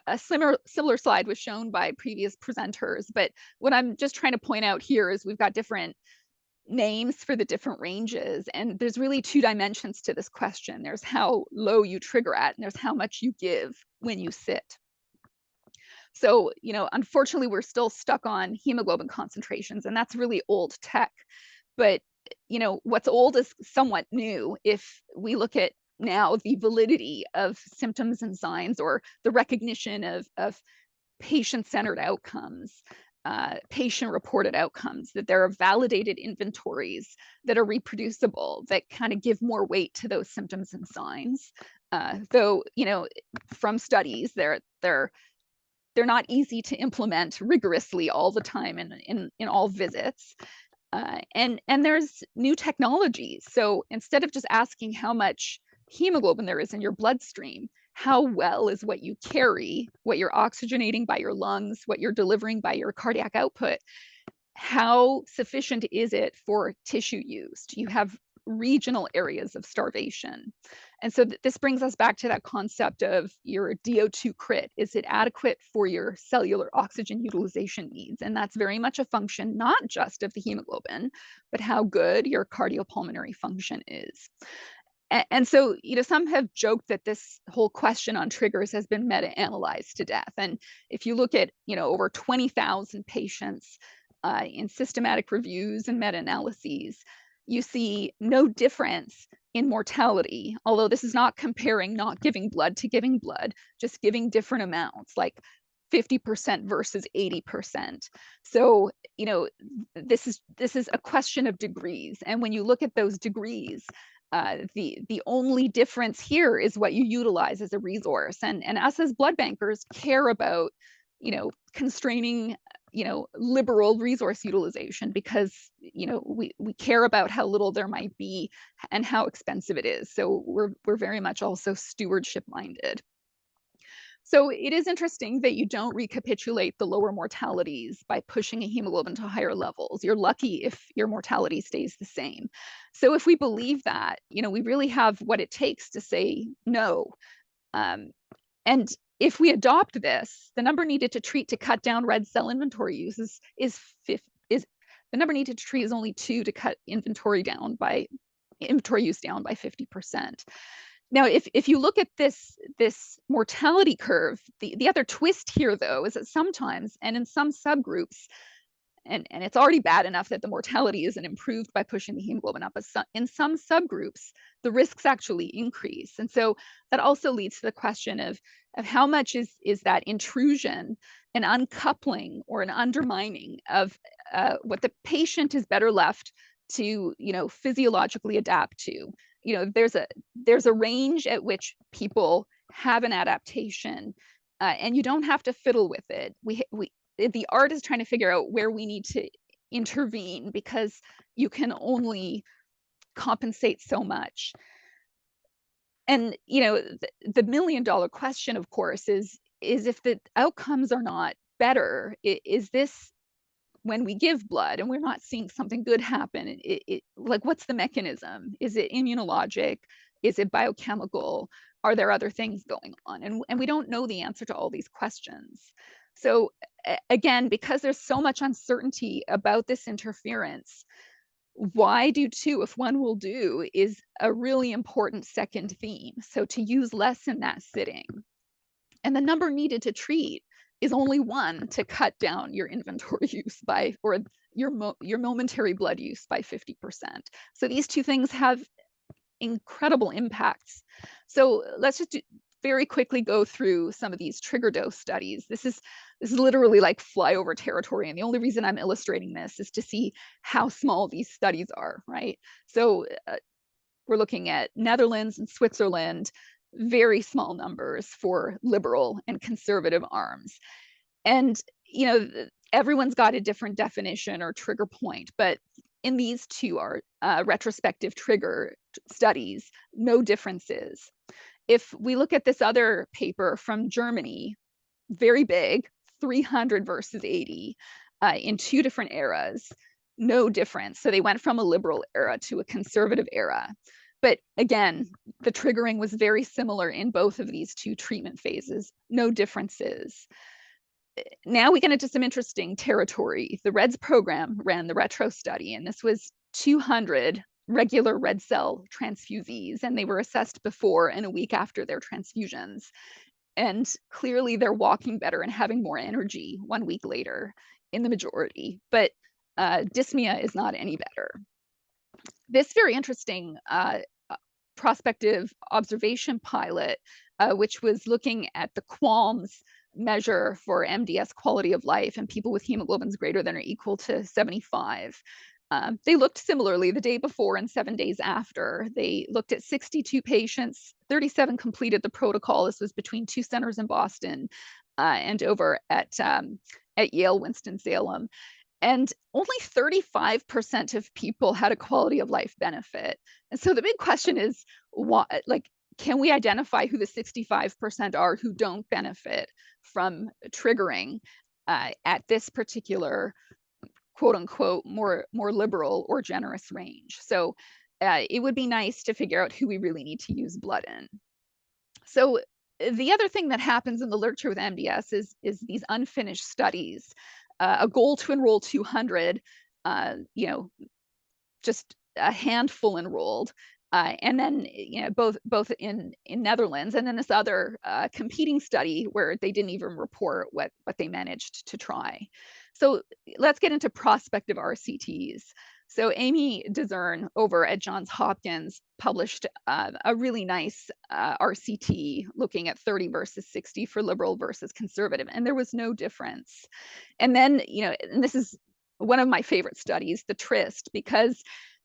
a similar slide was shown by previous presenters, but what I'm just trying to point out here is we've got different names for the different ranges, and there's really 2 dimensions to this question. There's how low you trigger at, and there's how much you give when you sit. So, unfortunately, we're still stuck on hemoglobin concentrations, and that's really old tech. But, what's old is somewhat new if we look at now the validity of symptoms and signs, or the recognition of patient-centered outcomes, patient-reported outcomes, that there are validated inventories that are reproducible, that kind of give more weight to those symptoms and signs. Though, from studies, they're not easy to implement rigorously all the time in all visits. And there's new technologies. So instead of just asking how much hemoglobin there is in your bloodstream, how well is what you carry, what you're oxygenating by your lungs, what you're delivering by your cardiac output, how sufficient is it for tissue use? Do you have regional areas of starvation? And so this brings us back to that concept of your DO2 crit. Is it adequate for your cellular oxygen utilization needs? And that's very much a function not just of the hemoglobin, but how good your cardiopulmonary function is. And so, some have joked that this whole question on triggers has been meta-analyzed to death. And if you look at, over 20,000 patients in systematic reviews and meta-analyses, you see no difference in mortality, although this is not comparing not giving blood to giving blood, just giving different amounts, like 50% versus 80%. So, this is a question of degrees. And when you look at those degrees, the only difference here is what you utilize as a resource. And us as blood bankers care about, constraining, liberal resource utilization, because, we care about how little there might be and how expensive it is. So we're very much also stewardship minded. So it is interesting that you don't recapitulate the lower mortalities by pushing a hemoglobin to higher levels. You're lucky if your mortality stays the same. So if we believe that, we really have what it takes to say no. And if we adopt this, the number needed to treat to cut down red cell inventory use is the number needed to treat is only 2 to cut inventory use down by 50%. Now, if you look at this mortality curve, the other twist here, though, is that sometimes, and in some subgroups, and it's already bad enough that the mortality isn't improved by pushing the hemoglobin up, but in some subgroups, the risks actually increase. And so that also leads to the question of how much is that intrusion, an uncoupling or an undermining of what the patient is better left to, physiologically adapt to. There's a range at which people have an adaptation, and you don't have to fiddle with it. The art is trying to figure out where we need to intervene, because you can only compensate so much. And the $1 million question, of course, is if the outcomes are not better, is this, when we give blood and we're not seeing something good happen, like, what's the mechanism? Is it immunologic? Is it biochemical? Are there other things going on? And we don't know the answer to all these questions. So again, because there's so much uncertainty about this interference, why do 2 if 1 will do is a really important second theme. So to use less in that sitting. And the number needed to treat is only 1 to cut down your inventory use or your momentary blood use by 50%. So these 2 things have incredible impacts. So let's just very quickly go through some of these trigger dose studies. This is literally like flyover territory. And the only reason I'm illustrating this is to see how small these studies are, right? So we're looking at Netherlands and Switzerland, very small numbers for liberal and conservative arms. And, you know, everyone's got a different definition or trigger point, but in these two are retrospective trigger studies, no differences. If we look at this other paper from Germany, very big, 300 versus 80 in two different eras, no difference. So they went from a liberal era to a conservative era. But again, the triggering was very similar in both of these two treatment phases, no differences. Now we get into some interesting territory. The REDS program ran the retro study, and this was 200 regular red cell transfusees, and they were assessed before and a week after their transfusions. And clearly they're walking better and having more energy 1 week later in the majority, but dyspnea is not any better. This very interesting prospective observation pilot, which was looking at the qualms measure for MDS quality of life and people with hemoglobins greater than or equal to 75. They looked similarly the day before and 7 days after. They looked at 62 patients, 37 completed the protocol. This was between two centers in Boston and over at Yale Winston-Salem. And only 35% of people had a quality of life benefit. And so the big question is, what, like, can we identify who the 65% are who don't benefit from triggering at this particular quote unquote more liberal or generous range? So it would be nice to figure out who we really need to use blood in. So the other thing that happens in the literature with MDS is these unfinished studies. A goal to enroll 200, you know, just a handful enrolled. And then, you know, both in Netherlands, and then this other competing study where they didn't even report what they managed to try. So let's get into prospective RCTs. So Amy DeZern over at Johns Hopkins published a really nice RCT looking at 30 versus 60 for liberal versus conservative, and there was no difference. And then, you know, and this is one of my favorite studies, the TRIST, because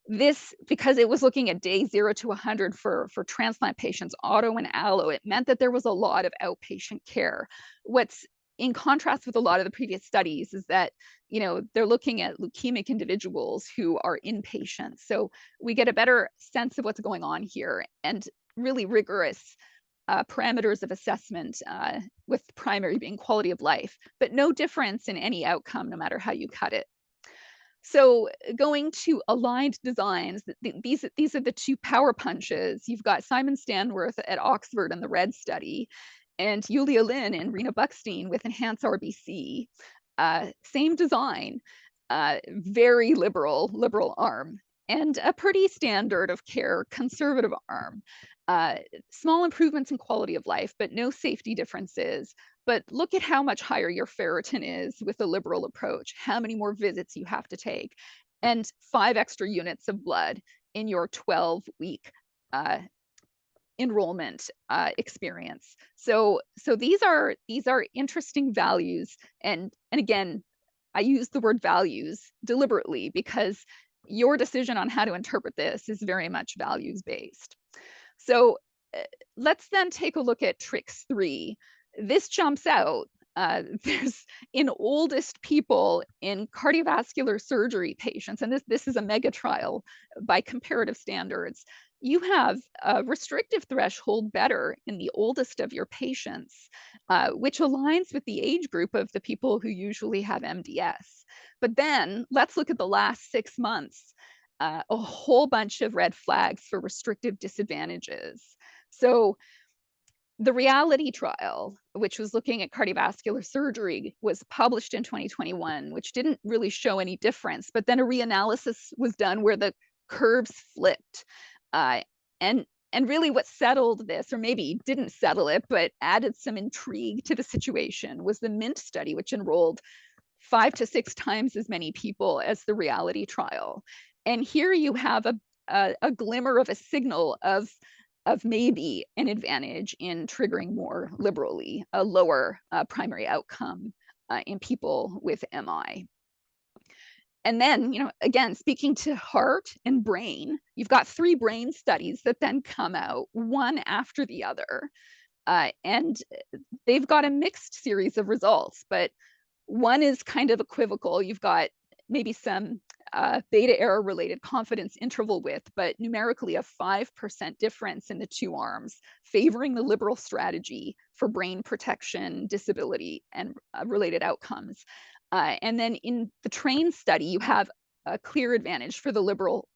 it was looking at day 0 to 100 for transplant patients, auto and allo, it meant that there was a lot of outpatient care. What's in contrast with a lot of the previous studies is that, you know, they're looking at leukemic individuals who are inpatient. So we get a better sense of what's going on here, and really rigorous parameters of assessment, with primary being quality of life, but no difference in any outcome, no matter how you cut it. So going to aligned designs, these are the two power punches. You've got Simon Stanworth at Oxford in the RED study, and Yulia Lin and Rena Buckstein with Enhance RBC. Same design, very liberal arm, and a pretty standard of care conservative arm. Small improvements in quality of life, but no safety differences. But look at how much higher your ferritin is with the liberal approach, how many more visits you have to take, and 5 extra units of blood in your 12-week enrollment experience. So these are interesting values, and again, I use the word values deliberately because your decision on how to interpret this is very much values based. So let's then take a look at TRIX 3. This jumps out. There's in oldest people in cardiovascular surgery patients, and this is a mega trial by comparative standards. You have a restrictive threshold better in the oldest of your patients, which aligns with the age group of the people who usually have MDS. But then let's look at the last 6 months. A whole bunch of red flags for restrictive disadvantages. So the reality trial, which was looking at cardiovascular surgery, was published in 2021, which didn't really show any difference. But then a reanalysis was done where the curves flipped. And really what settled this, or maybe didn't settle it, but added some intrigue to the situation, was the MINT study, which enrolled 5 to 6 times as many people as the reality trial. And here you have a glimmer of a signal of maybe an advantage in triggering more liberally, a lower primary outcome in people with MI. And then, again, speaking to heart and brain, you've got 3 brain studies that then come out, one after the other. And they've got a mixed series of results, but one is kind of equivocal. You've got maybe some beta error related confidence interval width, but numerically a 5% difference in the 2 arms, favoring the liberal strategy for brain protection, disability, and related outcomes. And then in the TRAIN study, you have a clear advantage for the liberal.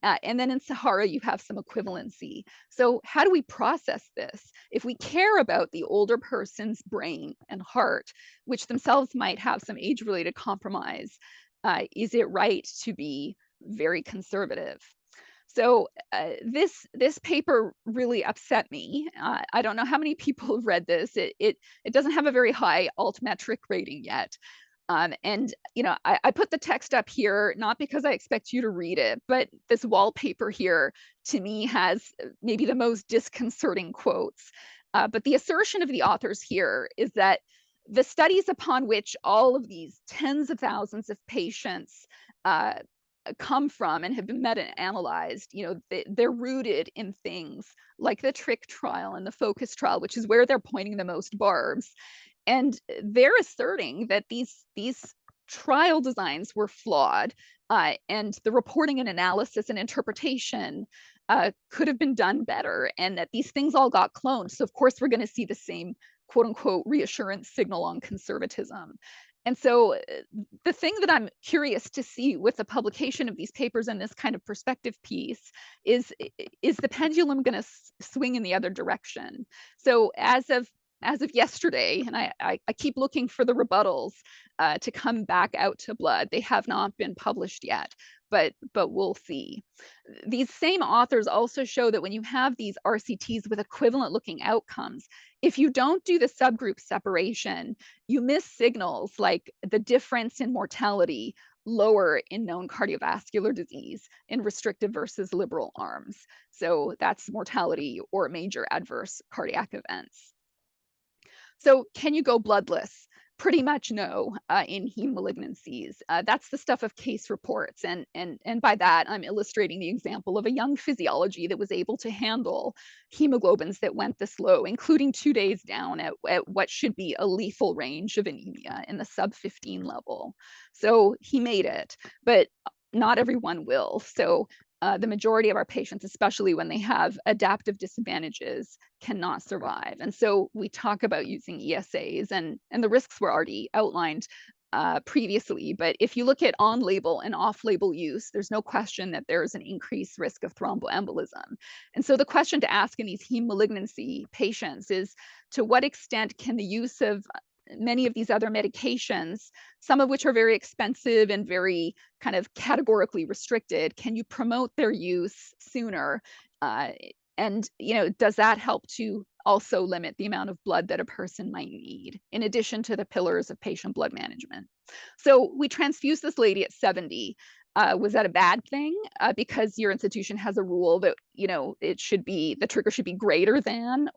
And then in Sahara, you have some equivalency. So how do we process this? If we care about the older person's brain and heart, which themselves might have some age-related compromise, is it right to be very conservative? So this paper really upset me. I don't know how many people have read this. It doesn't have a very high altmetric rating yet. And I put the text up here, not because I expect you to read it, but this wallpaper here to me has maybe the most disconcerting quotes. But the assertion of the authors here is that the studies upon which all of these tens of thousands of patients come from and have been meta-analyzed, they're rooted in things like the TRICK trial and the FOCUS trial, which is where they're pointing the most barbs. And they're asserting that these trial designs were flawed, and the reporting and analysis and interpretation could have been done better, and that these things all got cloned. So of course we're going to see the same quote unquote reassurance signal on conservatism. And so the thing that I'm curious to see with the publication of these papers and this kind of perspective piece is the pendulum going to swing in the other direction? So as of yesterday, and I keep looking for the rebuttals to come back out to Blood. They have not been published yet, but we'll see. These same authors also show that when you have these RCTs with equivalent looking outcomes, if you don't do the subgroup separation, you miss signals like the difference in mortality lower in known cardiovascular disease in restrictive versus liberal arms. So that's mortality or major adverse cardiac events. So can you go bloodless? Pretty much no in heme malignancies. That's the stuff of case reports. And by that, I'm illustrating the example of a young physiology that was able to handle hemoglobins that went this low, including 2 days down at what should be a lethal range of anemia in the sub 15 level. So he made it, but not everyone will. So the majority of our patients, especially when they have adaptive disadvantages, cannot survive. And so we talk about using ESAs, and the risks were already outlined previously. But if you look at on-label and off-label use, there's no question that there is an increased risk of thromboembolism. And so the question to ask in these heme malignancy patients is, to what extent can the use of many of these other medications, some of which are very expensive and very kind of categorically restricted, can you promote their use sooner? And does that help to also limit the amount of blood that a person might need, in addition to the pillars of patient blood management? So we transfused this lady at 70. Was that a bad thing? Because your institution has a rule that it should be, the trigger should be greater than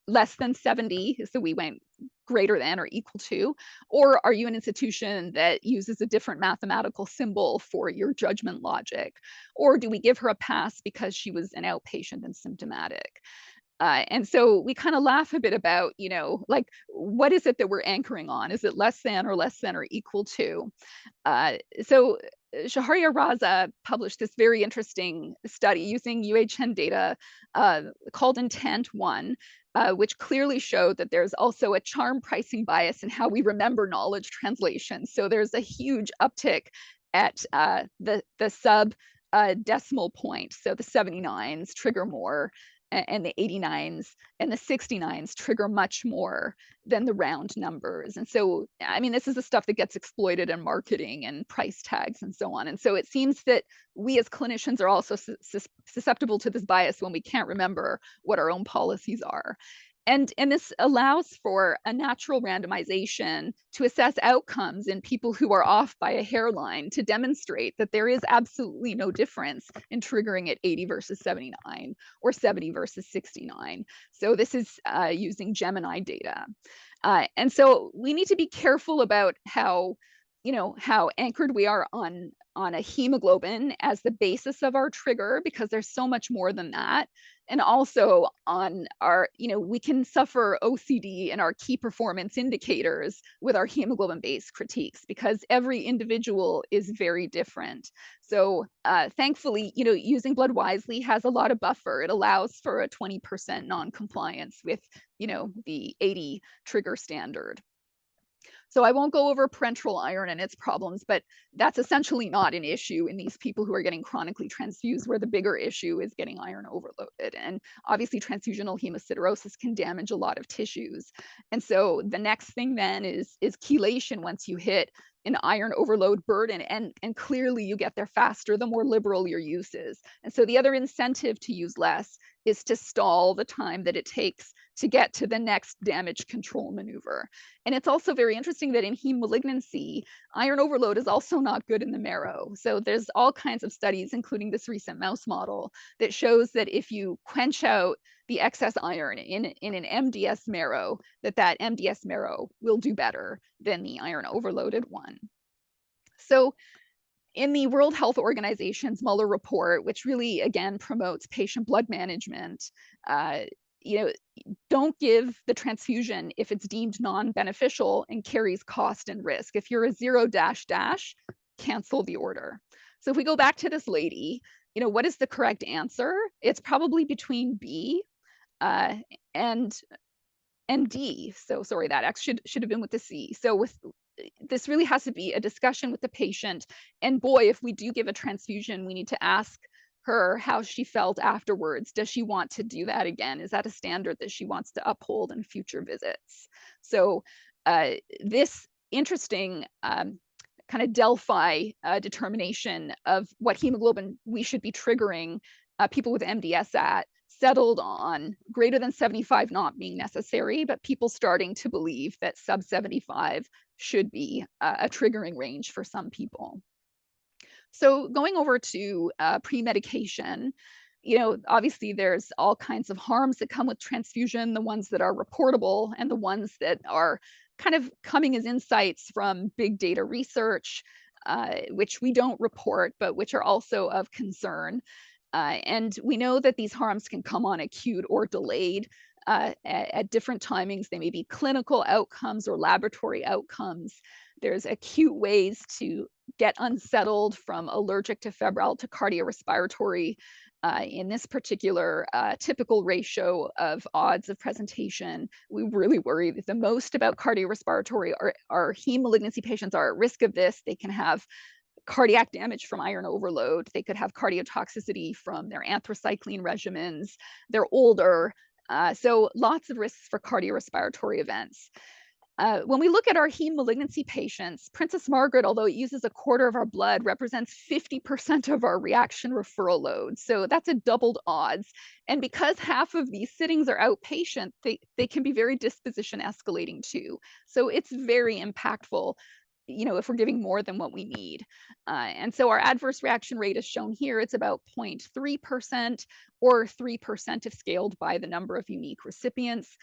less than 70, so we went greater than or equal to? Or are you an institution that uses a different mathematical symbol for your judgment logic? Or do we give her a pass because she was an outpatient and symptomatic? And so we kind of laugh a bit about, like, what is it that we're anchoring on? Is it less than or equal to? So Shaharia Raza published this very interesting study using UHN data called Intent 1, which clearly showed that there's also a charm pricing bias in how we remember knowledge translation. So there's a huge uptick at the sub decimal point. So the 79s trigger more, and the 89s and the 69s trigger much more than the round numbers. And so, I mean, this is the stuff that gets exploited in marketing and price tags and so on. And so it seems that we as clinicians are also susceptible to this bias when we can't remember what our own policies are. And this allows for a natural randomization to assess outcomes in people who are off by a hairline to demonstrate that there is absolutely no difference in triggering at 80 versus 79 or 70 versus 69. So this is using Gemini data. And so we need to be careful about how anchored we are on a hemoglobin as the basis of our trigger, because there's so much more than that. And also on our, we can suffer OCD in our key performance indicators with our hemoglobin-based critiques, because every individual is very different. So thankfully, using blood wisely has a lot of buffer. It allows for a 20% non-compliance with, the 80 trigger standard. So I won't go over parenteral iron and its problems, but that's essentially not an issue in these people who are getting chronically transfused, where the bigger issue is getting iron overloaded. And obviously transfusional hemosiderosis can damage a lot of tissues. And so the next thing then is chelation once you hit an iron overload burden, and clearly you get there faster the more liberal your use is. And so the other incentive to use less is to stall the time that it takes to get to the next damage control maneuver. And it's also very interesting that in heme malignancy, iron overload is also not good in the marrow. So there's all kinds of studies, including this recent mouse model, that shows that if you quench out the excess iron in an MDS marrow, that MDS marrow will do better than the iron overloaded one. So in the World Health Organization's Muller report, which really, again, promotes patient blood management, don't give the transfusion if it's deemed non-beneficial and carries cost and risk. If you're a 0 dash, cancel the order. So if we go back to this lady, what is the correct answer? It's probably between B and D. So sorry, that X should have been with the C. So this really has to be a discussion with the patient. And boy, if we do give a transfusion, we need to ask her how she felt afterwards. Does she want to do that again? Is that a standard that she wants to uphold in future visits? So this interesting kind of Delphi determination of what hemoglobin we should be triggering people with MDS at settled on greater than 75 not being necessary, but people starting to believe that sub 75 should be a triggering range for some people. So going over to pre-medication, obviously there's all kinds of harms that come with transfusion, the ones that are reportable and the ones that are kind of coming as insights from big data research, which we don't report, but which are also of concern. And we know that these harms can come on acute or delayed at different timings. They may be clinical outcomes or laboratory outcomes. There's acute ways to get unsettled, from allergic to febrile to cardiorespiratory. In this particular typical ratio of odds of presentation, we really worry the most about cardiorespiratory. Our heme malignancy patients are at risk of this. They can have cardiac damage from iron overload. They could have cardiotoxicity from their anthracycline regimens. They're older. So lots of risks for cardiorespiratory events. When we look at our heme malignancy patients, Princess Margaret, although it uses 1/4 of our blood, represents 50% of our reaction referral load. So that's a doubled odds. And because half of these sittings are outpatient, they can be very disposition escalating too. So it's very impactful, if we're giving more than what we need. And so our adverse reaction rate is shown here. It's about 0.3% or 3% if scaled by the number of unique recipients.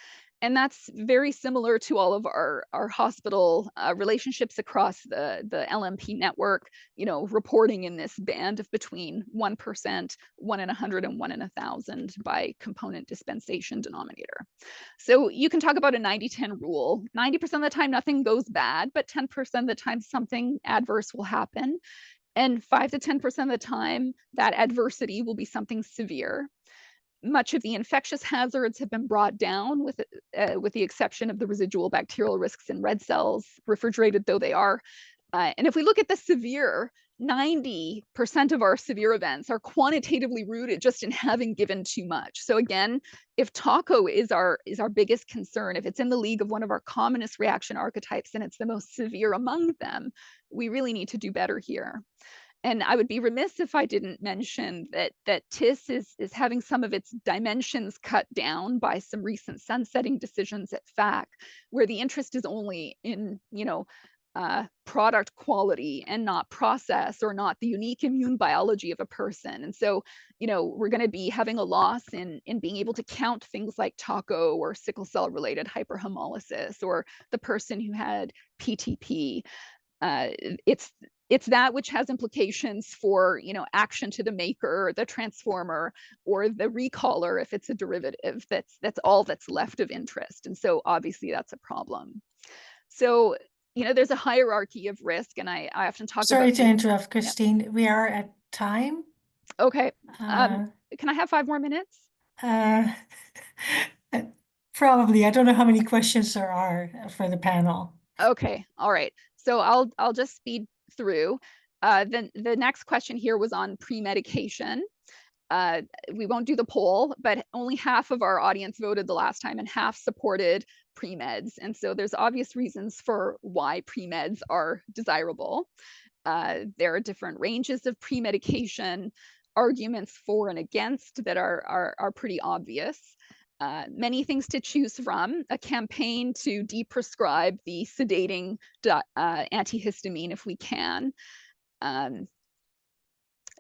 And that's very similar to all of our hospital relationships across the LMP network, reporting in this band of between 1%, 1 in 100, and 1 in 1,000 by component dispensation denominator. So you can talk about a 90-10 rule. 90% of the time, nothing goes bad, but 10% of the time, something adverse will happen. And 5 to 10% of the time, that adversity will be something severe. Much of the infectious hazards have been brought down, with the exception of the residual bacterial risks in red cells, refrigerated though they are. And if we look at the severe, 90% of our severe events are quantitatively rooted just in having given too much. So again, if TACO is our biggest concern, if it's in the league of one of our commonest reaction archetypes and it's the most severe among them, we really need to do better here. And I would be remiss if I didn't mention that TIS is having some of its dimensions cut down by some recent sunsetting decisions at FAC, where the interest is only in, product quality and not process, or not the unique immune biology of a person. And so, we're going to be having a loss in being able to count things like TACO or sickle cell related hyperhemolysis, or the person who had PTP. It's that which has implications for, action to the maker, the transformer, or the recaller if it's a derivative. That's all that's left of interest. And so obviously that's a problem. So, there's a hierarchy of risk, and I often talk about. Sorry to interrupt, Christine. We are at time. Okay. Can I have 5 more minutes? Probably. I don't know how many questions there are for the panel. Okay. All right. So I'll just speed through. Then the next question here was on pre-medication. We won't do the poll, but only half of our audience voted the last time and half supported pre-meds. And so there's obvious reasons for why pre-meds are desirable. There are different ranges of pre-medication, arguments for and against that are pretty obvious. Many things to choose from: a campaign to deprescribe the sedating antihistamine if we can.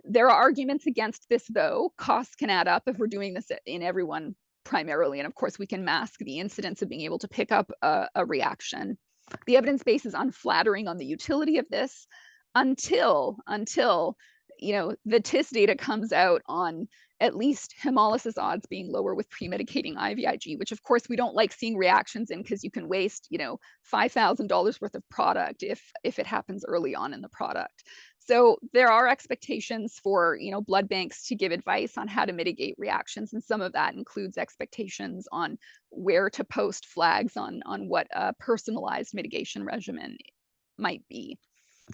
There are arguments against this, though. Costs can add up if we're doing this in everyone primarily. And of course, we can mask the incidence of being able to pick up a reaction. The evidence base is unflattering on the utility of this until the TIS data comes out on at least hemolysis odds being lower with pre-medicating IVIG, which of course we don't like seeing reactions in, because you can waste $5,000 worth of product if it happens early on in the product. So there are expectations for blood banks to give advice on how to mitigate reactions, and some of that includes expectations on where to post flags on what a personalized mitigation regimen might be.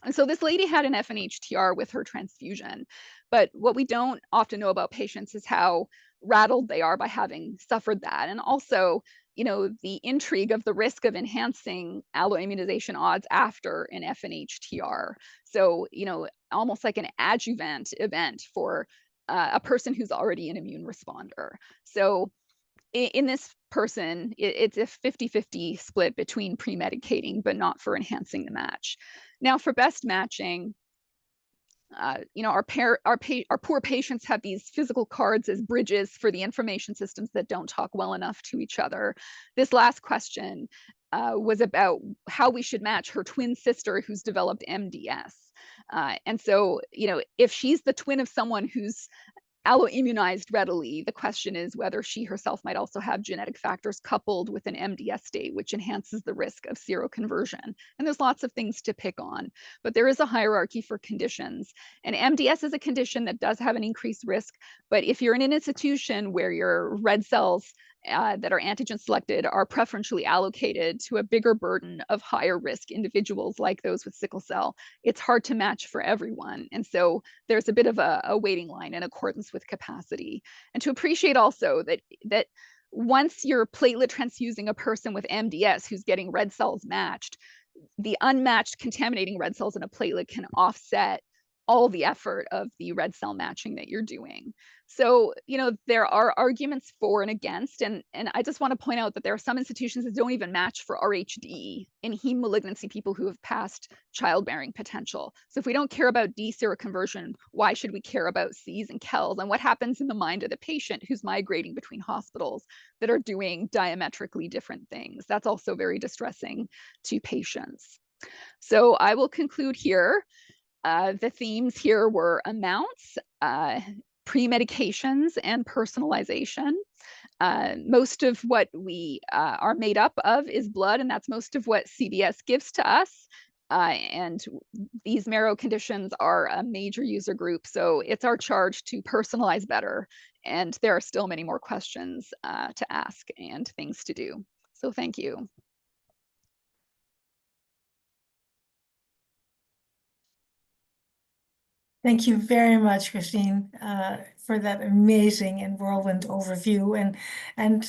And so this lady had an FNHTR with her transfusion, but what we don't often know about patients is how rattled they are by having suffered that. And also, the intrigue of the risk of enhancing alloimmunization odds after an FNHTR. So, almost like an adjuvant event for a person who's already an immune responder. So in this person, it's a 50-50 split between pre-medicating, but not for enhancing the match. Now, for best matching, our poor patients have these physical cards as bridges for the information systems that don't talk well enough to each other. This last question was about how we should match her twin sister who's developed MDS. And so, if she's the twin of someone who's alloimmunized readily, the question is whether she herself might also have genetic factors coupled with an MDS state, which enhances the risk of seroconversion. And there's lots of things to pick on, but there is a hierarchy for conditions. And MDS is a condition that does have an increased risk, but if you're in an institution where your red cells that are antigen selected are preferentially allocated to a bigger burden of higher risk individuals like those with sickle cell, it's hard to match for everyone. And so there's a bit of a waiting line in accordance with capacity. And to appreciate also that once you're platelet transfusing a person with MDS who's getting red cells matched, the unmatched contaminating red cells in a platelet can offset all the effort of the red cell matching that you're doing. So, there are arguments for and against, and I just want to point out that there are some institutions that don't even match for RHD in heme malignancy people who have passed childbearing potential. So if we don't care about D seroconversion, why should we care about Cs and KELs? And what happens in the mind of the patient who's migrating between hospitals that are doing diametrically different things? That's also very distressing to patients. So I will conclude here. The themes here were amounts, pre-medications, and personalization. Most of what we are made up of is blood, and that's most of what CBS gives to us. And these marrow conditions are a major user group, so it's our charge to personalize better. And there are still many more questions to ask and things to do. So thank you. Thank you very much, Christine, for that amazing and whirlwind overview, and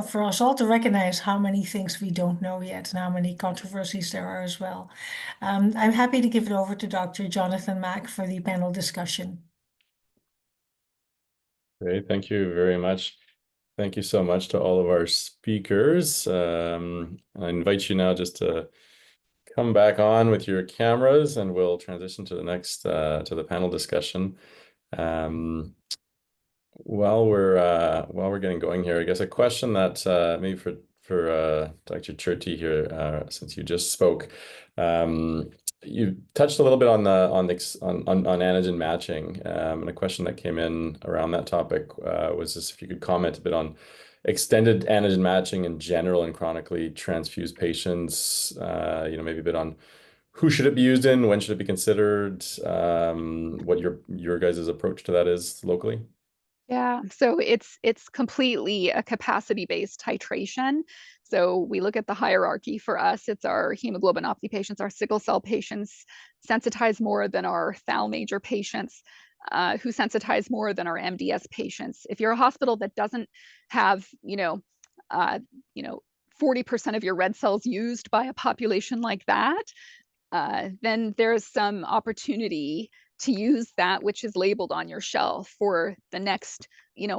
for us all to recognize how many things we don't know yet and how many controversies there are as well. I'm happy to give it over to Dr. Jonathan Mack for the panel discussion. Great, thank you very much. Thank you so much to all of our speakers. I invite you now just to come back on with your cameras, and we'll transition to the next to the panel discussion. While we're getting going here, I guess a question that maybe for Dr. Churti here, since you just spoke, you touched a little bit on antigen matching, and a question that came in around that topic was just if you could comment a bit on extended antigen matching in general in chronically transfused patients, maybe a bit on who should it be used in, when should it be considered, what your guys' approach to that is locally? Yeah, so it's completely a capacity-based titration. So we look at the hierarchy. For us, it's our hemoglobinopathy patients, our sickle cell patients sensitize more than our thal major patients, who sensitize more than our MDS patients. If you're a hospital that doesn't have, 40% of your red cells used by a population like that, then there's some opportunity to use that which is labeled on your shelf for the next,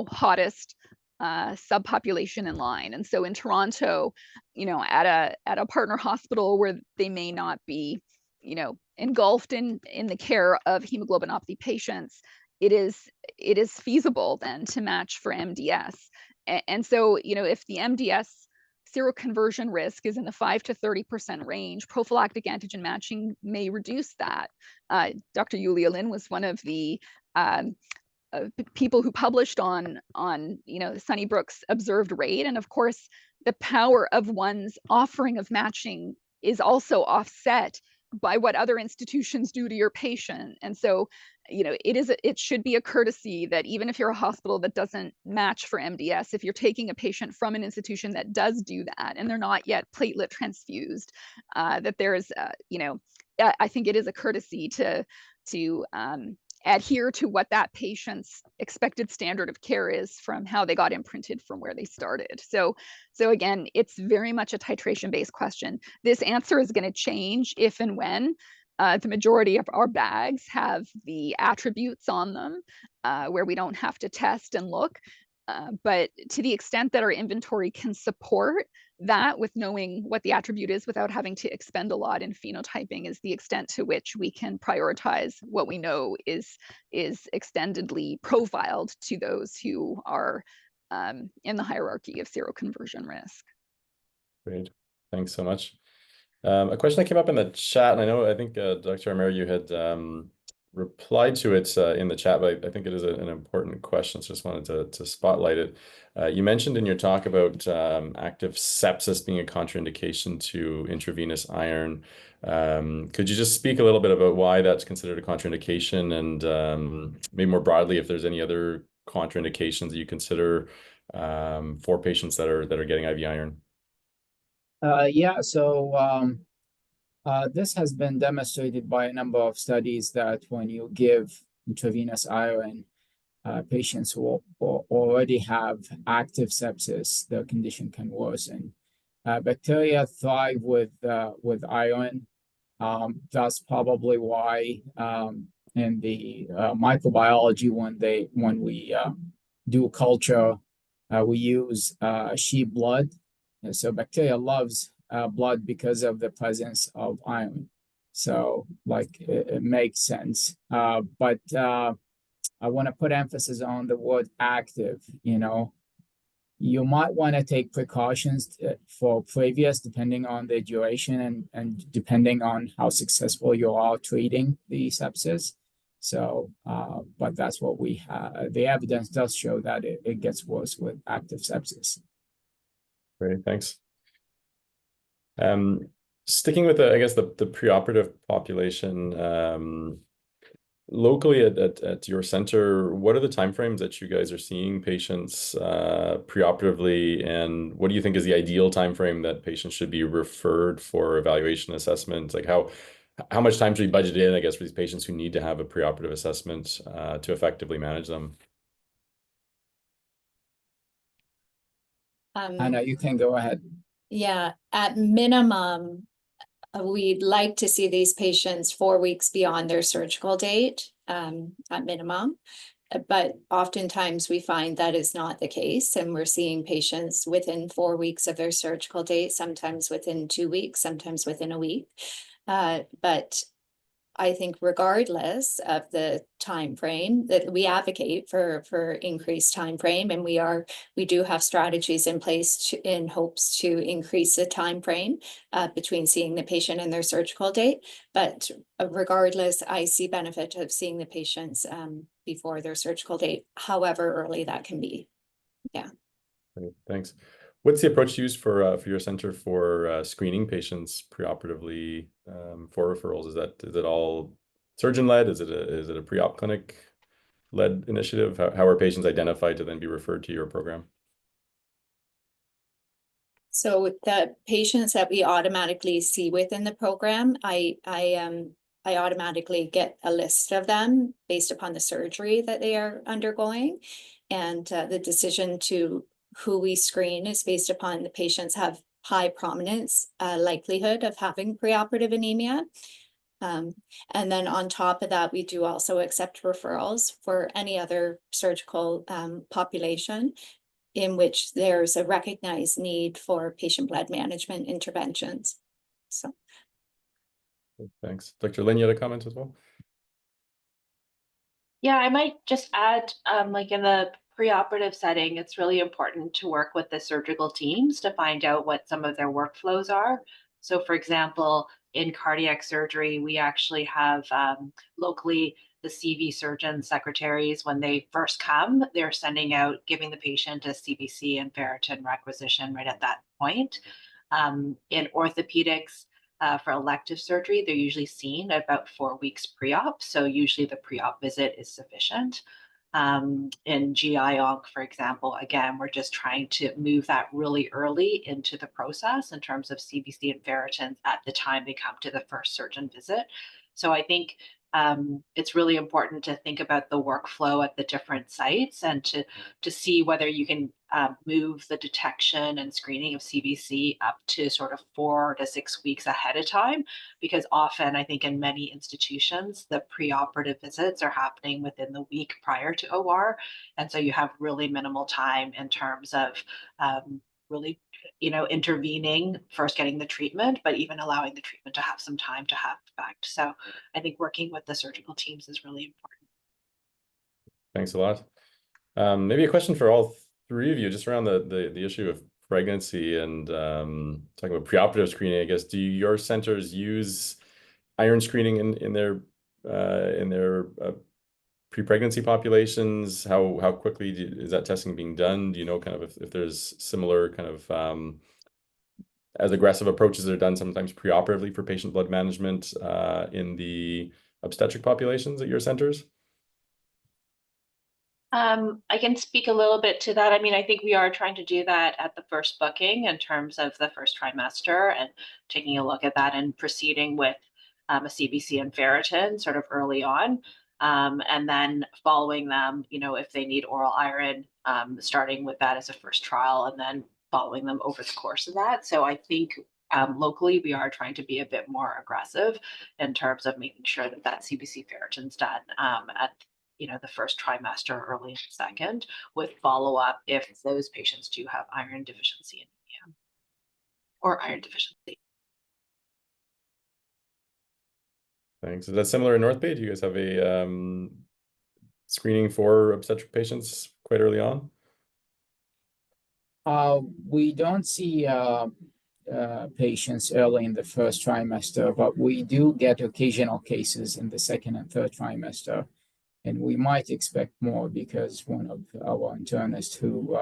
hottest subpopulation in line. And so in Toronto, at a partner hospital where they may not be, engulfed in the care of hemoglobinopathy patients, it is feasible then to match for MDS. And so, if the MDS seroconversion risk is in the 5 to 30% range, prophylactic antigen matching may reduce that. Dr. Yulia Lin was one of the people who published on Sunnybrook's observed rate. And of course, the power of one's offering of matching is also offset by what other institutions do to your patient. And so, it should be a courtesy that even if you're a hospital that doesn't match for MDS, if you're taking a patient from an institution that does do that and they're not yet platelet transfused, that there's, I think it is a courtesy to adhere to what that patient's expected standard of care is from how they got imprinted from where they started. So again, it's very much a titration-based question. This answer is going to change if and when the majority of our bags have the attributes on them where we don't have to test and look. But to the extent that our inventory can support that with knowing what the attribute is without having to expend a lot in phenotyping is the extent to which we can prioritize what we know is extendedly profiled to those who are in the hierarchy of seroconversion risk. Great, thanks so much. A question that came up in the chat, and I think Dr. Amir, you had replied to it in the chat, but I think it is an important question, so just wanted to spotlight it. You mentioned in your talk about active sepsis being a contraindication to intravenous iron. Could you just speak a little bit about why that's considered a contraindication, and maybe more broadly, if there's any other contraindications that you consider for patients that are getting IV iron? This has been demonstrated by a number of studies that when you give intravenous iron, patients who already have active sepsis, their condition can worsen. Bacteria thrive with iron. That's probably why in the microbiology, when we do culture, we use sheep blood. So bacteria loves blood because of the presence of iron. So it makes sense. But I want to put emphasis on the word active. You might want to take precautions for previous, depending on the duration and depending on how successful you are treating the sepsis. So, but that's what we have. The evidence does show that it gets worse with active sepsis. Great, thanks. Sticking with the preoperative population, locally at your center, what are the timeframes that you guys are seeing patients preoperatively, and what do you think is the ideal timeframe that patients should be referred for evaluation assessment? Like how how much time should we budget in, I guess, for these patients who need to have a preoperative assessment to effectively manage them? Anna, you can go ahead. Yeah, at minimum, we'd like to see these patients 4 weeks beyond their surgical date, at minimum. But oftentimes we find that is not the case, and we're seeing patients within 4 weeks of their surgical date, sometimes within 2 weeks, sometimes within a week. But I think regardless of the time frame, that we advocate for increased time frame, and we do have strategies in place in hopes to increase the time frame between seeing the patient and their surgical date. But regardless, I see benefit of seeing the patients before their surgical date, however early that can be. Yeah. Great, thanks. What's the approach used for your center for screening patients preoperatively for referrals? Is it all surgeon-led? Is it a pre-op clinic-led initiative? How are patients identified to then be referred to your program? So the patients that we automatically see within the program, I automatically get a list of them based upon the surgery that they are undergoing. And the decision to who we screen is based upon the patients have high prominence likelihood of having preoperative anemia. And then on top of that, we do also accept referrals for any other surgical population in which there's a recognized need for patient blood management interventions. So. Thanks. Dr. Lin, you had a comment as well? Yeah, I might just add, like in the preoperative setting, it's really important to work with the surgical teams to find out what some of their workflows are. So for example, in cardiac surgery, we actually have locally the CV surgeon secretaries, when they first come, they're sending out, giving the patient a CBC and ferritin requisition right at that point. In orthopedics, for elective surgery, they're usually seen at about 4 weeks pre-op. So usually the pre-op visit is sufficient. In GI onc, for example, again, we're just trying to move that really early into the process in terms of CBC and ferritins at the time they come to the first surgeon visit. So I think it's really important to think about the workflow at the different sites and to see whether you can move the detection and screening of CBC up to sort of 4 to 6 weeks ahead of time, because often I think in many institutions, the preoperative visits are happening within the week prior to OR. And so you have really minimal time in terms of really, intervening, first getting the treatment, but even allowing the treatment to have some time to have effect. So I think working with the surgical teams is really important. Thanks a lot. Maybe a question for all three of you, just around the issue of pregnancy and talking about preoperative screening, I guess. Do your centers use iron screening in their pre-pregnancy populations? How quickly is that testing being done? Do you know kind of if there's similar kind of as aggressive approaches that are done sometimes preoperatively for patient blood management in the obstetric populations at your centers? I can speak a little bit to that. I mean, I think we are trying to do that at the first booking in terms of the first trimester and taking a look at that and proceeding with a CBC and ferritin sort of early on. And then following them, if they need oral iron, starting with that as a first trial and then following them over the course of that. So I think locally, we are trying to be a bit more aggressive in terms of making sure that CBC ferritin's done at the first trimester, early in the second, with follow-up if those patients do have iron deficiency anemia or iron deficiency. Thanks. Is that similar in North Bay? Do you guys have a screening for obstetric patients quite early on? We don't see patients early in the first trimester, but we do get occasional cases in the second and third trimester. And we might expect more because one of our internists who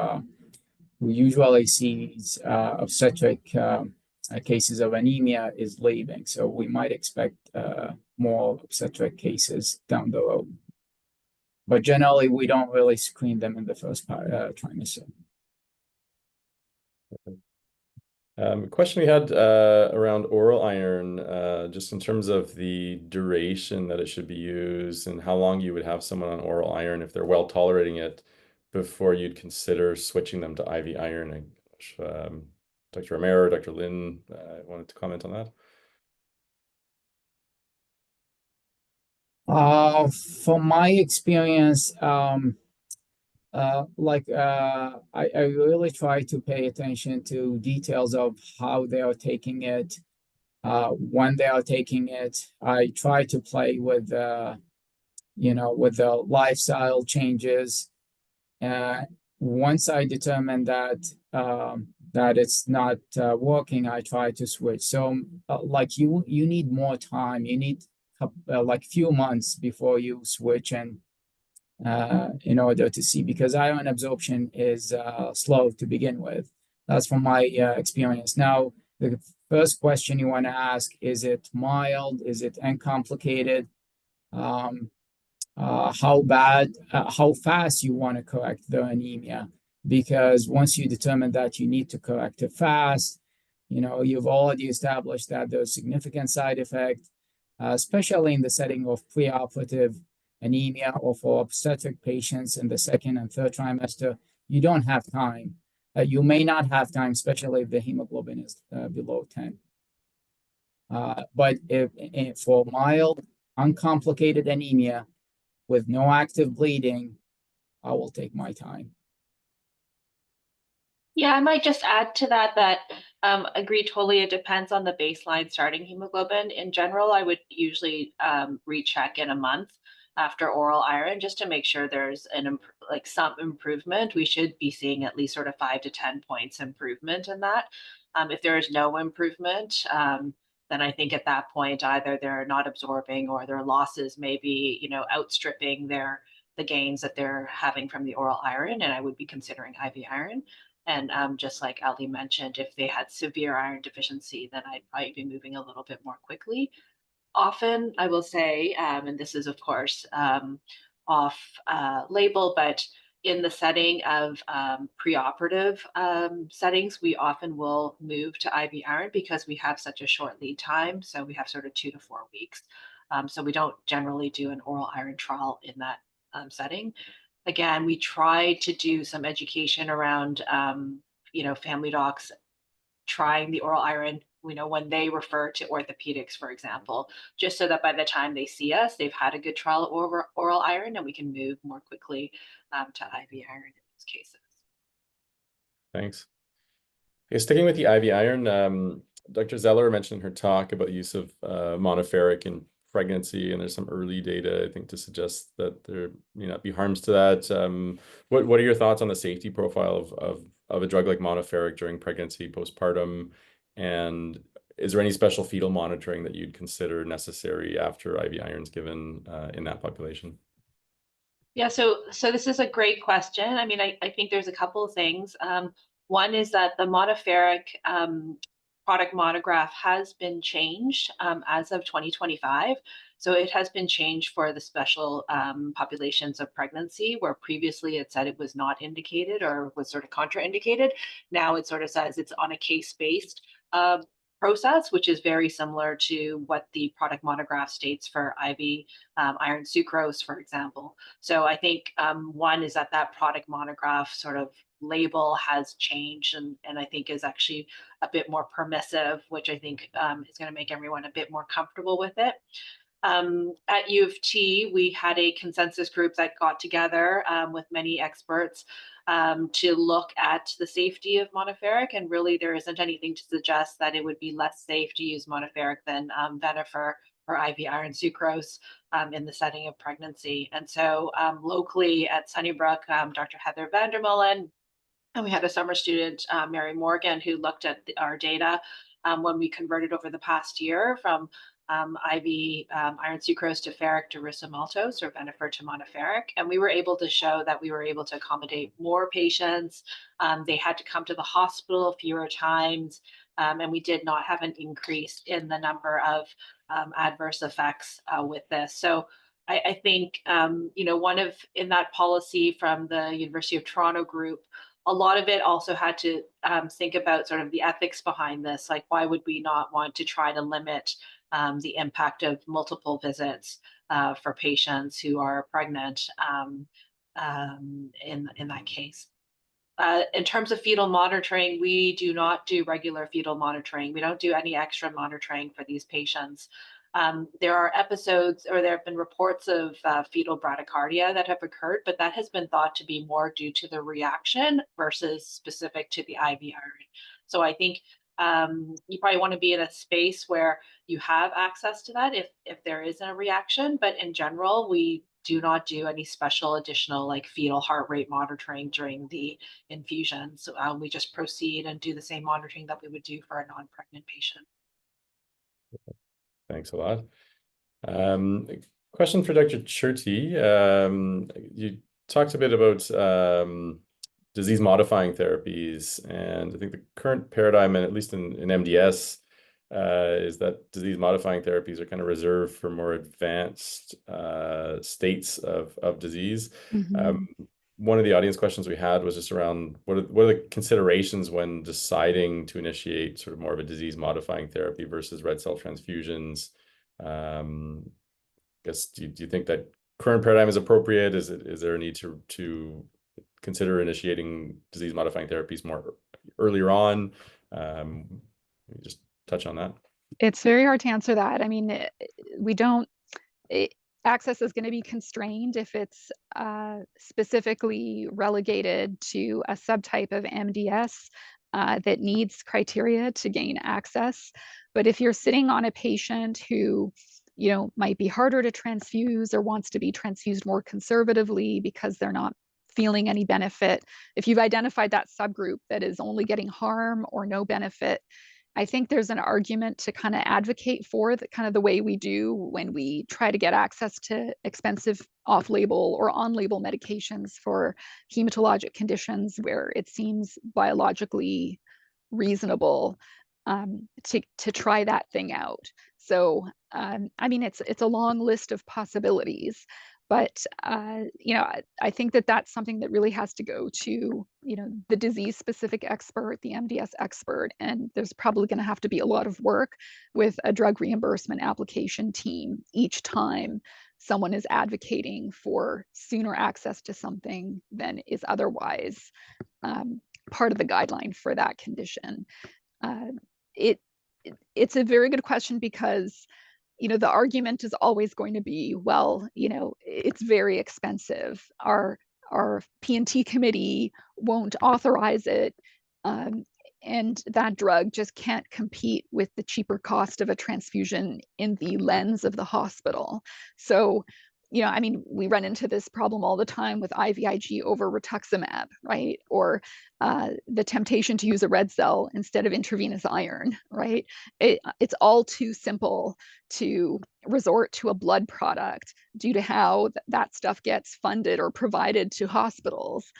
usually sees obstetric cases of anemia is leaving. So we might expect more obstetric cases down the road. But generally, we don't really screen them in the first trimester. A question we had around oral iron, just in terms of the duration that it should be used and how long you would have someone on oral iron if they're well tolerating it before you'd consider switching them to IV iron. Dr. Romero, Dr. Lin wanted to comment on that. From my experience, I really try to pay attention to details of how they are taking it, when they are taking it. I try to play with with the lifestyle changes. Once I determine that it's not working, I try to switch. So like you need more time. You need like few months before you switch, and in order to see, because iron absorption is slow to begin with. That's from my experience. Now, the first question you want to ask, is it mild? Is it uncomplicated? How bad, how fast you want to correct the anemia? Because once you determine that you need to correct it fast, you've already established that there's significant side effect, especially in the setting of preoperative anemia or for obstetric patients in the second and third trimester. You don't have time. You may not have time, especially if the hemoglobin is below 10. But if for mild, uncomplicated anemia with no active bleeding, I will take my time. Yeah, I might just add to that agree totally. It depends on the baseline starting hemoglobin. In general, I would usually recheck in a month after oral iron just to make sure there's some improvement. We should be seeing at least sort of 5 to 10 points improvement in that. If there is no improvement, then I think at that point either they're not absorbing or their losses may be, outstripping the gains that they're having from the oral iron, and I would be considering IV iron. And just like Ali mentioned, if they had severe iron deficiency, then I'd probably be moving a little bit more quickly. Often, I will say, and this is of course off label, but in the setting of preoperative settings, we often will move to IV iron because we have such a short lead time. So we have sort of 2 to 4 weeks. So we don't generally do an oral iron trial in that setting. Again, we try to do some education around, family docs trying the oral iron, when they refer to orthopedics, for example, just so that by the time they see us, they've had a good trial over oral iron and we can move more quickly to IV iron in those cases. Thanks. Okay, sticking with the IV iron, Dr. Zeller mentioned in her talk about the use of monoferric in pregnancy, and there's some early data, I think, to suggest that there may not be harms to that. What are your thoughts on the safety profile of a drug like monoferric during pregnancy, postpartum, and is there any special fetal monitoring that you'd consider necessary after IV iron is given in that population? Yeah, so this is a great question. I mean, I think there's a couple of things. One is that the monoferric product monograph has been changed as of 2025. So it has been changed for the special populations of pregnancy, where previously it said it was not indicated or was sort of contraindicated. Now it sort of says it's on a case-based process, which is very similar to what the product monograph states for IV iron sucrose, for example. So I think one is that product monograph sort of label has changed and I think is actually a bit more permissive, which I think is going to make everyone a bit more comfortable with it. At U of T, we had a consensus group that got together with many experts to look at the safety of monoferric, and really there isn't anything to suggest that it would be less safe to use monoferric than Venofer or IV iron sucrose in the setting of pregnancy. And so locally at Sunnybrook, Dr. Heather Vandermullen, and we had a summer student, Mary Morgan, who looked at our data when we converted over the past year from IV iron sucrose to ferric to risomaltose or Venofer to monoferric. And we were able to show that we were able to accommodate more patients. They had to come to the hospital fewer times. And we did not have an increase in the number of adverse effects with this. So I think, in that policy from the University of Toronto group, a lot of it also had to think about sort of the ethics behind this. Like, why would we not want to try to limit the impact of multiple visits for patients who are pregnant in that case? In terms of fetal monitoring, we do not do regular fetal monitoring. We don't do any extra monitoring for these patients. There are episodes, or there have been reports of fetal bradycardia that have occurred, but that has been thought to be more due to the reaction versus specific to the IV iron. So I think you probably want to be in a space where you have access to that if there is a reaction. But in general, we do not do any special additional like fetal heart rate monitoring during the infusion. So we just proceed and do the same monitoring that we would do for a non-pregnant patient. Thanks a lot. Question for Dr. Cherty. You talked a bit about disease-modifying therapies, and I think the current paradigm, and at least in MDS, is that disease-modifying therapies are kind of reserved for more advanced states of disease. One of the audience questions we had was just around what are the considerations when deciding to initiate sort of more of a disease-modifying therapy versus red cell transfusions? I guess, do you think that current paradigm is appropriate? Is there a need to consider initiating disease-modifying therapies more earlier on? Just touch on that. It's very hard to answer that. I mean, access is going to be constrained if it's specifically relegated to a subtype of MDS that needs criteria to gain access. But if you're sitting on a patient who, you know, might be harder to transfuse or wants to be transfused more conservatively because they're not feeling any benefit, if you've identified that subgroup that is only getting harm or no benefit, I think there's an argument to kind of advocate for the kind of the way we do when we try to get access to expensive off-label or on-label medications for hematologic conditions where it seems biologically reasonable to try that thing out. So I mean, it's a long list of possibilities, but you know, I think that that's something that really has to go to, you know, the disease-specific expert, the MDS expert, and there's probably going to have to be a lot of work with a drug reimbursement application team each time someone is advocating for sooner access to something than is otherwise part of the guideline for that condition. It's a very good question because, you know, the argument is always going to be, well, you know, it's very expensive. Our P&T committee won't authorize it, and that drug just can't compete with the cheaper cost of a transfusion in the lens of the hospital. So, you know, I mean, we run into this problem all the time with IVIG over rituximab, right? Or the temptation to use a red cell instead of intravenous iron, right? It's all too simple to resort to a blood product due to how that stuff gets funded or provided to hospitals.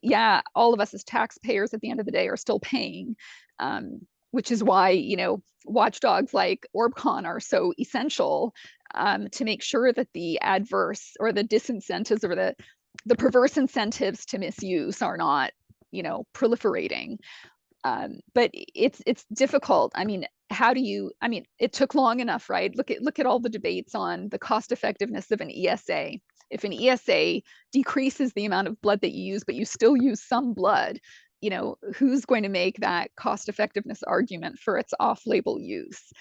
Yeah, all of us as taxpayers at the end of the day are still paying, which is why, you know, watchdogs like OrbCon are so essential to make sure that the adverse or the disincentives or the perverse incentives to misuse are not, you know, proliferating. But it's difficult. I mean, how do you, I mean, it took long enough, right? Look at all the debates on the cost effectiveness of an ESA. If an ESA decreases the amount of blood that you use, but you still use some blood, you know, who's going to make that cost effectiveness argument for its off-label use?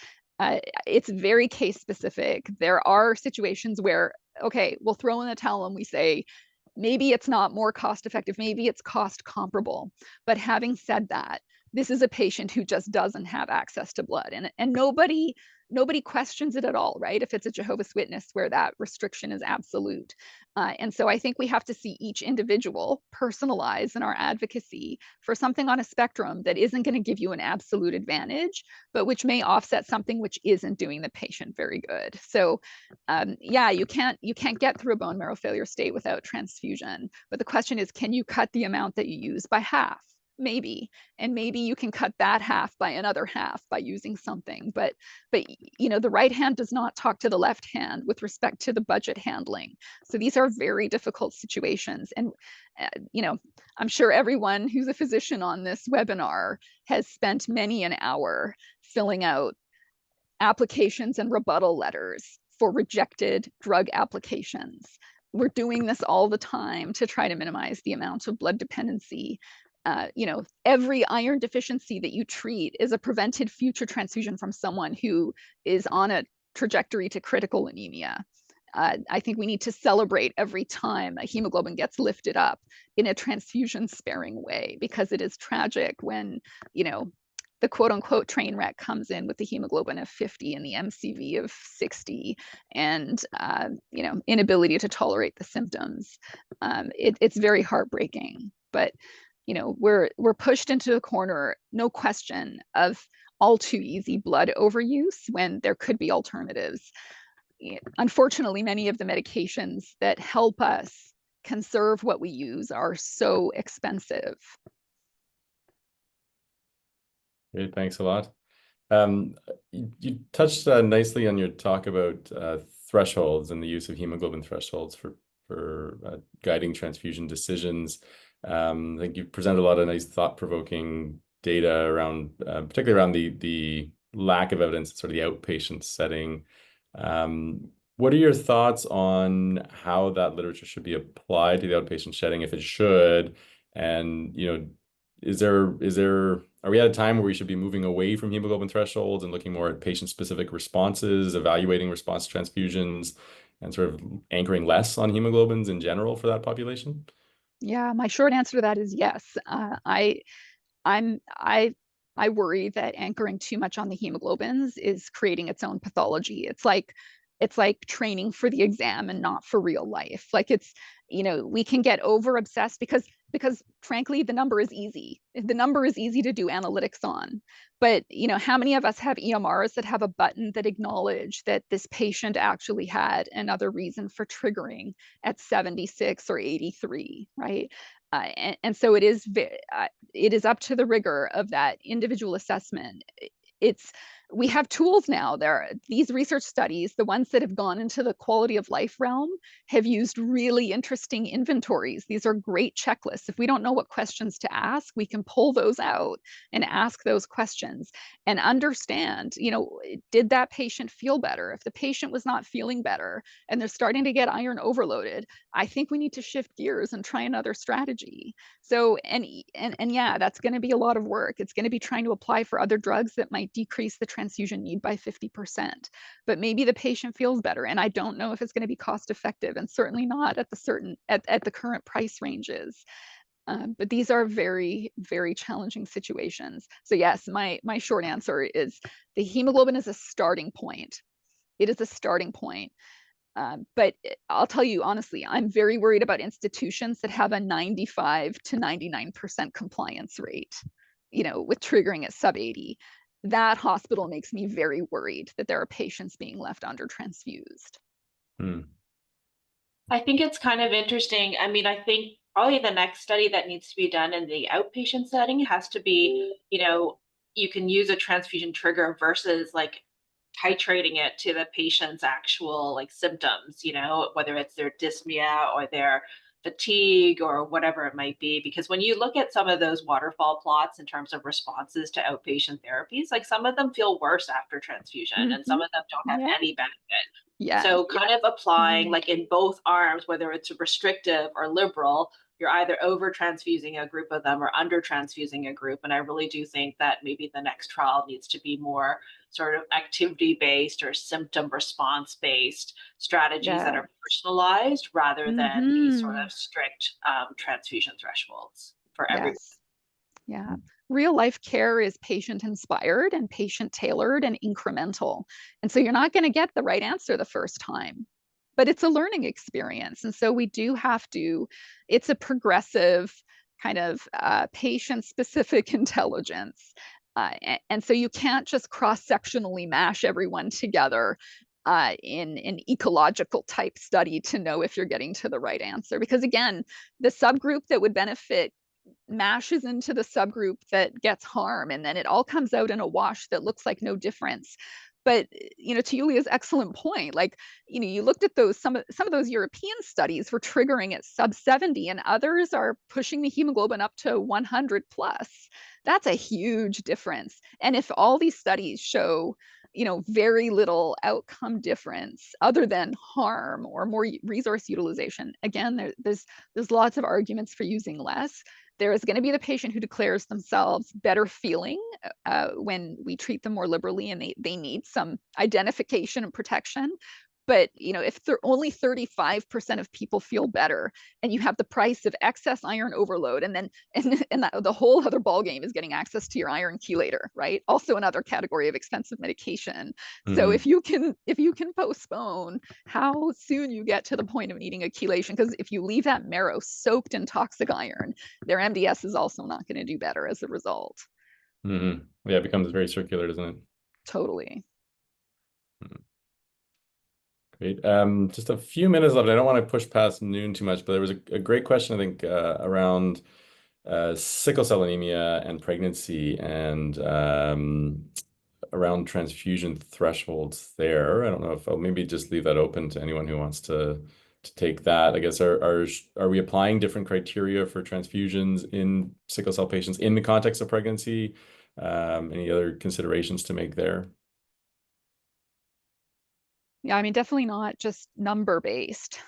It's very case specific. There are situations where, okay, we'll throw in the towel and we say, maybe it's not more cost effective, maybe it's cost comparable. But having said that, this is a patient who just doesn't have access to blood, and nobody questions it at all, right? If it's a Jehovah's Witness where that restriction is absolute. And so I think we have to see each individual personalize in our advocacy for something on a spectrum that isn't going to give you an absolute advantage, but which may offset something which isn't doing the patient very good. So yeah, you can't get through a bone marrow failure state without transfusion. But the question is, can you cut the amount that you use by half? maybe, and maybe you can cut that half by another half by using something, but you know, the right hand does not talk to the left hand with respect to the budget handling. So these are very difficult situations, and you know, I'm sure everyone who's a physician on this webinar has spent many an hour filling out applications and rebuttal letters for rejected drug applications. We're doing this all the time to try to minimize the amount of blood dependency. You know, every iron deficiency that you treat is a prevented future transfusion from someone who is on a trajectory to critical anemia. I think we need to celebrate every time a hemoglobin gets lifted up in a transfusion sparing way, because it is tragic when, you know, the quote unquote train wreck comes in with the hemoglobin of 50 and the MCV of 60, and you know, inability to tolerate the symptoms. It's very heartbreaking, but you know, we're pushed into a corner, no question, of all too easy blood overuse when there could be alternatives. Unfortunately, many of the medications that help us conserve what we use are so expensive. Great, thanks a lot. You touched nicely on your talk about thresholds and the use of hemoglobin thresholds for guiding transfusion decisions. I think you've presented a lot of nice thought-provoking data around, particularly around the lack of evidence in sort of the outpatient setting. What are your thoughts on how that literature should be applied to the outpatient setting, if it should? And, you know, are we at a time where we should be moving away from hemoglobin thresholds and looking more at patient-specific responses, evaluating response to transfusions, and sort of anchoring less on hemoglobins in general for that population? Yeah, my short answer to that is yes. I worry that anchoring too much on the hemoglobins is creating its own pathology. It's like training for the exam and not for real life. Like, it's, you know, we can get over obsessed because frankly, the number is easy. The number is easy to do analytics on. But, you know, how many of us have EMRs that have a button that acknowledge that this patient actually had another reason for triggering at 76 or 83, right? And so it is up to the rigor of that individual assessment. We have tools now. These research studies, the ones that have gone into the quality of life realm, have used really interesting inventories. These are great checklists. If we don't know what questions to ask, we can pull those out and ask those questions and understand, you know, did that patient feel better? If the patient was not feeling better and they're starting to get iron overloaded, I think we need to shift gears and try another strategy. So, and yeah, that's going to be a lot of work. It's going to be trying to apply for other drugs that might decrease the transfusion need by 50%. But maybe the patient feels better, and I don't know if it's going to be cost effective, and certainly not at the current price ranges. But these are very, very challenging situations. So yes, my short answer is the hemoglobin is a starting point. It is a starting point. But I'll tell you honestly, I'm very worried about institutions that have a 95 to 99% compliance rate, you know, with triggering at sub 80. That hospital makes me very worried that there are patients being left under transfused. I think it's kind of interesting. I mean, I think probably the next study that needs to be done in the outpatient setting has to be, you know, you can use a transfusion trigger versus like titrating it to the patient's actual like symptoms, you know, whether it's their dyspnea or their fatigue or whatever it might be. Because when you look at some of those waterfall plots in terms of responses to outpatient therapies, like some of them feel worse after transfusion and some of them don't have any benefit. Yeah. So kind of applying like in both arms, whether it's restrictive or liberal, you're either over transfusing a group of them or under transfusing a group. And I really do think that maybe the next trial needs to be more sort of activity based or symptom response based strategies that are personalized rather than these sort of strict transfusion thresholds for everyone. Yeah. Real life care is patient inspired and patient tailored and incremental. And so you're not going to get the right answer the first time, but it's a learning experience. And so we do have to, it's a progressive kind of patient specific intelligence. And so you can't just cross-sectionally mash everyone together in an ecological type study to know if you're getting to the right answer. Because again, the subgroup that would benefit mashes into the subgroup that gets harm, and then it all comes out in a wash that looks like no difference. But to Yulia's excellent point, like you looked at those, some of those European studies were triggering at sub 70, and others are pushing the hemoglobin up to 100 plus. That's a huge difference. And if all these studies show very little outcome difference other than harm or more resource utilization, again, there's lots of arguments for using less. There is going to be the patient who declares themselves better feeling when we treat them more liberally, and they need some identification and protection. But if only 35% of people feel better, and you have the price of excess iron overload, and then the whole other ballgame is getting access to your iron chelator, right? Also another category of expensive medication. So if you can postpone how soon you get to the point of needing a chelation, because if you leave that marrow soaked in toxic iron, their MDS is also not going to do better as a result. Yeah, it becomes very circular, doesn't it? Totally. Great. Just a few minutes left. I don't want to push past noon too much, but there was a great question, I think, around sickle cell anemia and pregnancy, and around transfusion thresholds there. I don't know if I'll maybe just leave that open to anyone who wants to take that. I guess are we applying different criteria for transfusions in sickle cell patients in the context of pregnancy? Any other considerations to make there? Yeah, I mean, definitely not just number based,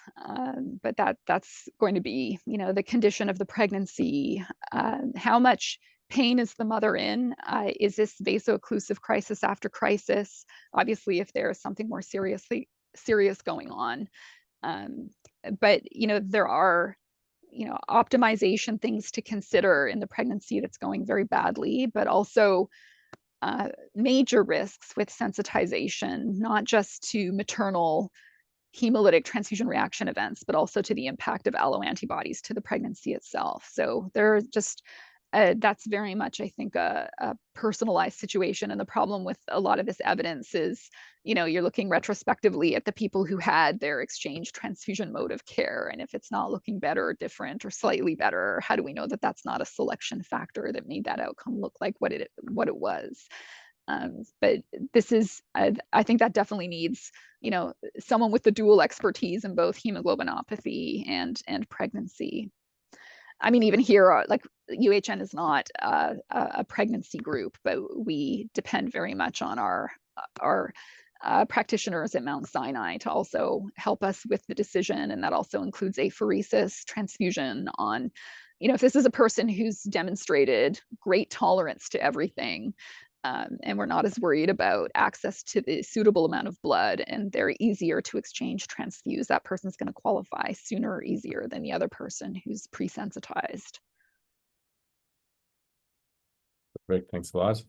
but that's going to be, the condition of the pregnancy. How much pain is the mother in? Is this vaso-occlusive crisis after crisis? Obviously, if there is something more serious going on. But there are optimization things to consider in the pregnancy that's going very badly, but also major risks with sensitization, not just to maternal hemolytic transfusion reaction events, but also to the impact of alloantibodies to the pregnancy itself. So there just that's very much, I think, a personalized situation. And the problem with a lot of this evidence is, you're looking retrospectively at the people who had their exchange transfusion mode of care. And if it's not looking better or different or slightly better, how do we know that that's not a selection factor that made that outcome look like what it was? But this is, I think that definitely needs, someone with the dual expertise in both hemoglobinopathy and pregnancy. I mean, even here, like UHN is not a pregnancy group, but we depend very much on our practitioners at Mount Sinai to also help us with the decision. And that also includes apheresis, transfusion on, if this is a person who's demonstrated great tolerance to everything, and we're not as worried about access to the suitable amount of blood, and they're easier to exchange transfuse, that person's going to qualify sooner or easier than the other person who's pre-sensitized. Great, thanks a lot.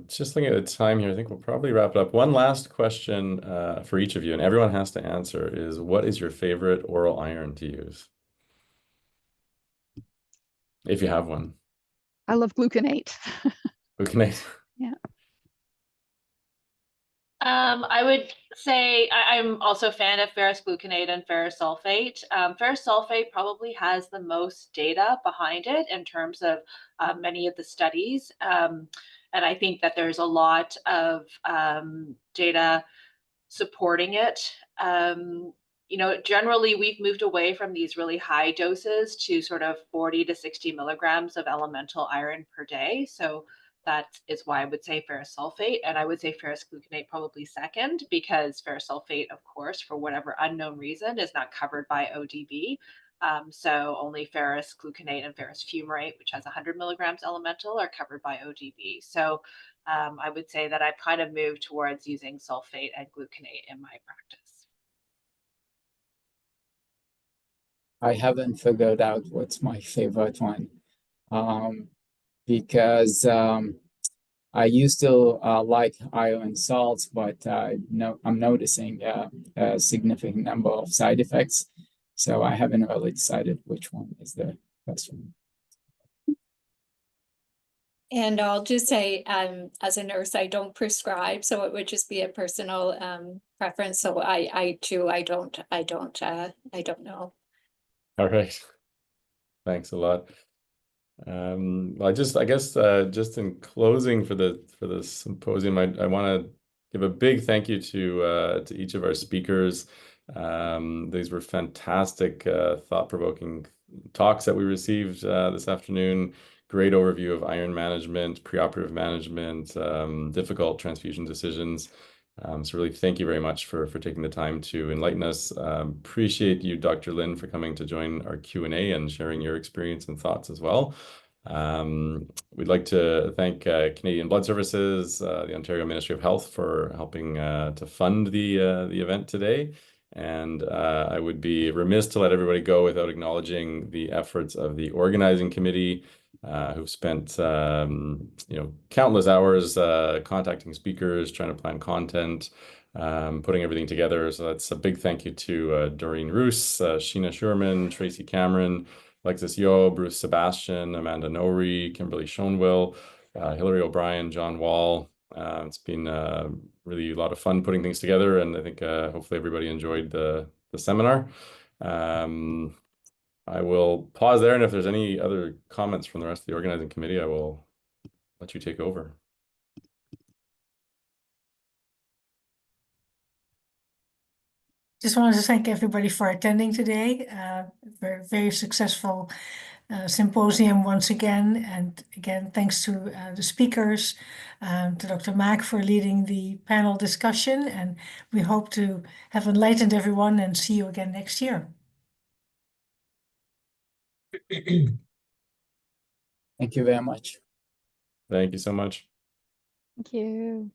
Just looking at the time here, I think we'll probably wrap it up. One last question for each of you, and everyone has to answer, is what is your favorite oral iron to use? If you have one. I love gluconate. Gluconate. Yeah. I would say I'm also a fan of ferrous gluconate and ferrous sulfate. Ferrous sulfate probably has the most data behind it in terms of many of the studies. And I think that there's a lot of data supporting it. Generally we've moved away from these really high doses to sort of 40 to 60 milligrams of elemental iron per day. So that is why I would say ferrous sulfate, and I would say ferrous gluconate probably second, because ferrous sulfate, of course, for whatever unknown reason, is not covered by ODB. So only ferrous gluconate and ferrous fumarate, which has 100 milligrams elemental, are covered by ODB. So I would say that I've kind of moved towards using sulfate and gluconate in my practice. I haven't figured out what's my favorite one, because I used to like iron salts, but I'm noticing a significant number of side effects. So I haven't really decided which one is the best one. And I'll just say, as a nurse, I don't prescribe, so it would just be a personal preference. So I don't know. All right. Thanks a lot. Well, I guess just in closing for the symposium, I want to give a big thank you to each of our speakers. These were fantastic, thought-provoking talks that we received this afternoon. Great overview of iron management, preoperative management, difficult transfusion decisions. So really, thank you very much for taking the time to enlighten us. Appreciate you, Dr. Lin, for coming to join our Q&A and sharing your experience and thoughts as well. We'd like to thank Canadian Blood Services, the Ontario Ministry of Health, for helping to fund the event today. And I would be remiss to let everybody go without acknowledging the efforts of the organizing committee, who've spent countless hours contacting speakers, trying to plan content, putting everything together. So that's a big thank you to Doreen Roos, Sheena Sherman, Tracy Cameron, Alexis Yo, Bruce Sebastian, Amanda Nori, Kimberly Schoenwill, Hillary O'Brien, John Wall. It's been really a lot of fun putting things together, and I think hopefully everybody enjoyed the seminar. I will pause there, and if there's any other comments from the rest of the organizing committee, I will let you take over. Just wanted to thank everybody for attending today. Very, very successful symposium once again. And again, thanks to the speakers, to Dr. Mack for leading the panel discussion. And we hope to have enlightened everyone and see you again next year. Thank you very much. Thank you so much. Thank you.